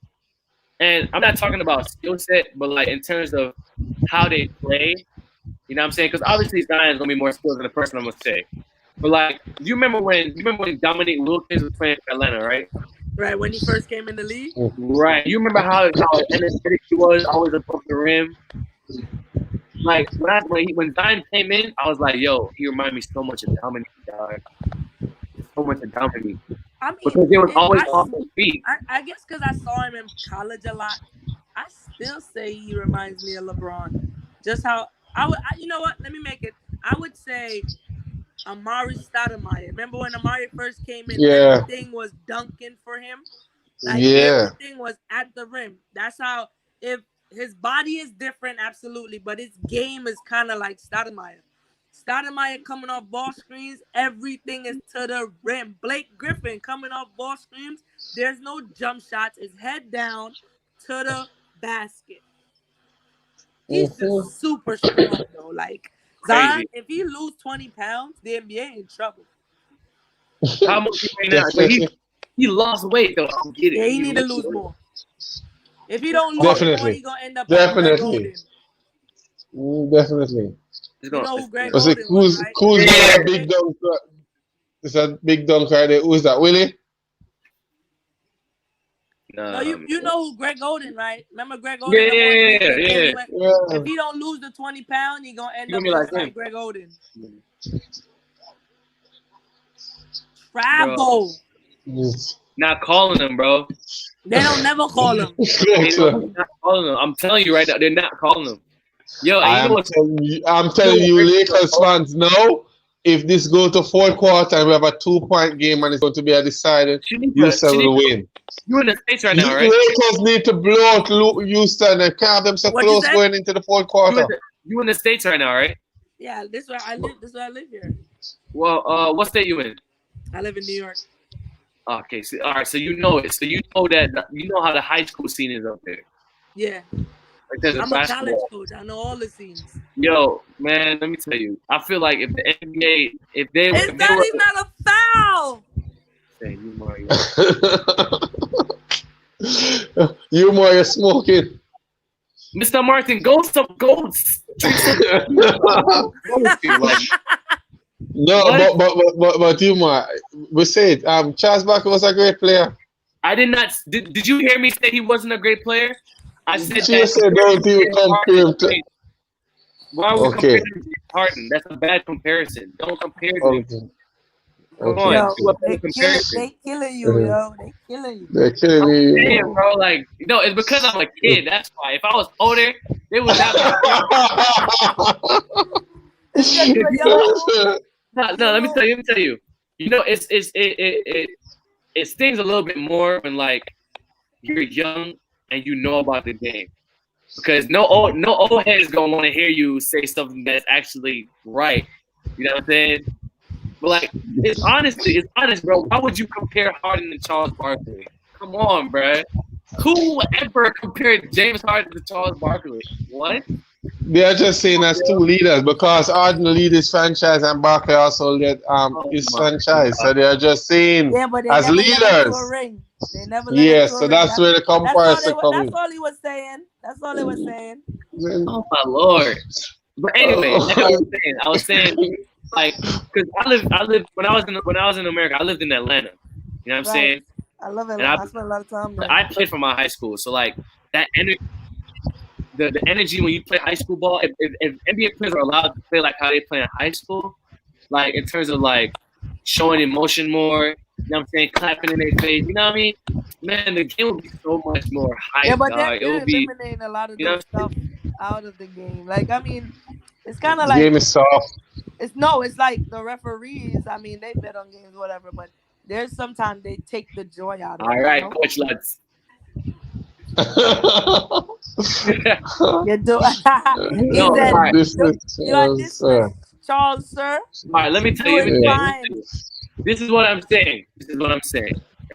And I'm not talking about skill set, but like in terms of how they play, you know what I'm saying? Because obviously Zion's gonna be more skilled than the person I'm gonna say. But like, you remember when Dominique Wilkins was playing for Atlanta, right? Right, when he first came in the league. Right. You remember how energetic he was, always above the rim. Like when Zion came in, I was like, yo, he reminded me so much of Dominique, dog. So much of Dominique. I mean, because they was always off his feet. I guess because I saw him in college a lot, I still say he reminds me of LeBron. Just how you know what? Let me make it. I would say Amari Stoudemire. Remember when Amari first came in? Yeah. Everything was dunking for him. Like, everything was at the rim. That's how. If his body is different, absolutely, but his game is kind of like Stoudemire. Stoudemire coming off ball screens, everything is to the rim. Blake Griffin coming off ball screens, there's no jump shots. It's head down to the basket. He's just super strong, though. Like, Zion, if he lose 20 pounds, the NBA in trouble. How much he weigh now? So he lost weight, though. I get it. Yeah, he need to lose more. If he don't lose more, he's going to end up Definitely. Definitely. You know who Greg Was it who's a big dunk? It's a big dunk right there. Who's that? Willie? No, you know who Greg Oden, right? Remember Greg Oden? Yeah. If he don't lose the 20 pounds, he's gonna end up like Greg Oden. Travel. Not calling him, bro. They don't never call him. Not calling him. I'm telling you right now, they're not calling him. Yo, I'm telling you, Lakers fans know if this goes to fourth quarter and we have a 2-point game and it's going to be a decided, Houston will win. You're in the States right now, right? Lakers need to blow out Houston and have them so close going into the fourth quarter. You in the States right now, right? Yeah, this is where I live. This is where I live here. Well, what state you in? I live in New York. Okay, so all right, so you know it. So you know how the high school scene is up there. Yeah. Like there's I'm a college coach. I know all the scenes. Yo, man, let me tell you. I feel like if the NBA, it's not even a foul. You more you're smoking. Mr. Martin, go drink some. No, but you more. We said Charles Barkley was a great player. I did not. Did you hear me say he wasn't a great player? I said she said don't even compare him to. Why would we compare him to Harden? That's a bad comparison. Don't compare them. Come on, yo, they killing you, yo. They killing you. They're killing you. Damn, bro. Like, no, it's because I'm a kid. That's why. If I was older, they would have. No, let me tell you. You know, it stings a little bit more when like you're young and you know about the game, because no old head is gonna want to hear you say something that's actually right. You know what I'm saying? But like, it's honest, bro. Why would you compare Harden to Charles Barkley? Come on, bro. Who ever compared James Harden to Charles Barkley? What? They are just saying as two leaders because Harden lead his franchise and Barkley also led his franchise. So they are just saying as leaders. They never yes, so that's where the comparison comes in. That's all he was saying. Oh my Lord. But anyway, like I was saying, like, because I lived when I was in America, I lived in Atlanta. You know what I'm saying? I love Atlanta. I spent a lot of time there. I played for my high school, so like that energy. The energy when you play high school ball, if NBA players are allowed to play like how they play in high school, like in terms of like showing emotion more, you know what I'm saying, clapping in their face, you know what I mean? Man, the game would be so much more hype. Yeah, but they're eliminating a lot of the stuff out of the game. Like, I mean, it's kind of like the game is soft. It's like the referees. I mean, they bet on games, whatever, but there's sometimes they take the joy out of it. All right, Coach Lutz. You do. Charles, sir. All right, let me tell you. This is what I'm saying. All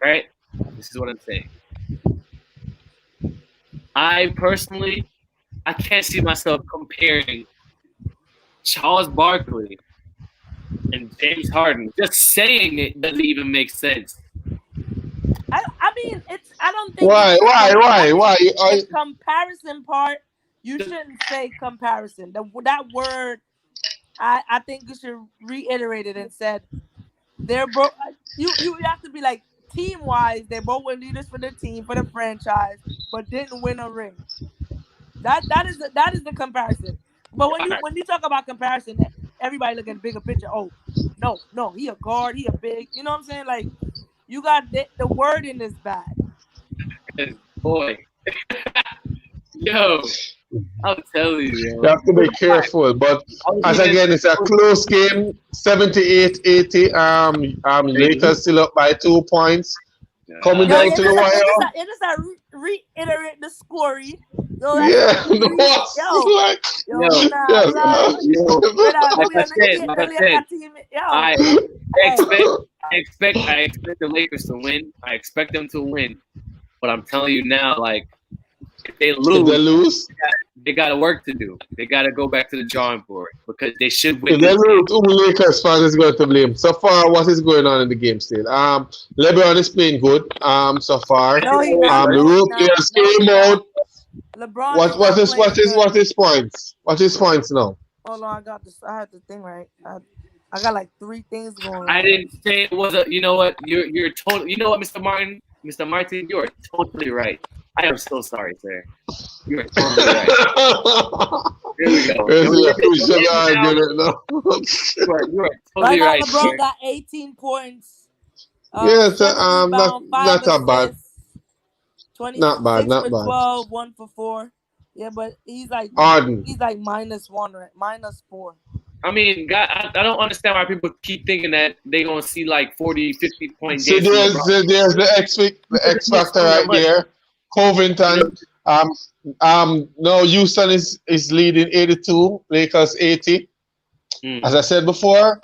right? This is what I'm saying. I personally, I can't see myself comparing Charles Barkley and James Harden. Just saying it doesn't even make sense. I mean, I don't think. Why? The comparison part, you shouldn't say comparison. That word, I think you should reiterate it and said they're both. You have to be like team wise. They both were leaders for the team, for the franchise, but didn't win a ring. That is the comparison. But when you talk about comparison, everybody look at the bigger picture. Oh, no, he a guard, he a big. You know what I'm saying? Like. You got the wording is bad. Boy. Yo. I'm telling you. You have to be careful. But as again, it's a close game. 78-80. Lakers still up by 2 points. Coming down to the wire. It is a reiterate the score. I expect the Lakers to win. I expect them to win. But I'm telling you now, like, if they lose, they got work to do. They got to go back to the drawing board because they should win. If they lose, who Lakers fans is going to blame? So far, what is going on in the game still? LeBron is playing good. So far, the rookies came out. LeBron. What is points? What is points now? Hold on, I had the thing right. I got like 3 things going on. I didn't say it was a. You know what? You're totally. You know what, Mr. Martin, you are totally right. I am so sorry, sir. You are totally right. Here we go. You are totally right. LeBron got 18 points. Yes, not that bad. 26 not bad. 12, 1 for 4. Yeah, but he's like Harden. He's like -1, right? -4. I mean, God, I don't understand why people keep thinking that they're going to see like 40, 50-point So games. there's the X factor right there. Covington. No, Houston is leading 82, Lakers 80. As I said before,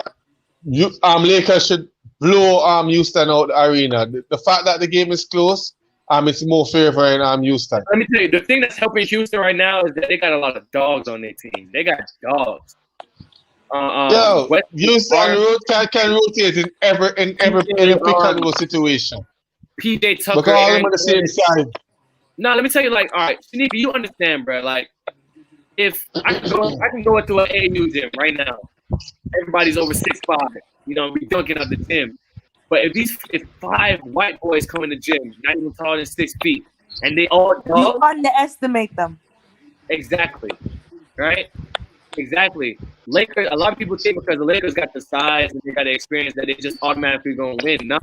Lakers should blow Houston out the arena. The fact that the game is close, it's more favoring Houston. Let me tell you, the thing that's helping Houston right now is that they got a lot of dogs on their team. They got dogs. Houston can rotate in every pick-and-roll situation. PJ Tucker. Because all of them on the same side. No, let me tell you, like, all right, Shanika, you understand, bro. Like, if I can go into an AAU gym right now. Everybody's over 6'5", you know, we dunking up the gym. But if 5 white boys come in the gym, not even taller than 6 feet, and they all dogs, you underestimate them. Exactly. Right? Exactly. Lakers. A lot of people think because the Lakers got the size and they got the experience that they just automatically gonna win. Nah.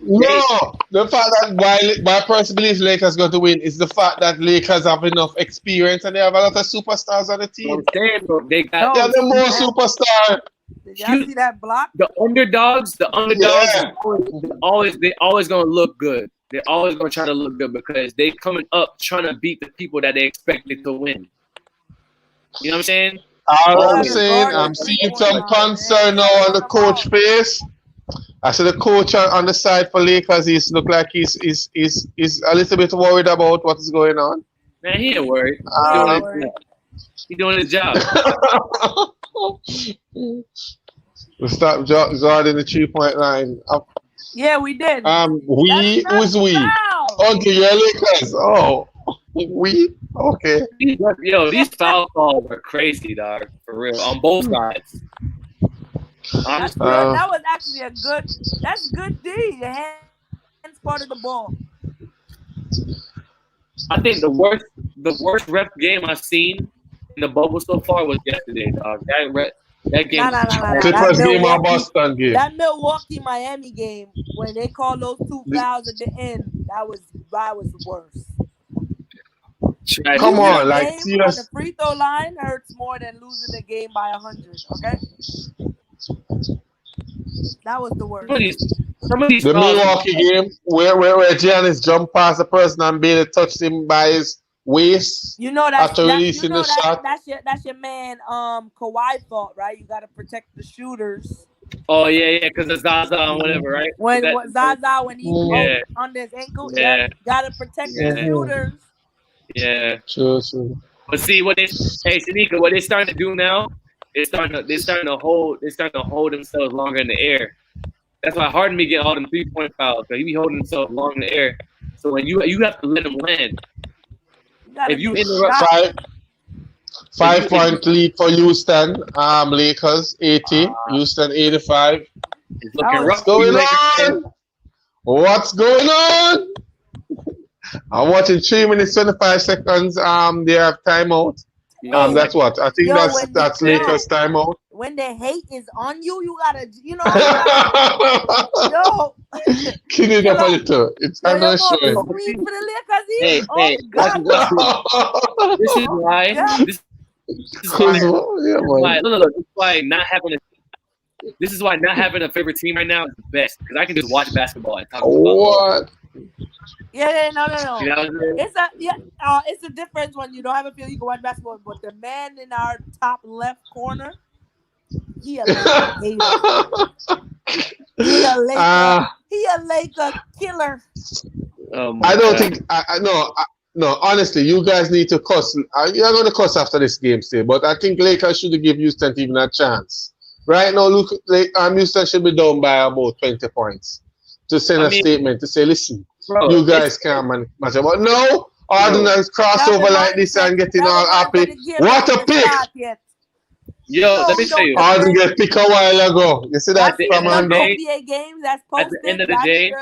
No, the fact that why I personally believe Lakers going to win is the fact that Lakers have enough experience and they have a lot of superstars on the team. They got the more superstar. Did y'all see that block? The underdogs, they always gonna look good. They're always gonna try to look good because they coming up trying to beat the people that they expected to win. You know what I'm saying? All I'm saying, I'm seeing some concern now on the coach face. I see the coach on the side for Lakers. He look like he's a little bit worried about what is going on. Man, he ain't worried. He's doing his job. We stopped guarding the 3-point line. Yeah, we did. Who's we? Okay, you're Lakers. Oh, we? Okay. Yo, these foul calls are crazy, dog. For real, on both sides. That was actually that's good D. The hands part of the ball. I think the worst ref game I've seen in the bubble so far was yesterday, dog. That game. Clippers game or Boston game. That Milwaukee Miami game when they called those 2 fouls at the end, that was worse. Come on, like serious. The free throw line hurts more than losing the game by 100. Okay. That was the worst. Some of these the Milwaukee game where Giannis jumped past the person and Bailey touched him by his waist. You know that after releasing the shot. That's your man Kawhi fault, right? You gotta protect the shooters. Oh yeah, because it's Zaza and whatever, right? When Zaza when he under his ankle, gotta protect the shooters. Yeah. True. But see Shanika, what they're starting to do now? They're starting to hold themselves longer in the air. That's why Harden be getting all them 3-point fouls, because he be holding himself long in the air. So when you have to let him land. If you interrupt 5-point lead for Houston, Lakers 80, Houston 85. It's looking rough. What's going on? I'm watching 3 minutes 25 seconds. They have timeout. That's what I think. That's Lakers timeout. When the hate is on you, you gotta, Clean it up a little. It's I'm not sure. Hey, this is why. This is why not having a favorite team right now is the best, because I can just watch basketball and talk about what. Yeah, no. You know what I'm saying? It's a difference when you don't have a feel you can watch basketball, but the man in our top left corner, he a Laker hater. He a Laker killer. I don't think no. Honestly, you guys need to cuss. You're going to cuss after this game still, but I think Lakers should give Houston even a chance. Right now, look, Houston should be down by about 20 points to send a statement to say, listen, you guys can't manage. But no, Harden has crossover like this and getting all happy. What a pick! Yo, let me tell you. Harden get picked a while ago. You see that from NBA games that's posted. At the end of the day,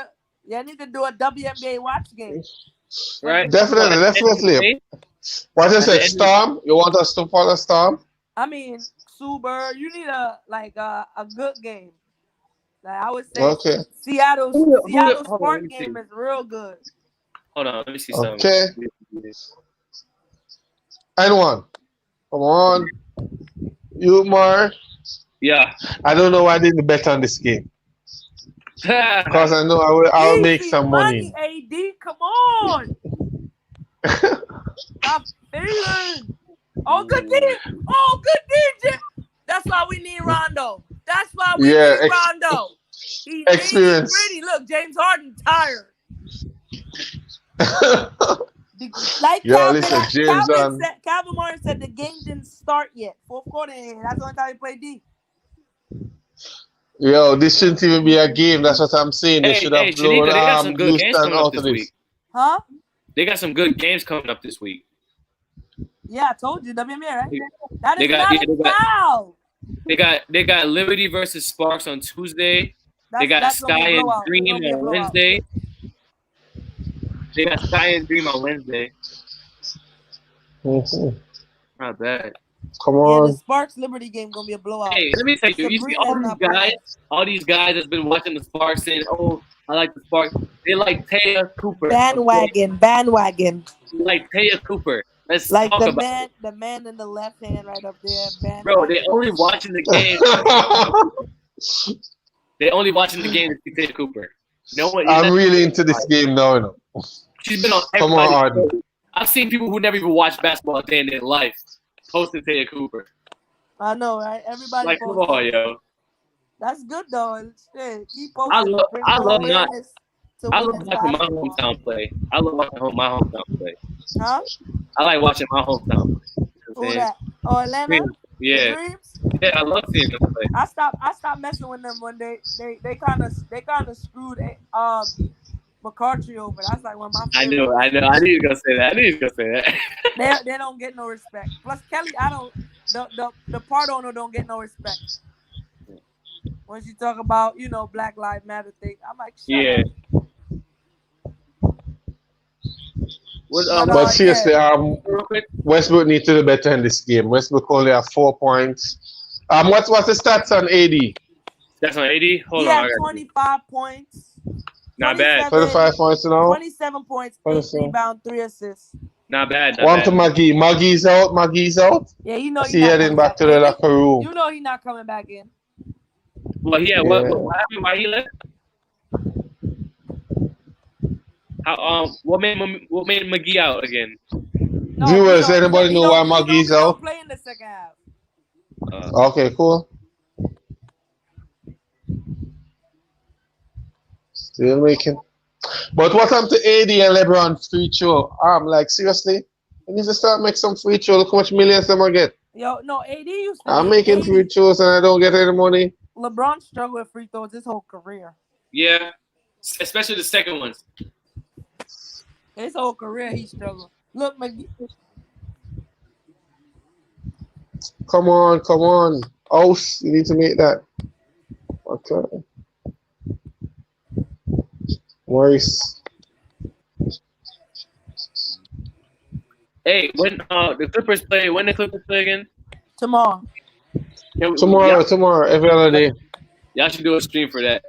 you need to do a WNBA watch game. Right? Definitely. What you say, Storm? You want us to follow Storm? I mean, Suber, you need a good game. Like I would say, Seattle sport game is real good. Hold on, let me see something. Okay. And one. Come on. You, Mar. Yeah. I don't know why I didn't bet on this game. Because I know I'll make some money. AD, come on. Stop feeling. Oh, good D. Oh, good DJ. That's why we need Rondo. That's why we need Rondo. Experience. He's pretty. Look, James Harden tired. Like Calvin Martin said, the game didn't start yet. Fourth quarter, that's the only time he played D. Yo, this shouldn't even be a game. That's what I'm saying. They should have blown Houston out of this. Huh? They got some good games coming up this week. Yeah, I told you, WNBA, right? That is not a foul. They got Liberty versus Sparks on Tuesday. They got Sky and Dream on Wednesday. They got Sky and Dream on Wednesday. Mm-hmm. Not bad. Come on. Yeah, the Sparks Liberty game gonna be a blowout. Hey, let me tell you, you see all these guys that's been watching the Sparks saying, "Oh, I like the Sparks." They like Taya Cooper. Bandwagon. They like Taya Cooper. Let's like talk about the man in the left hand right up there. Bro, they only watching the game. They only watching the game to see Taya Cooper. No one. I'm really into this game now. You know. She's been on everybody. I've seen people who never even watched basketball a day in their life posting Taya Cooper. I know, right? Everybody. Like, come on, yo. That's good though. Shit, keep posting. I love watching my hometown play. I love watching my hometown play. Huh? I like watching my hometown play. Who that? Oh, Atlanta? Yeah. Yeah, I love seeing them play. I stopped messing with them when they kind of screwed McCarthy over. That's like one of my favorites. I know. I need to go say that. They don't get no respect. Plus Kelly, the part owner don't get no respect. When she talk about, Black Lives Matter thing, I'm like, shut up. But seriously, Westbrook needs to do better in this game. Westbrook only have 4 points. What's the stats on AD? That's on AD? Hold on. He had 25 points. Not bad. 25 points now. 27 points, 8 rebounds, 3 assists. Not bad. One to Maggie. Maggie's out. Yeah, he's heading back to the locker room. You know he's not coming back in. Well, yeah. What happened? Why he left? What made McGee out again? No, Viewers, anybody know why Maggie's out? Play in the second half. Okay, cool. Still making. But what happened to AD and LeBron free throw? I'm like, seriously? You need to start making some free throw. Look how much millions them I get. Yo, no, AD used to. I'm making free throws and I don't get any money. LeBron struggled with free throws his whole career. Yeah, especially the second ones. His whole career he struggled. Look, McGee. Come on. Oh, you need to make that. Okay. Maurice. Hey, when the Clippers play again? Tomorrow. Tomorrow, every other day. Y'all should do a stream for that,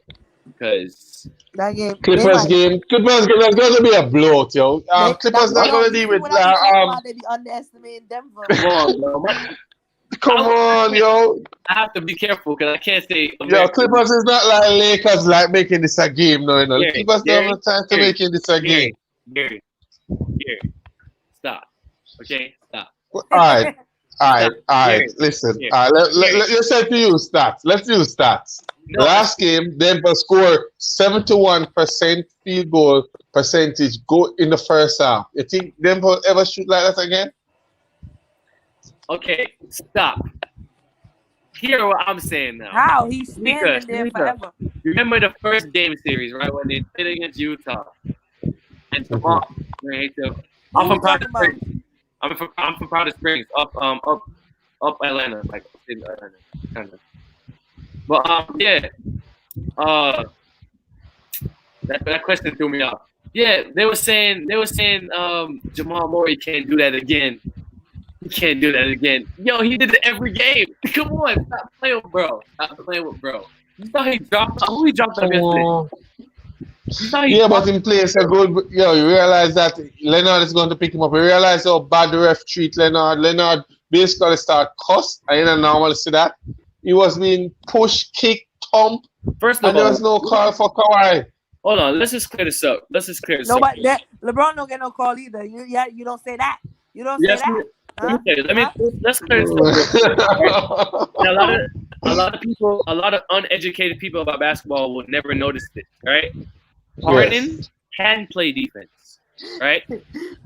because that game. Clippers game. There's going to be a blowout, yo. Clippers not going to deal with they be underestimating Denver. Come on, yo. I have to be careful because I can't say. Yo, Clippers is not like Lakers, like making this a game, no. Gary, Clippers don't have time to making this a game. Gary, stop. Okay, stop. All right. Listen. All right, let's say to use stats. Let's use stats. No. Last game, Denver scored 71% field goal percentage in the first half. You think Denver ever shoot like that again? Okay, stop. Hear what I'm saying now. How? He's standing there forever. Remember the first game series, right? When they played against Utah. And tomorrow, I'm from Powder Springs. I'm from Powder Springs, up Atlanta, like in Atlanta, kind of. But that question threw me off. Yeah, they were saying Jamal Murray can't do that again. He can't do that again. Yo, he did it every game. Come on, stop playing with bro. You saw he dropped. Who he dropped on yesterday? Yeah, but in place a good. You realize that Leonard is going to pick him up. You realize how bad the ref treat Leonard. Leonard basically start cuss. I didn't normally see that. He was being pushed, kicked, thumped. First of and all, there was no call for Kawhi. Hold on, let's just clear this up. Nobody, LeBron don't get no call either. You don't say that. You don't say that. Let's clear this up. A lot of uneducated people about basketball will never notice it, right? Harden can play defense, right?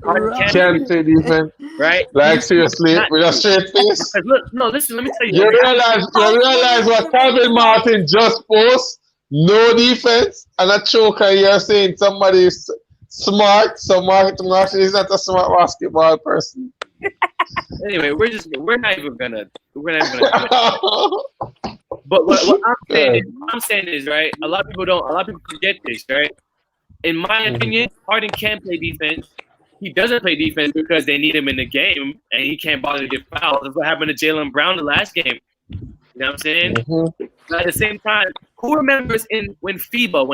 Harden can play defense, right? Like seriously, with a straight face. Look, no, listen. Let me tell you. You realize what Calvin Martin just posted? No defense and a choker. You're saying somebody is smart, so Martin is not a smart basketball person. Anyway, we're not even gonna. But what I'm saying is right. A lot of people forget this, right? In my opinion, Harden can play defense. He doesn't play defense because they need him in the game and he can't bother to get fouled. That's what happened to Jaylen Brown the last game. You know what I'm saying? But at the same time, who remembers when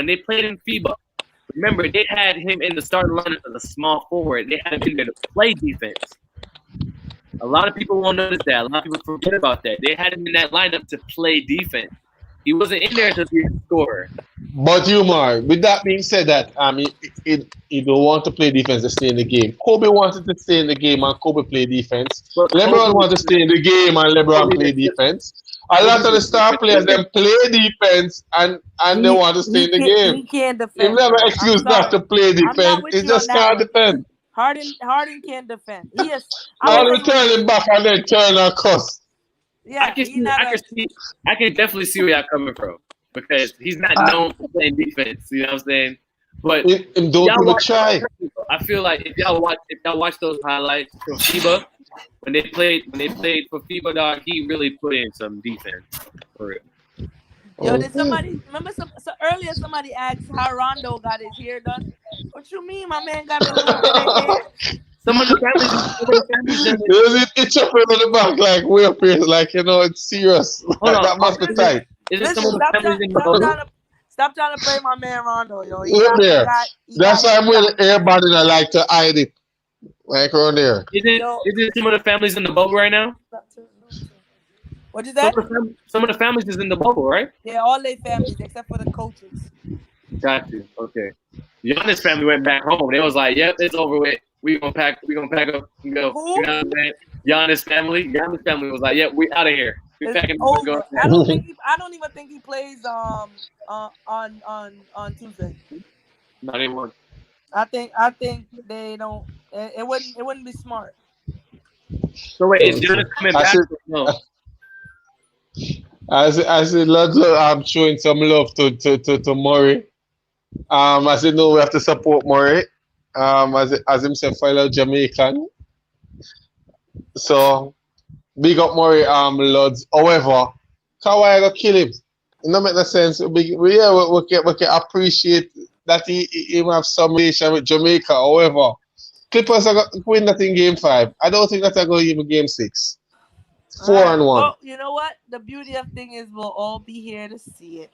they played in FIBA? Remember, they had him in the starting lineup as a small forward. They had him in there to play defense. A lot of people won't notice that. A lot of people forget about that. They had him in that lineup to play defense. He wasn't in there to be a scorer. But Umar, with that being said, that he don't want to play defense to stay in the game. Kobe wanted to stay in the game and Kobe play defense. LeBron wanted to stay in the game and LeBron play defense. A lot of the star players then play defense and they want to stay in the game. He can't defend. He never excuse not to play defense. He just can't defend. Harden can't defend. He is. All we turn him back and then turn and cuss. Yeah, I can definitely see where y'all coming from because he's not known for playing defense. You know what I'm saying? But don't even try. I feel like if y'all watch those highlights from FIBA when they played for FIBA, dog, he really put in some defense for real. Yo, did somebody remember? Earlier, somebody asked how Rondo got his hair done. What you mean, my man got his hair? Some of the families. There's an itch up in the back, like way up here, like it's serious. That must be tight. Stop trying to play my man Rondo, yo. Look there. That's why I'm with everybody that like to hide it, like around there. Is it some of the families in the bubble right now? What is that? Some of the families is in the bubble, right? Yeah, all their families except for the coaches. Got you. Okay. Giannis family went back home. They was like, "Yep, it's over with. We gonna pack up and go." Who? You know what I'm saying? Giannis family was like, "Yep, we out of here. We packing up and go." I don't even think he plays on Tuesday. Not anymore. I think they don't. It wouldn't be smart. So wait, is Giannis coming back? No. I said, I'm showing some love to Murray. I said, no, we have to support Murray. As himself, fellow Jamaican. So, big up Murray, Lords. However, Kawhi will kill him. It don't make no sense. We can appreciate that he have some relation with Jamaica. However, Clippers are going to win that in Game 5. I don't think that they're going to give Game 6. 4-1. Well, you know what? The beauty of thing is we'll all be here to see it.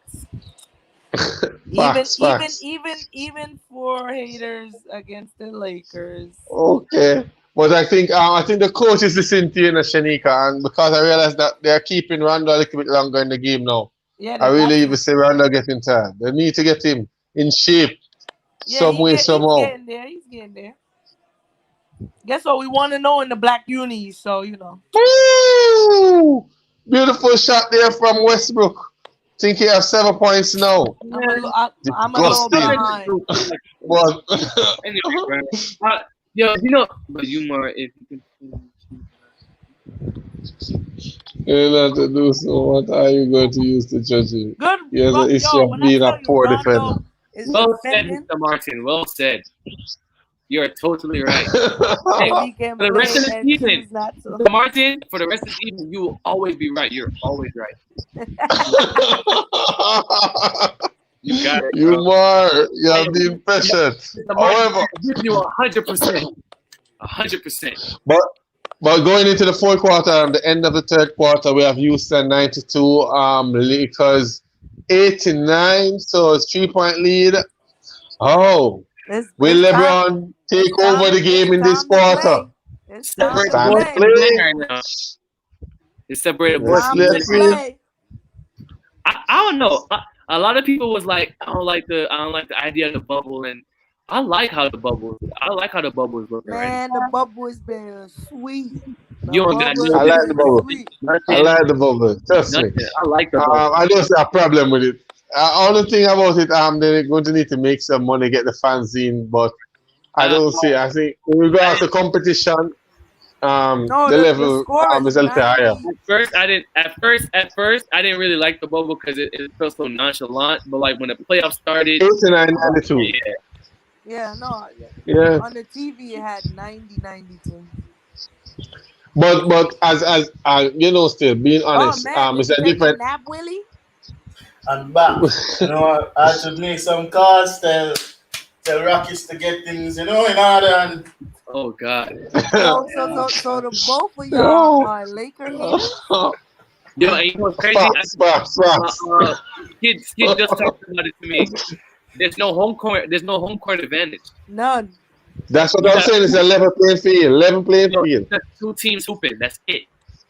Even for haters against the Lakers. Okay. But I think the coach is listening to you, Shanika, and because I realize that they are keeping Rondo a little bit longer in the game now. Yeah, I really even say Rondo getting tired. They need to get him in shape somehow. He's getting there. Guess what? We want to know in the black unis, so you know. Woo! Beautiful shot there from Westbrook. Think he has 7 points now. I'm a little behind. Well, anyway, yo, you know, but you more if you can. You have to do so. What are you going to use to judge him? Good. He has an issue of being a poor defender. Well said, Mr. Martin. Well said. You're totally right. Hey, for the rest of the season, Mr. Martin, for the rest of the season, you will always be right. You're always right. You got it. You have the impression. However, you 100%. 100%. But going into the fourth quarter and the end of the third quarter, we have Houston 92, Lakers 89. So it's 3-point lead. Oh, will LeBron take over the game in this quarter? It's Separate time the to boys play. from the men right now. It's separate the boys Time from the to men. play. I don't know. A lot of people was like, I don't like the idea of the bubble, and I like how the bubble is looking right Man, the bubble has been sweet. now. You don't got bubble I nothing. like the bubble. sweet. I like the bubble. Trust me. Nothing. I like the bubble. I don't see a problem with it. Only thing about it, they're going to need to make some money, get the fans in, but I don't see. I think in regards to competition, the level is a little higher. At first, I didn't really like the bubble because it felt so nonchalant. But like when the playoffs started, 89-92. Yeah, no. Yeah. On the TV, it had 90-92. But as you know, still being honest, it's a different. Nap, Willie? I'm back. You know, I should make some calls, tell Rockets to get things, in order. And oh God. So the both of y'all are Laker haters? Yo, and you know what's crazy? Kids just talked about it to me. There's no home court advantage. None. That's what I'm saying. It's a level playing field. Just two teams hooping. That's it.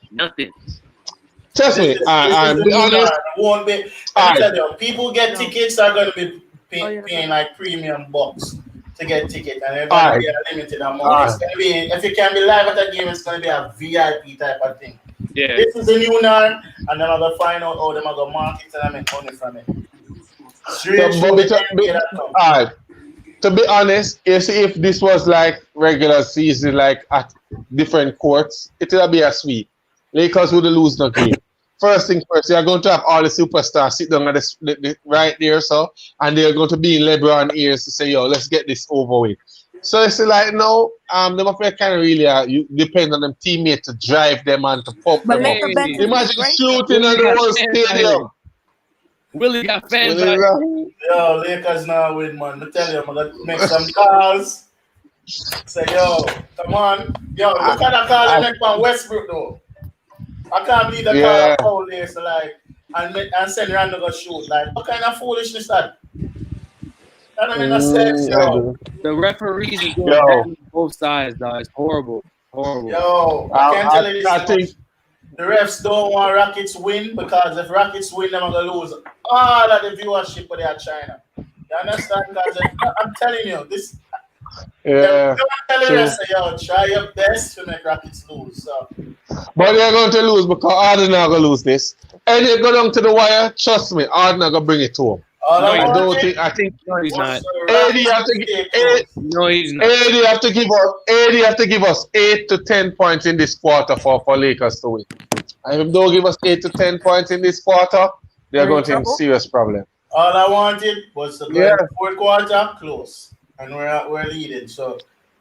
Nothing. Trust me. I'm honest. Won't be. I tell you, people get tickets are going to be paying like premium bucks to get ticket, and they're going to be a limited amount. It's going to be, if you can be live at a game, it's going to be a VIP type of thing. Yeah. This is a new norm, and then I'm going to find out how they're going to market it and make money from it. To be honest, you see, if this was like regular season, like at different courts, it would be a sweep. Lakers would lose the game. First thing first, you're going to have all the superstars sit down at the right there, and they're going to be in LeBron ears to say, yo, let's get this over with. So it's like, no, them affair kind of really you depend on them teammates to drive them and to pump them up. Imagine shooting on the whole stadium. Willie got fans. Yo, Lakers now win, man. I tell you, I'm going to make some calls. Say, yo, come on. Yo, look at that call I make from Westbrook, though. I can't believe the call foul there, so like, and send Randall go shoot. Like, what kind of foolishness that? That don't make no sense, yo. The referees are doing that on both sides, dog. It's horrible. Yo, I can't tell you this. I think the refs don't want Rockets win, because if Rockets win, they're going to lose all of the viewership for their China. You understand? Because I'm telling you, this. Yeah. Tell the refs, yo, try your best to make Rockets lose. So. But they're going to lose because Harden not going to lose this. And they go down to the wire, trust me, Harden not going to bring it to him. I think no, he's not. AD have to give us 8 to 10 points in this quarter for Lakers to win. And if they don't give us 8 to 10 points in this quarter, they're going to have serious problem. All I wanted was to go in the fourth quarter close, and we're leading. So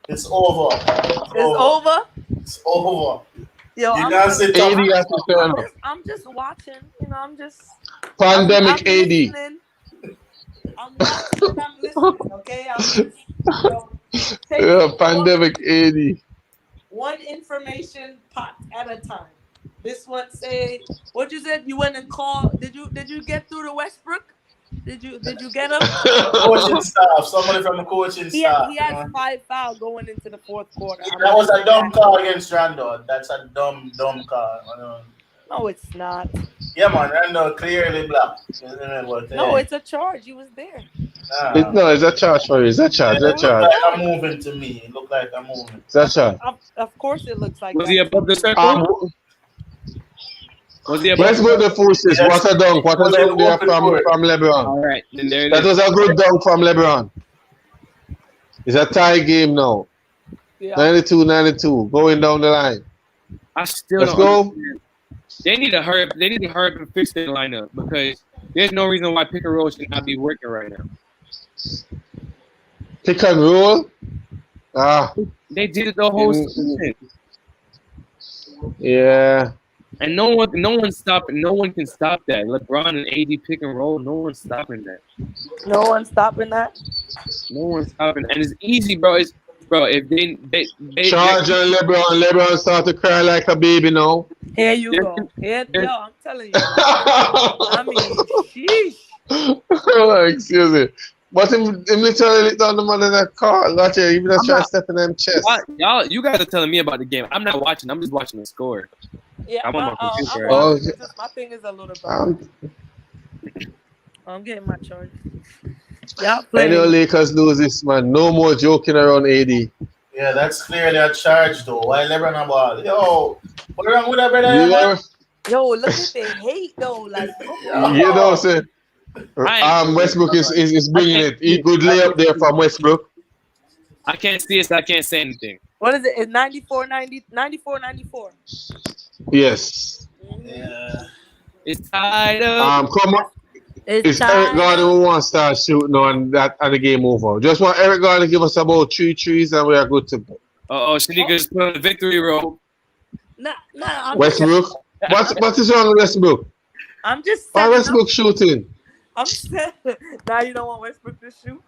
it's over. It's over. Yo, I'm just watching. You know, I'm just pandemic AD. I'm watching. I'm listening. Okay, pandemic AD. One information pot at a time. This one say, what you said? You went and called. Did you get through to Westbrook? Did you get him? Coaching staff. Somebody from the coaching staff. He had 5 fouls going into the fourth quarter. That was a dumb call against Randall. That's a dumb call. No, it's not. Yeah, man. Randall clearly blocked. No, it's a charge. He was there. It's a charge for you. It's a charge. It looked like I'm moving to me. It looked like I'm moving. It's a charge. Of course, it looks like. Was he above the circle? Let's go to the foolishness. What a dunk there from LeBron. All right, then there it that was a good dunk from LeBron. It's a tie game now. Yeah. 92-92, going down the line. Let's go. They need to hurry up. They need to hurry up and fix their lineup, because there's no reason why pick and roll should not be working right now. Pick and roll? They did it the whole season. Yeah. And no one can stop that. LeBron and AD pick and roll, no one's stopping that. No one's stopping that? No one's stopping. And it's easy, bro. If they charge on LeBron start to cry like a baby now. Here you go. I'm telling you. I mean, sheesh. Excuse me. But him literally lit down the man in that car. Watch it, even trying to step in them chest. Y'all, you guys are telling me about the game. I'm not watching. I'm just watching the score. Yeah, I'm on my computer. my thing is a little bit. I'm getting my charge. Yeah, Any Lakers lose this, man. No more joking around AD. Yeah, that's clearly a charge, though. Why LeBron a ball? Yo, what wrong with that, brother? Yo, look at the hate, though. Like, you know, say, Westbrook is bringing it. He good layup there from Westbrook. I can't see it, so I can't say anything. What is it? It's 94-94. Yes. Yeah. It's tied up. Come on. It's Eric Gordon who wants to start shooting on that and the game over. Just want Eric Gordon to give us about 3 trees and we are good to go. Shanika's put on the victory roll. Nah. Westbrook? What is wrong with Westbrook? I'm just saying. Why Westbrook shooting? I'm saying. Now you don't want Westbrook to shoot?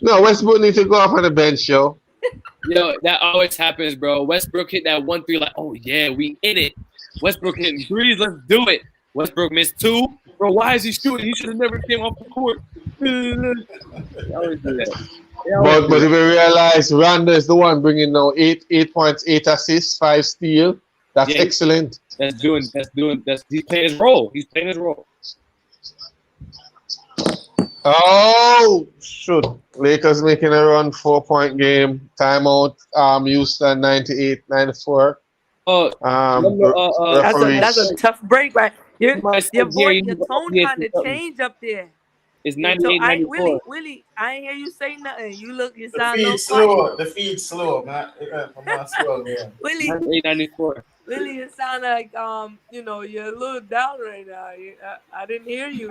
No, Westbrook needs to go off on the bench, yo. Yo, that always happens, bro. Westbrook hit that 1-3 like, oh, yeah, we in it. Westbrook hitting threes, let's do it. Westbrook missed 2. Bro, why is he shooting? He should have never came off the court. They always do that. But if you realize Randa is the one bringing now 8 points, 8 assists, 5 steals. That's excellent. He's playing his role. He's playing his role. Oh, shoot. Lakers making a run, 4-point game. Timeout. Houston 98-94. That's a tough break, right? Your tone kind of changed up there. It's 98-94. Willie, I ain't hear you say nothing. You sound The feed's slow, man. Willie, 98-94. Willie, it sound like you're a little down right now. I didn't hear you.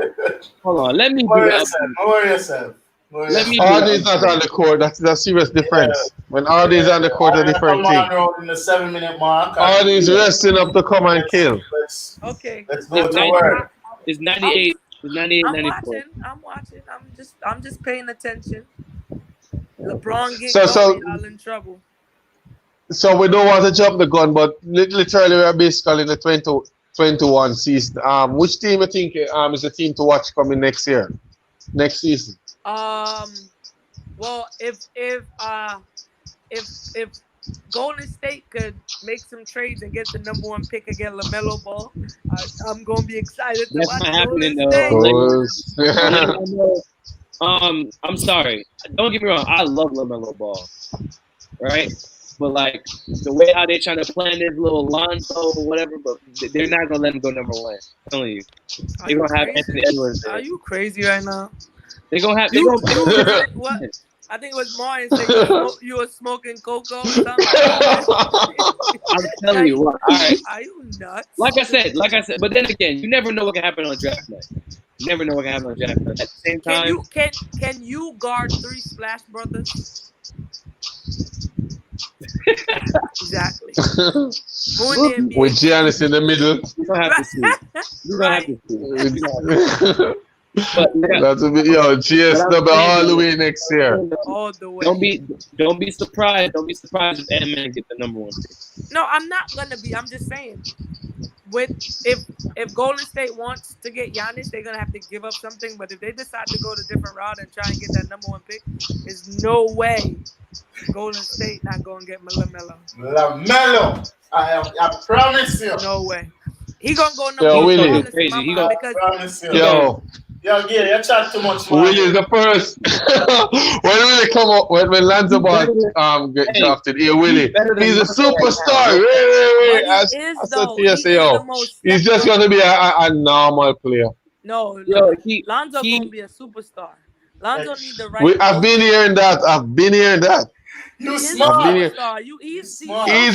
Hold on, let me worry yourself. Ardy's not on the court. That's a serious difference. Yeah. When Ardy's on the court, a different thing. In the 7-minute mark. Ardy's resting up to come and kill. Okay. Let's go to work. It's 98. It's 98-94. I'm watching. I'm just paying attention. LeBron gets all in trouble. So we don't want to jump the gun, but literally we're basically in the 2021 season. Which team you think is the team to watch coming next season? Well, if Golden State could make some trades and get the number 1 pick and get LaMelo Ball, I'm gonna be excited. That's watch not happening though. I'm sorry. Don't get me wrong. I love LaMelo Ball, right? But like the way how they're trying to plan this little Lonzo or whatever, but they're not gonna let him go number 1. I'm telling you, they're gonna have Anthony Edwards there. Are you crazy right now? They're gonna have. What? I think it was Martin saying you were smoking cocoa or something. I'm telling you what. All right. Are you nuts? Like I said. But then again, you never know what can happen on draft night. You never know what can happen on draft night. At the same time, can you guard 3 Splash Brothers? Exactly. With Giannis in the middle. You don't have to see. You don't have to see. But that will be GSW all the way next year. All the way. Don't be surprised. Don't be surprised if Ant-Man get the number 1 pick. No, I'm not gonna be. I'm just saying. If Golden State wants to get Giannis, they're gonna have to give up something. But if they decide to go the different route and try and get that number 1 pick, there's no way Golden State not gonna get LaMelo. LaMelo, I promise you. No way. He gonna go number 1. Willie. Crazy. He gonna promise you. Yo, Gary, you chat too much. Willie is the first. When Willie come up, when Lonzo Ball get drafted, Willie, he's a superstar. Wait. I said to he's just gonna be a normal player. No, Lonzo gonna be a superstar. Lonzo need the right. I've been hearing that. You smart. He's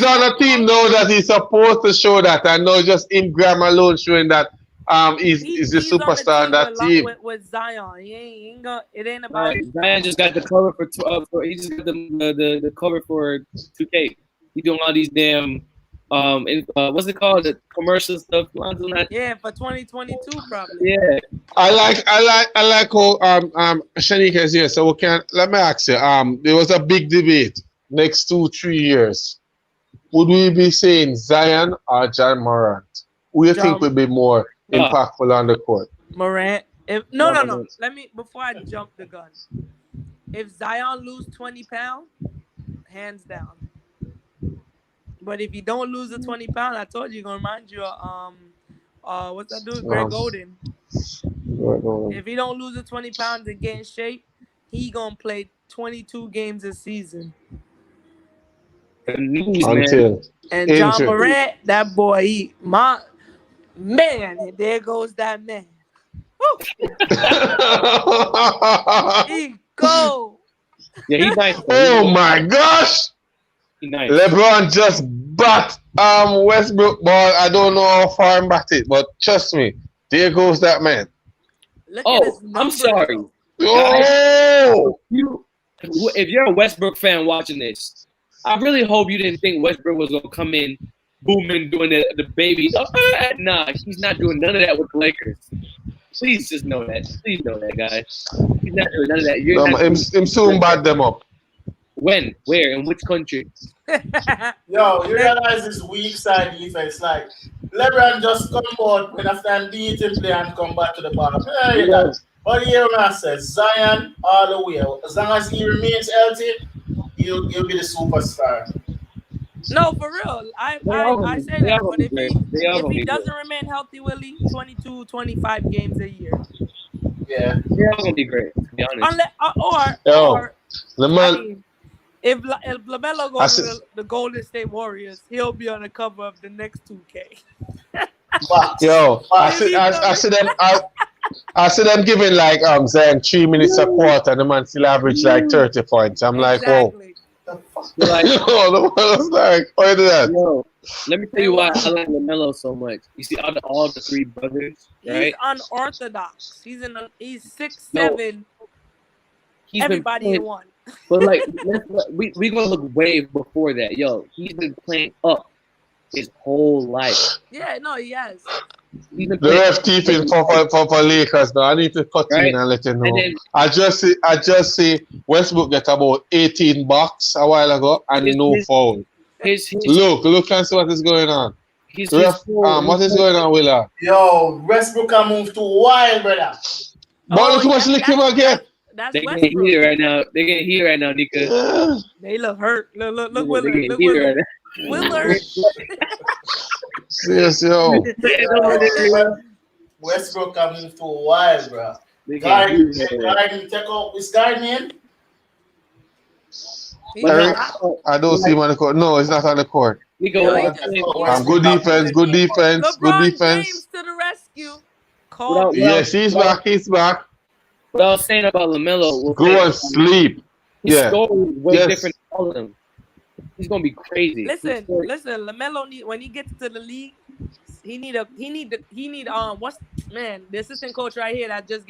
on a team now that he's supposed to show that. I know just in Graham alone showing that. He's the superstar on that team. With Zion, he ain't gonna. It ain't about. Zion just got the cover for he just got the cover for 2K. He doing all these damn what's it called, the commercial stuff. Yeah, for 2022 probably. Yeah, I like how Shanika is here. So let me ask you. There was a big debate next 2-3 years. Would we be saying Zion or John Morant? Who do you think would be more impactful on the court? Morant. No. Let me before I jump the gun. If Zion lose 20 pounds, hands down. But if you don't lose the 20 pounds, I told you, gonna remind you of what's that dude? Greg Oden. If he don't lose the 20 pounds and get in shape, he gonna play 22 games a season. Until and John Morant, that boy, there goes that man. He go. Yeah, he's nice. Oh my gosh! He's nice. LeBron just bat Westbrook ball. I don't know how far he bat it, but trust me, there goes that man. I'm sorry. Oh! If you're a Westbrook fan watching this, I really hope you didn't think Westbrook was gonna come in booming doing the baby. Nah, he's not doing none of that with the Lakers. Please just know that. Please know that, guys. He's not doing none of that. Him soon bad them up. When? Where? In which country? Yo, you realize this weak side defense, like LeBron just come out when after I'm beating play and come back to the bottom. Yeah. But here I said Zion all the way. As long as he remains healthy, he'll be the superstar. No, for real. I say that. But if he doesn't remain healthy, Willie, 22, 25 games a year. Yeah. They're all gonna be great, to be honest. If LaMelo goes to the Golden State Warriors, he'll be on the cover of the next 2K. Yo, I see them giving like saying 3 minutes a quarter, and the man still average like 30 points. I'm like, whoa. Like, the man was like, why do that? Yo, let me tell you why I like LaMelo so much. You see all the three brothers, right? He's unorthodox. He's 6'7". He's everybody in one. But like, we gonna look way before that. Yo, he's been playing up his whole life. Yeah, no, he has. The ref keeping for Lakers now. I need to cut in and let you know. Then, I just see Westbrook get about 18 bucks a while ago and no foul. Look and see what is going on. What is going on, Willa? Yo, Westbrook can move too wild, brother. But look what's licking again. They getting heated right now. They getting heated right now, Nika. Yeah. They look hurt. Look, Willard. Look, Willard. Willard. Yes, yo. Westbrook can move too wild, bro. Garden, take out his guardian. I don't see him on the court. No, it's not on the court. Good defense. Good defense. LeBron Good defense. James to the rescue. Yes, he's back. He's back. What I was saying about LaMelo. Go and sleep. His story is way different than all of them. He's gonna be crazy. Listen. LaMelo when he gets to the league, he need the assistant coach right here that just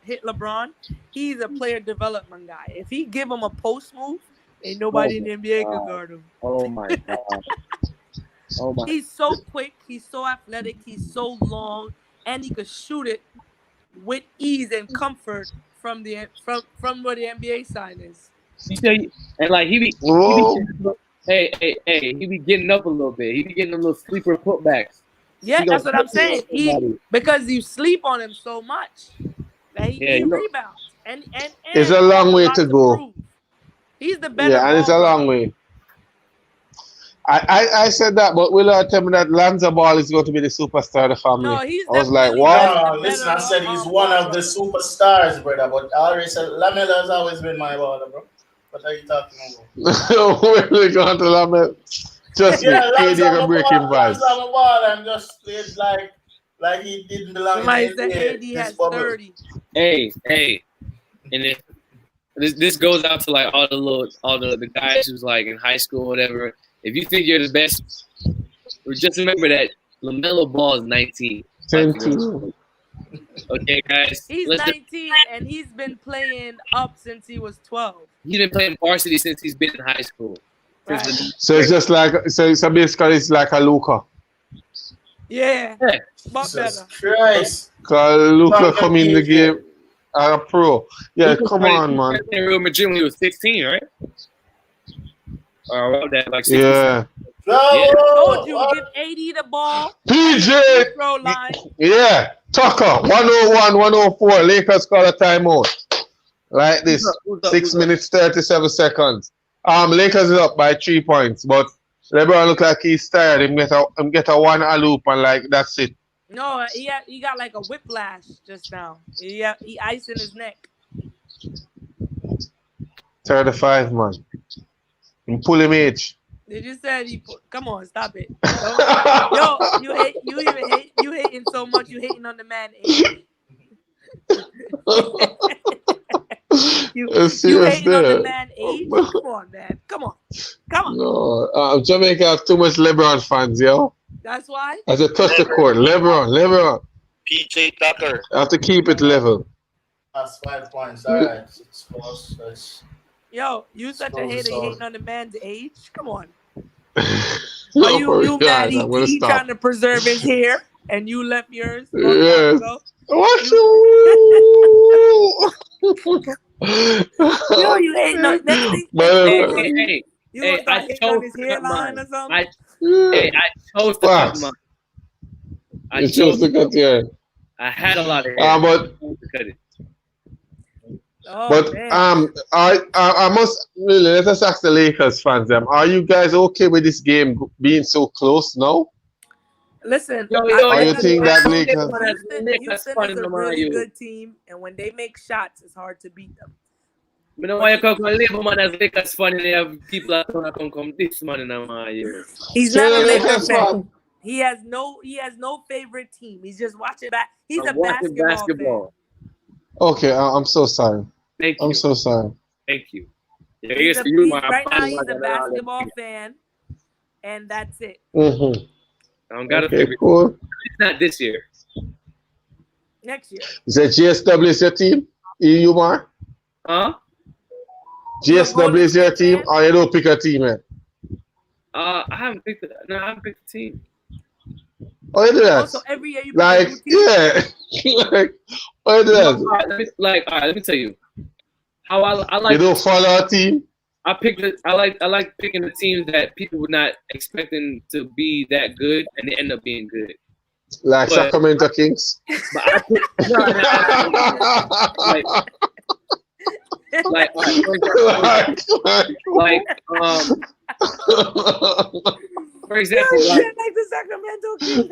hit LeBron. He's a player development guy. If he give him a post move, ain't nobody in the NBA can guard him. Oh my god. He's so quick. He's so athletic. He's so long, and he could shoot it with ease and comfort from where the NBA sign is. And like he be getting up a little bit. He be getting a little sleeper putbacks. Yeah, that's what I'm saying. Because you sleep on him so much that he rebounds. And it's a long way to go. He's the better. Yeah, and it's a long way. I said that, but Willard tell me that Lonzo Ball is going to be the superstar of the family. No, I was like, what? Listen, I said he's one of the superstars, brother. But I already said LaMelo has always been my baller, bro. What are you talking about? We're going to LaMelo. Just KD can break him vibes. Lonzo Ball and just played like he didn't belong. Somebody said KD has 30. Hey, and if this goes out to like all the guys who's like in high school or whatever. If you think you're the best, just remember that LaMelo Ball is 19. 10-2. Okay, guys. He's 19 and he's been playing up since he was 12. He's been playing varsity since he's been in high school. Right. So it's just like so basically it's like a Luka. Yeah. But better. Christ. Because Luka come in the game a pro. Yeah, Luka come on, man. Real Madrid when he was 16, right? Or around that, like 16. Yeah. I told you, give AD the ball. PJ. Throw line. Yeah. Tucker, 101, 104. Lakers call a timeout. Like this. 6 minutes, 37 seconds. Lakers is up by 3 points, but LeBron look like he's tired. Him get a one loop and like that's it. No, he got like a whiplash just now. He ice in his neck. 35, man. And pull him age. Did you say come on, stop it. You hating so much, you hating on the man age. you hating on the man age? Come on, man. Come on. No, Jamaica have too much LeBron fans, yo. That's why? As a touch the court. LeBron. PJ Tucker. I have to keep it level. That's 5 points. All right. 6 points. Yo, you such a hater hating on the man's age? Come on. No, you mad he trying to preserve his hair and you left yours? Yes. What you? Yo, you hating on next thing. Hey, I chose his hairline or something? I chose to cut mine. You chose to cut your hair. I had a lot of hair. But cut it. I must really let us ask the Lakers fans them. Are you guys okay with this game being so close now? Listen, you think that Lakers Houston is a really good team, and when they make shots, it's hard to beat them. I don't want you to come Labor man as Lakers fan and they have people that come this man in my year. He's not a Lakers fan. He has no favorite team. He's just watching back. He's a basketball fan. Okay, I'm so sorry. Thank you. I'm so sorry. Thank you. Right now, he's a basketball fan, and that's it. Mm-hmm. I don't got a favorite. Cool. It's not this year. Next year. Is that GSW is your team? Umar? Huh? GSW is your team, or you don't pick a team, man? I haven't picked it. No, I haven't picked a team. Oh, you do that? Also, every year you pick like, a new team. yeah. Like, oh, you do that? All right, let me tell you. How I like. You don't follow a team? I like picking the teams that people were not expecting to be that good, and they end up being good. Like Sacramento Kings. But I pick, for example, like the Sacramento Kings.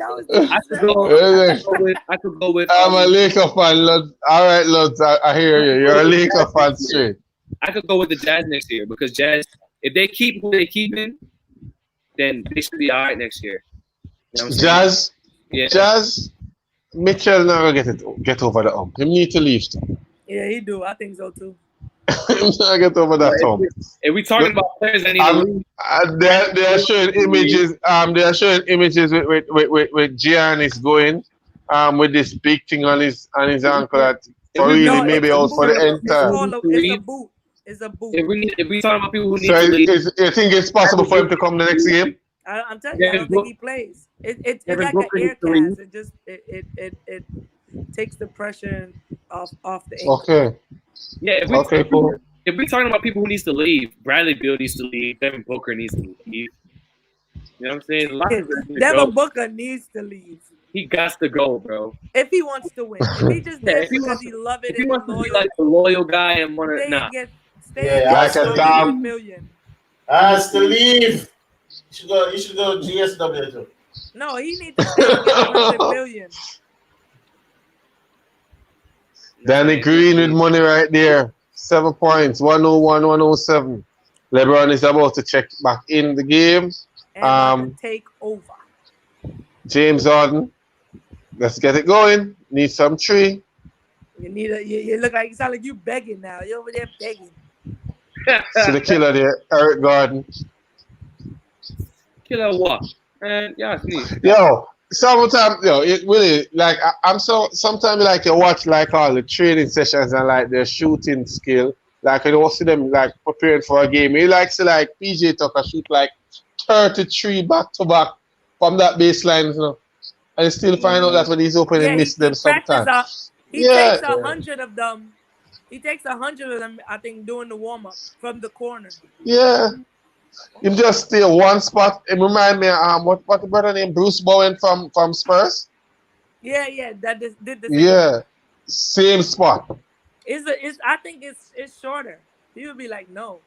I could go with. I'm a Laker fan, Lutz. All right, Lutz, I hear you. You're a Laker fan straight. I could go with the Jazz next year because Jazz, if they keep who they keeping, then they should be all right next year. You know Jazz, yeah. Jazz, Mitchell never get over the hump. He need to leave. Yeah, he do. I think so too. I get over that hump. If we talking about players that need to leave, they are showing images. They are showing images with Giannis going with this big thing on his ankle that for really maybe out for the entire. It's a boot. It's a boot. If we talking about people who need so to leave, you think it's possible for him to come the next game? I'm telling you, I don't think he plays. It's like an air cast. It just it takes the pressure off the ankle. Okay. Yeah. Cool. If we're talking about people who needs to leave, Bradley Beal needs to leave. Devin Booker needs to leave. You know what I'm saying? Devin Booker needs to leave. He got to go, bro. If he wants to win, if he just does because he love it, if he wants to be like the loyal guy and want to, like a damn million. Has to leave. You should go GSW too. No, he needs to stay and get 100 million. Danny Green with money right there. 7 points, 101, 107. LeBron is about to check back in the game. And take over. James Harden. Let's get it going. Need some tree. You look like you sound like you begging now. You're over there begging. See the killer there, Eric Gordon. Killer what? Man, yeah, yo, sometimes it really like I'm so sometimes like you watch like all the training sessions and like their shooting skill. Like you don't see them like preparing for a game. He likes to like PJ Tucker shoot like 33 back to back from that baseline, you know. And still find out that when he's open and miss them sometimes. He takes 100 of them. He takes 100 of them, I think, doing the warm-up from the corner. Yeah. He just stay one spot. It remind me what the brother named Bruce Bowen from Spurs? Yeah, that did the same. Yeah, same spot. I think it's shorter. He would be like, no.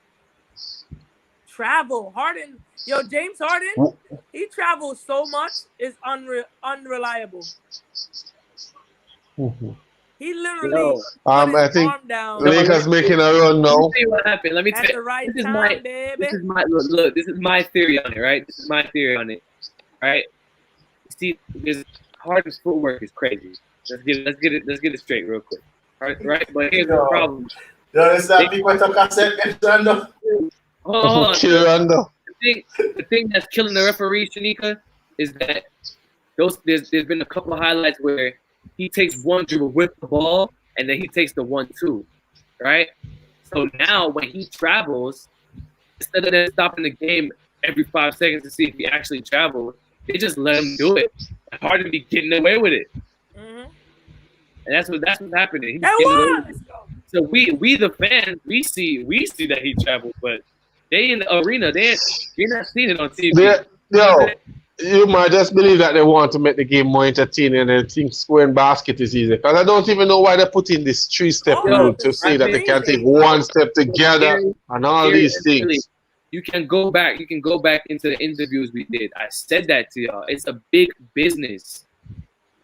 Travel. Harden. Yo, James Harden, he travels so much, it's unreliable. Mm-hmm. He literally I think Lakers making a run now. Let me tell you what happened. Let me tell you. the right this time, is baby. This is my look. This is my theory on it, right? This is my theory on it, right? See, this Harden's footwork is crazy. Let's get it straight real quick, right? But here's the problem. You understand? People talk cassette. Hold on. Rondo. The thing that's killing the referee, Shanika, is that there's been a couple of highlights where he takes one dribble with the ball and then he takes the 1-2, right? So now when he travels, instead of them stopping the game every 5 seconds to see if he actually travels, they just let him do it. It's hard to be getting away with it. Mm-hmm. And that's what's happening. So we the fans, we see that he travels, but they in the arena, they're not seeing it on TV. You might just believe that they want to make the game more entertaining and think scoring basket is easy. Because I don't even know why they put in this 3-step rule to say that they can take one step together and all these things. You can go back into the interviews we did. I said that to y'all. It's a big business.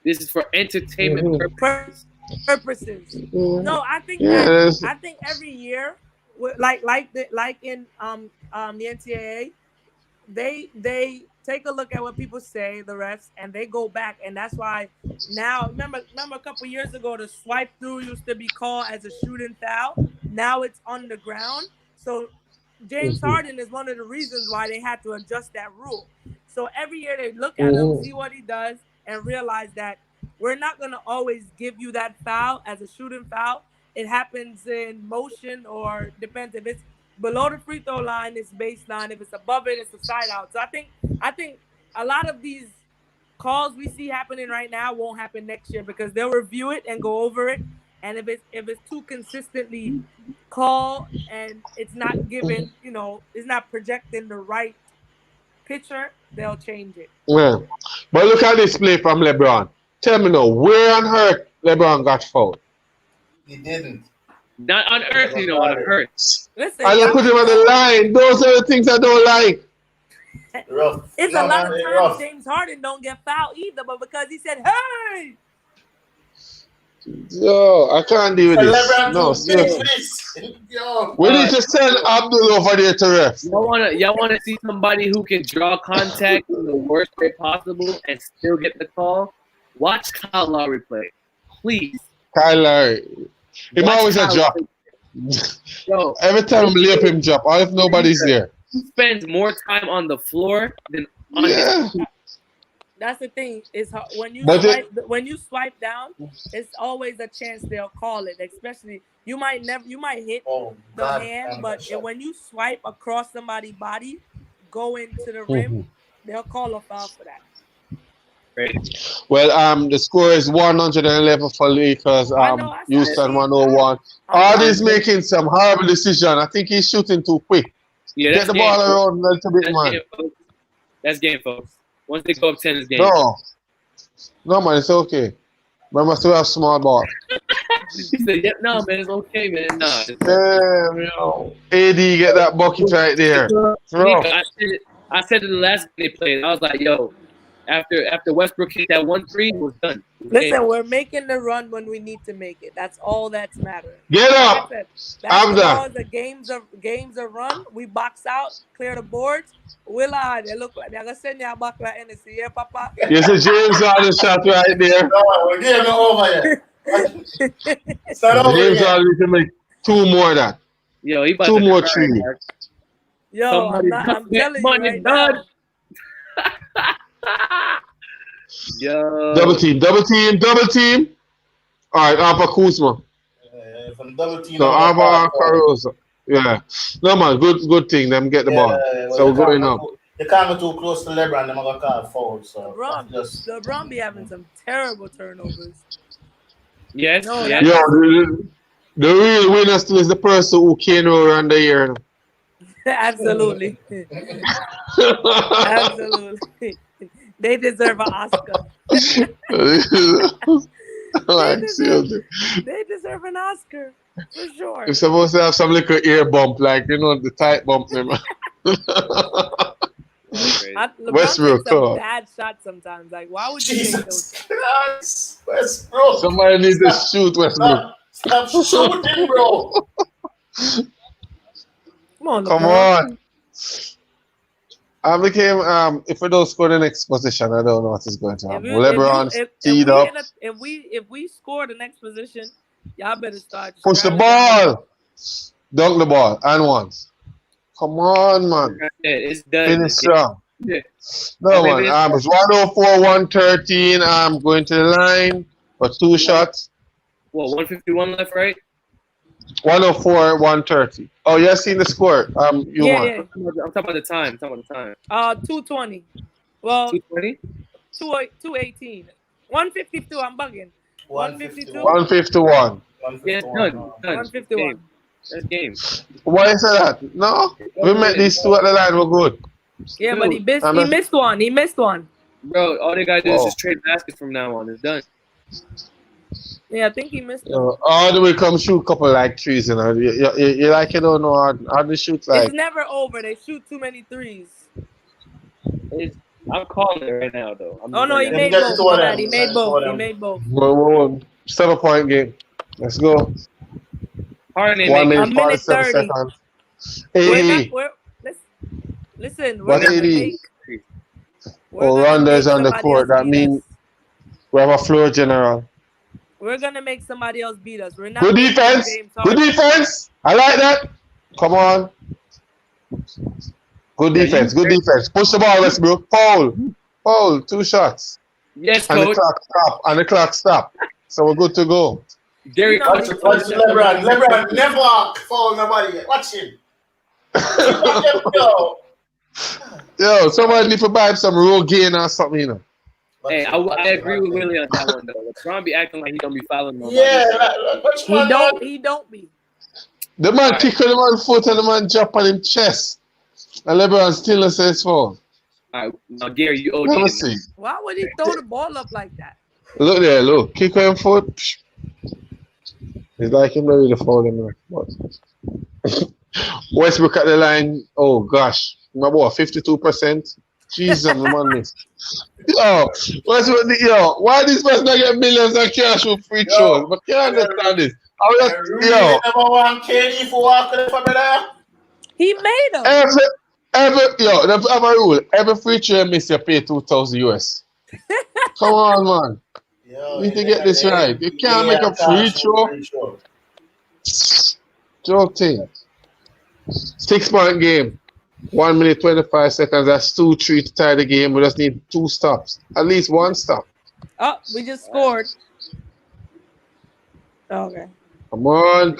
This is for entertainment purposes. No, I think every year, like in the NCAA, they take a look at what people say, the refs, and they go back, and that's why now. Remember a couple years ago, the swipe through used to be called as a shooting foul. Now it's on the ground. So James Harden is one of the reasons why they had to adjust that rule. So every year they look at him, see what he does, and realize that we're not gonna always give you that foul as a shooting foul. It happens in motion, or depends if it's below the free throw line, it's baseline. If it's above it, it's a side out. So I think a lot of these calls we see happening right now won't happen next year because they'll review it and go over it. And if it's too consistently called and it's not given, it's not projecting the right picture, they'll change it. Yeah. But look at this play from LeBron. Tell me now, where on earth LeBron got fouled? He didn't. Not on earth, on earth. Listen, and you put him on the line. Those are the things I don't like. It's a lot of times James Harden don't get fouled either, but because he said, "Hey." Yo, I can't deal with this. No, seriously. We need to send Abdul over there to ref. Y'all wanna see somebody who can draw contact in the worst way possible and still get the call? Watch Kyle Lowry play, please. Kyle Lowry, him always a drop. Yo, every time we lay up him drop, all if nobody's there. He spends more time on the floor than on his feet. That's the thing. Is when you swipe down, it's always a chance they'll call it. Especially you might hit the hand, but when you swipe across somebody's body, go into the rim, they'll call a foul for that. Right. Well, the score is 111 for Lakers. Houston 101. Harden's making some horrible decision. I think he's shooting too quick. Yeah, get the ball around a little bit, man. That's game, folks. Once they go up 10, it's game. No, man, it's okay. But I still have small ball. He said, "Yep, no, man, it's okay, man. Nah." Damn, AD get that bucket right there. I said it the last game they played. I was like, "Yo, after Westbrook hit that 1-3, it was done." Listen, we're making the run when we need to make it. That's all that's mattering. Get up. I'm done. The games are run. We box out, clear the boards. They look like they're gonna send you back like NC. Yeah, Papa. You see James Harden shot right there. We're getting over here. James Harden can make two more of that. Yo, he about two to more trees. Yo, I'm telling you right now. Yo. Double team. All right, Alpha Kuzma. From double team. So Alpha Caruso. Yeah. No, man, good thing. Them get the ball. So we're going up. You can't go too close to LeBron. They're going to call foul. So LeBron be having some terrible turnovers. Yes. Yeah, the real winner still is the person who came around the year. Absolutely. Absolutely. They deserve an Oscar. Like, They deserve an Oscar for sure. you're supposed to have some little ear bump, like the tight bump. Remember? LeBron Westbrook, takes some come on. bad shots sometimes. Like, why would you take those? Jesus Christ. Westbrook. Somebody needs to shoot Westbrook. Stop shooting, bro. Come on, Come LeBron. on. If we don't score the next position, I don't know what is going to happen. LeBron's teed up. If we score the next position, y'all better start. Push the ball. Dunk the ball. And once. Come on, man. It's done. Finish strong. Yeah. No, man. It's 104, 113. I'm going to the line for 2 shots. What, 151 left, right? 104, 130. Oh, you seen the score? You won. Yeah. I'm talking about the time. 220. Well, 220? 218. 152. I'm bugging. 152. 151. Yeah, done. 151. That's game. Why is that? No? We met these two at the line. We're good. Yeah, but he missed one. He missed one. Bro, all they got to do is just trade baskets from now on. It's done. Yeah, I think he missed one. All the way come shoot a couple like threes, you know. You like, you don't know how to shoot like. It's never over. They shoot too many threes. I'm calling it right now, though. He made both. He made both. 7-point game. Let's go. Harden 1 a minute, minute 47 30. seconds. Hey, Listen, what 80? Rondo's on the court. That means we have a floor general. We're gonna make somebody else beat us. We're not. Good defense. Good defense. I like that. Come on. Good defense. Good defense. Push the ball, Westbrook. Foul. 2 shots. Yes, and coach. The clock stop. So we're good to go. Gary, watch LeBron. LeBron never foul nobody. Watch him. Yo, somebody need to buy him some Rogaine or something, you know. Hey, I agree with Willie on that one though. LeBron be acting like he don't be fouling nobody. Yeah, he don't be. The man kick on the man's foot and the man drop on his chest. And LeBron still says foul. All right, now Gary, you OD. Let me see. Why would he throw the ball up like that? Look there, look. Kick on his foot. It's like him ready to foul him. Westbrook at the line. Oh gosh. My boy, 52%. Jesus, the man missed. Yo, why this person not get millions of cash with free throws? But can't understand this. He made them. Every rule. Every free throw you miss, you pay 2,000 US. Come on, man. You need to get this right. You can't make a free throw. Joke thing. 6-point game. 1 minute 25 seconds. That's 2-3 to tie the game. We just need 2 stops. At least 1 stop. Oh, we just scored. Okay. Come on.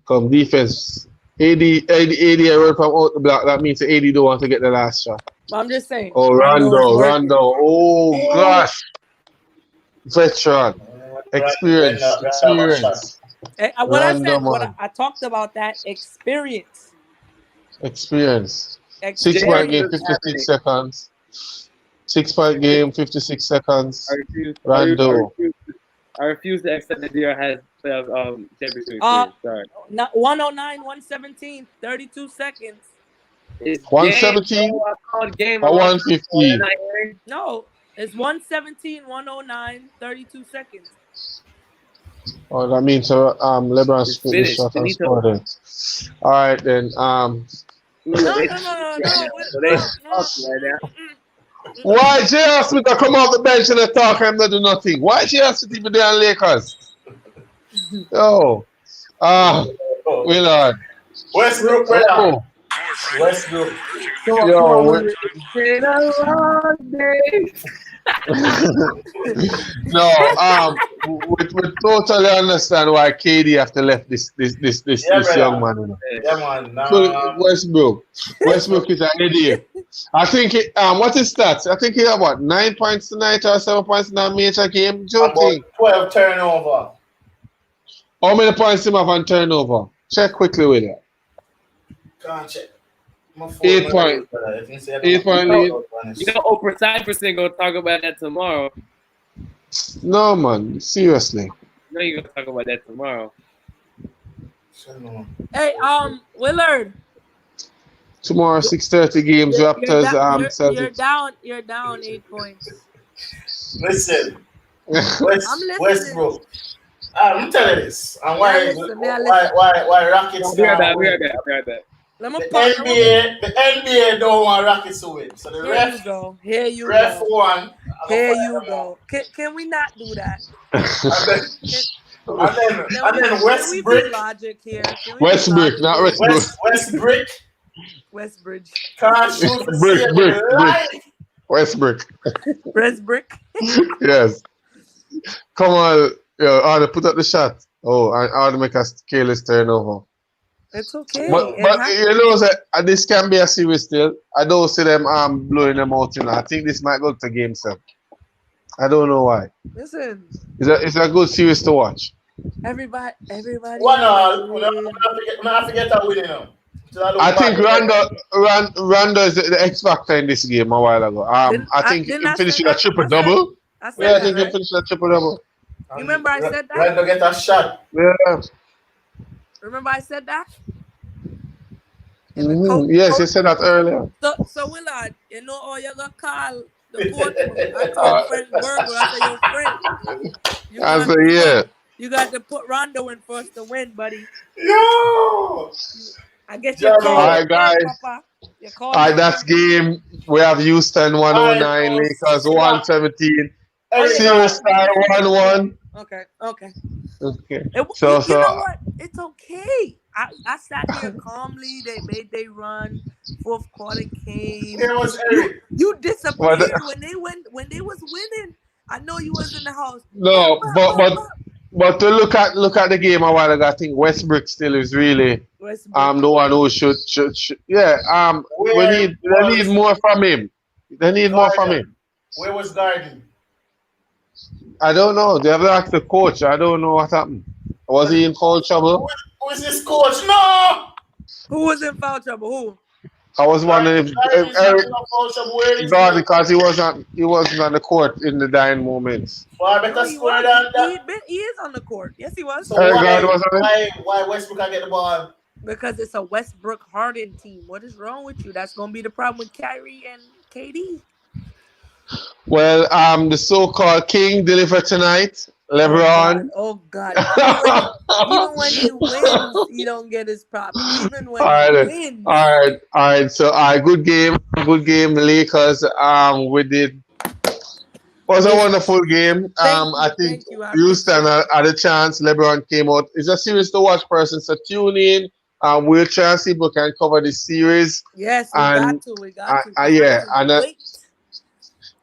Come defense. AD away from out the block. That means the AD don't want to get the last shot. I'm just saying. Oh, Rondo. Oh, gosh. Veteran. Experience. What I talked about that experience. 6-point game, 56 seconds. 6-point game, 56 seconds. Rondo. I refuse to accept that DR has championship. Sorry. 109, 117, 32 seconds. 117 or 115? No, it's 117, 109, 32 seconds. Oh, that means LeBron's finished shot and scored it. All right, then. No. Why J.R. Smith come off the bench and talk and not do nothing? Why J.R. Smith even there on Lakers? Yo. Willard. Westbrook. Westbrook. Yo, no, we totally understand why KD have to left this young man. You know. Yeah, man. So Westbrook is an idiot. I think what is stats? I think he had 9 points tonight or 7 points in that major game. About 12 turnover. How many points him have on turnover? Check quickly with it. Can't check. 8 point. 8 point lead. You know, Oprah Cypherson gonna talk about that tomorrow. No, man. Seriously. No, you're gonna talk about that tomorrow. Hey, Willard. Tomorrow, 6:30 games. Raptors. Celtics. You're down 8 points. Listen, Westbrook. I'm telling you this. And why Rockets? I'll be right back. The NBA don't want Rockets to win. So the ref won. Here you go. Can we not do that? and then Westbrook. Logic here. Westbrook, not Westbrook. Westbridge. Can't shoot Westbrook. Westbrook. Yes. Come on. Yo, put up the shot. Oh, I ought to make a careless turnover. It's okay. But you know that this can be a series still. I don't see them blowing them out. You know, I think this might go to game 7. I don't know why. Listen. It's a good series to watch. Everybody. One all. I forget that winning now. I think Rondo is the X factor in this game a while ago. I think he finished a triple-double. I think he finished a triple-double. You remember I said that? Rondo get a shot. Yeah. Remember I said that? Yes, you said that earlier. So Willard, you know how you gonna call the court? I told friend Virgo, I said your friend. You got to put Rondo in first to win, buddy. Yo! I guess you called. All right, guys. All right, that's game. We have Houston 109, Lakers 117. Series start 1-1. Okay. Okay. You know what? It's okay. I sat here calmly. They made their run. Fourth quarter came. You disappeared when they was winning. I know you was in the house. No, but to look at the game a while ago, I think Westbrook still is really the one who should they need more from him. They need more from him. Where was Garden? I don't know. They have to ask the coach. I don't know what happened. Was he in foul trouble? Who is this coach? No! Who was in foul trouble? Who? I was wondering if Eric Garden, because he wasn't on the court in the dying moments. Well, I better score than that. He is on the court. Yes, he was. So why Westbrook can't get the ball? Because it's a Westbrook Harden team. What is wrong with you? That's gonna be the problem with Kyrie and KD. Well, the so-called king delivered tonight. LeBron. Oh God! Even when he wins, he don't get his props. Even when he wins. All right. So, good game. Lakers. We did. Was a wonderful game. I think Houston had a chance. LeBron came out. It's a series to watch, person. So tune in. We'll try and see if we can cover this series. Yes, we got to.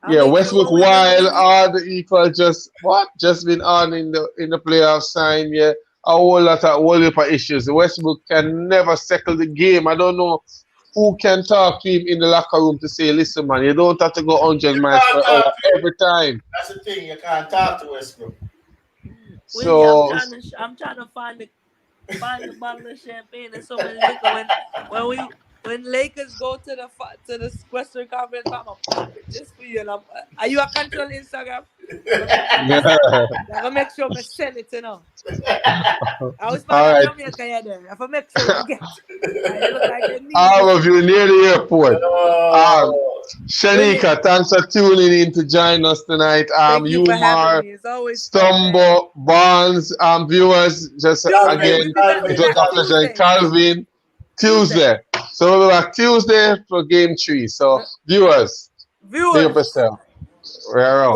Westbrook while all the equal just been on in the playoff sign. Yeah, a whole heap of issues. Westbrook can never settle the game. I don't know who can talk to him in the locker room to say, listen, man, you don't have to go 100 miles per hour every time. That's the thing, you can't talk to Westbrook. So I'm trying to find the bottle of champagne and some liquor when Lakers go to the Western Conference, I'm gonna pop it just for you. Are you a control Instagram? I'm gonna make sure I send it to know. I was finding Jamaica there. If I make sure you get it. All of you near the airport. Shanika, thanks for tuning in to join us tonight. Umar, Stumbo, Barnes, viewers, just again, it was a pleasure. Calvin, Tuesday. So we'll be back Tuesday for game 3. So viewers, be yourself. We're around.